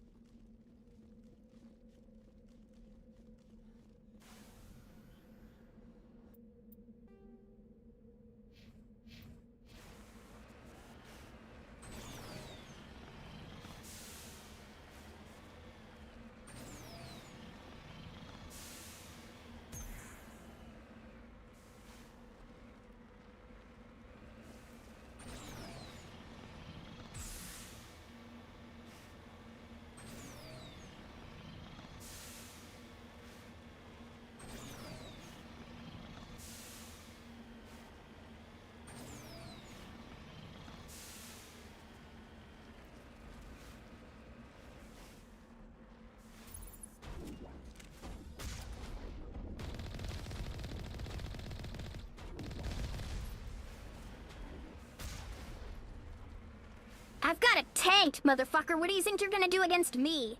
I've got it tanked, motherfucker. What do you think you're gonna do against me?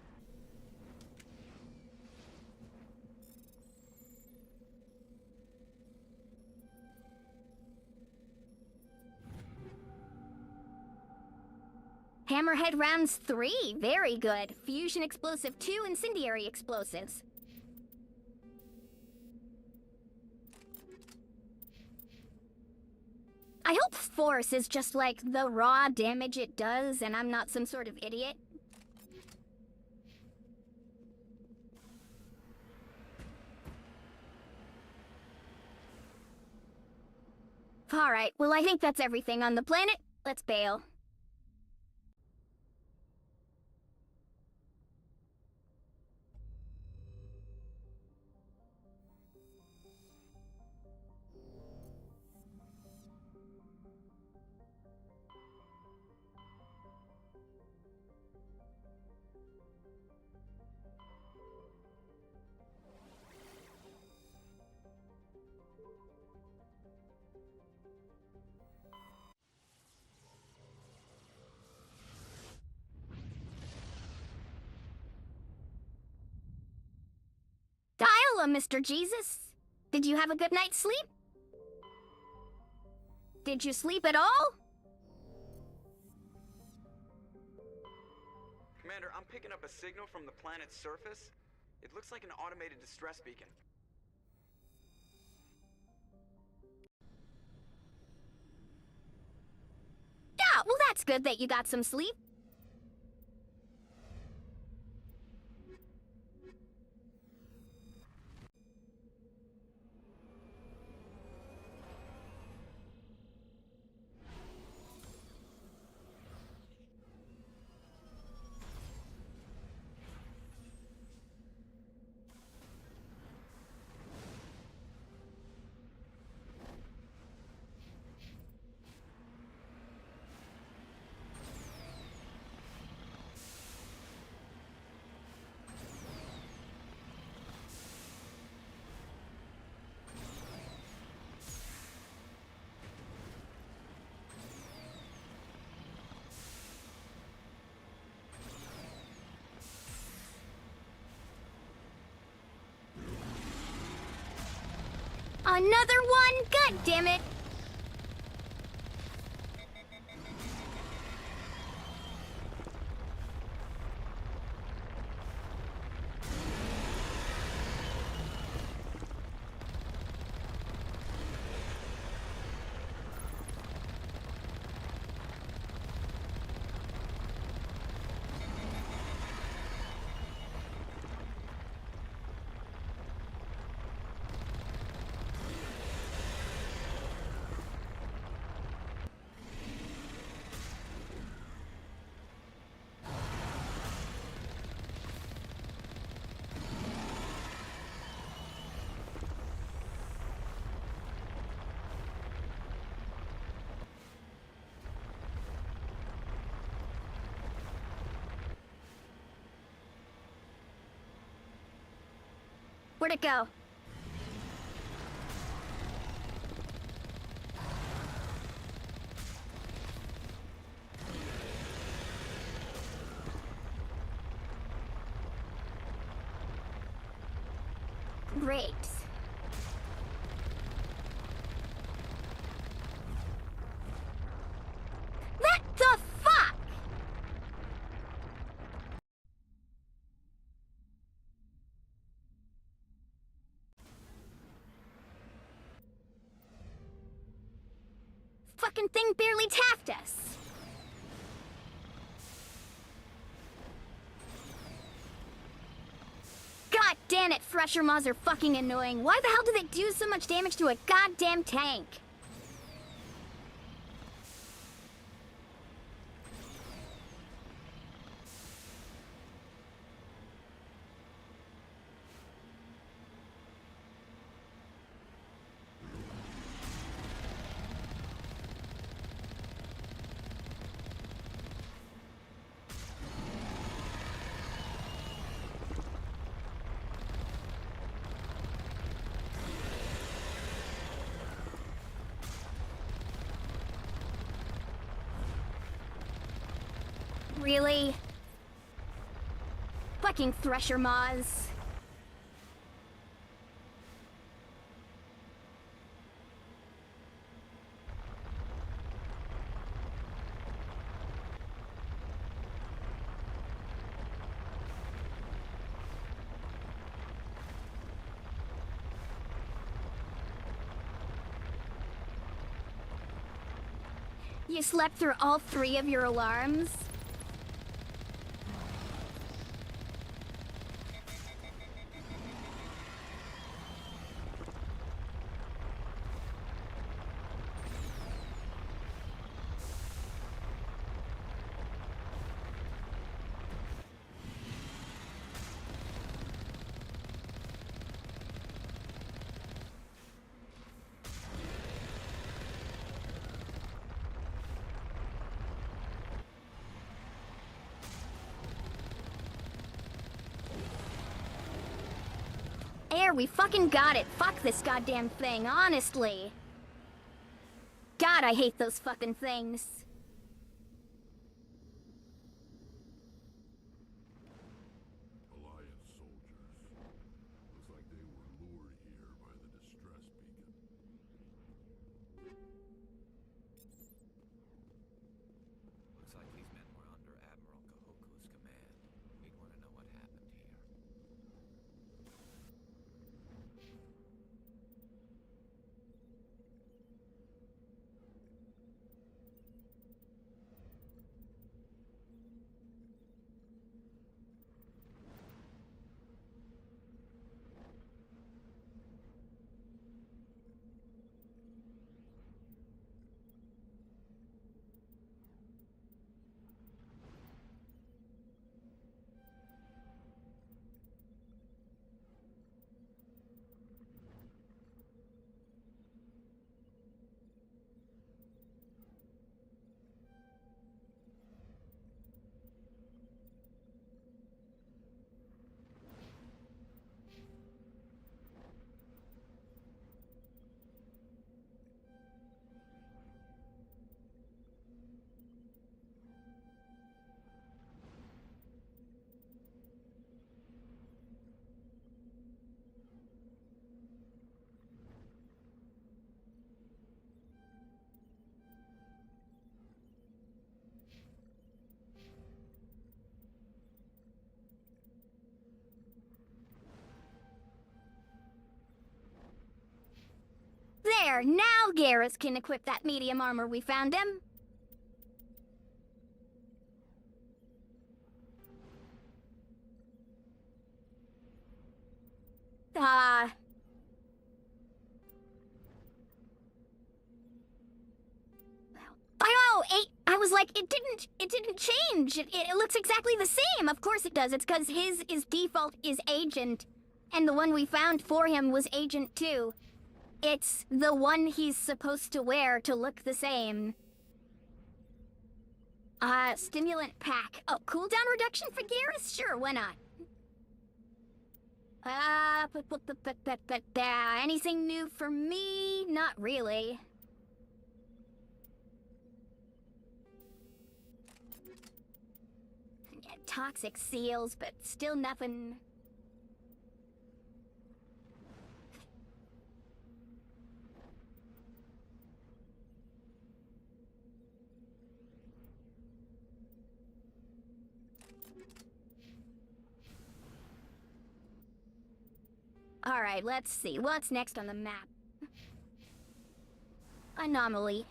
Hammerhead rounds 3. Very good. Fusion explosive 2, incendiary explosives. I hope force is just like the raw damage it does and I'm not some sort of idiot. Alright, well I think that's everything on the planet. Let's bail. Dial-a, Mr. Jesus. Did you have a good night's sleep? Did you sleep at all? picking up a signal from the planet's surface? It looks like an automated distress beacon. Yeah, well that's good that you got some sleep. Another one? God damn it! Where'd it go? Great. What the fuck? Fucking thing barely tapped us. God damn it, Thresher Maws are fucking annoying. Why the hell do they do so much damage to a goddamn tank? Really? Fucking Thresher Maws. You slept through all 3 of your alarms? There, we fucking got it. Fuck this goddamn thing, honestly. God, I hate those fucking things. Alliance soldiers. Looks like they were lured here by the distress beacon. Looks like these men were under Admiral Kahoku's command. It There! Now Garrus can equip that medium armor we found him. I was like, it didn't change. It looks exactly the same. Of course it does. It's because his default is Agent, and the one we found for him was Agent 2. It's the one he's supposed to wear to look the same. Stimulant pack. Oh, cooldown reduction for Garrus? Sure, why not? Anything new for me? Not really. Yeah, toxic seals, but still nothing. Alright, let's see. What's next on the map? Anomaly.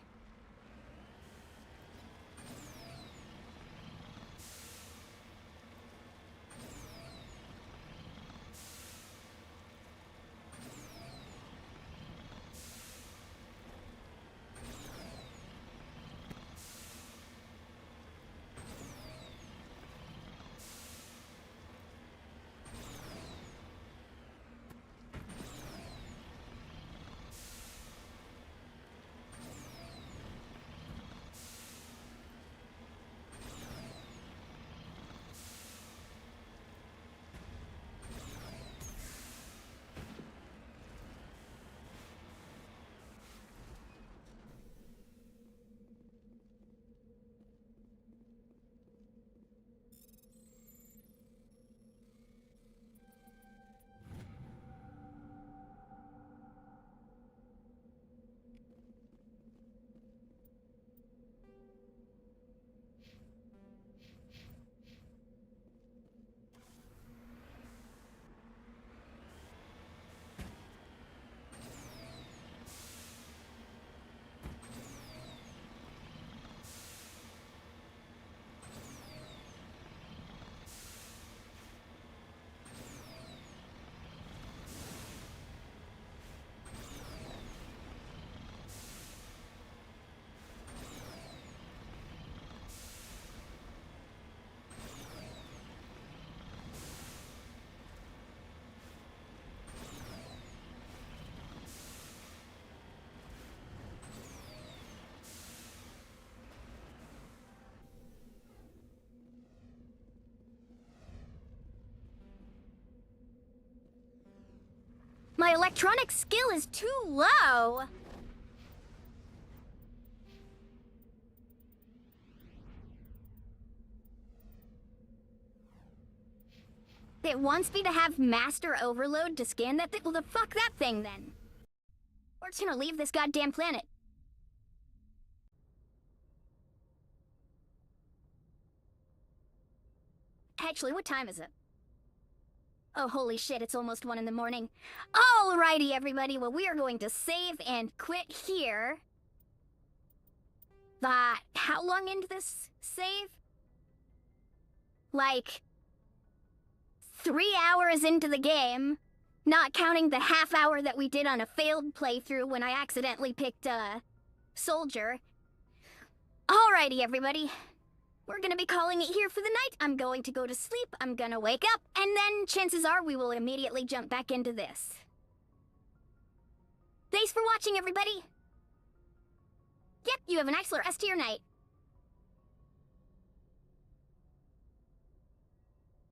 My electronic skill is too low. It wants me to have master overload to scan that thing. Well, the fuck that thing then. We're just gonna leave this goddamn planet. Actually, what time is it? Oh, holy shit, it's almost 1 in the morning. Alrighty, everybody. Well, we are going to save and quit here. How long into this save? Like 3 hours into the game, not counting the half hour that we did on a failed playthrough when I accidentally picked Soldier. Alrighty, everybody. We're gonna be calling it here for the night. I'm going to go to sleep, I'm gonna wake up, and then chances are we will immediately jump back into this. Thanks for watching, everybody! Yep, you have a nice rest of your night.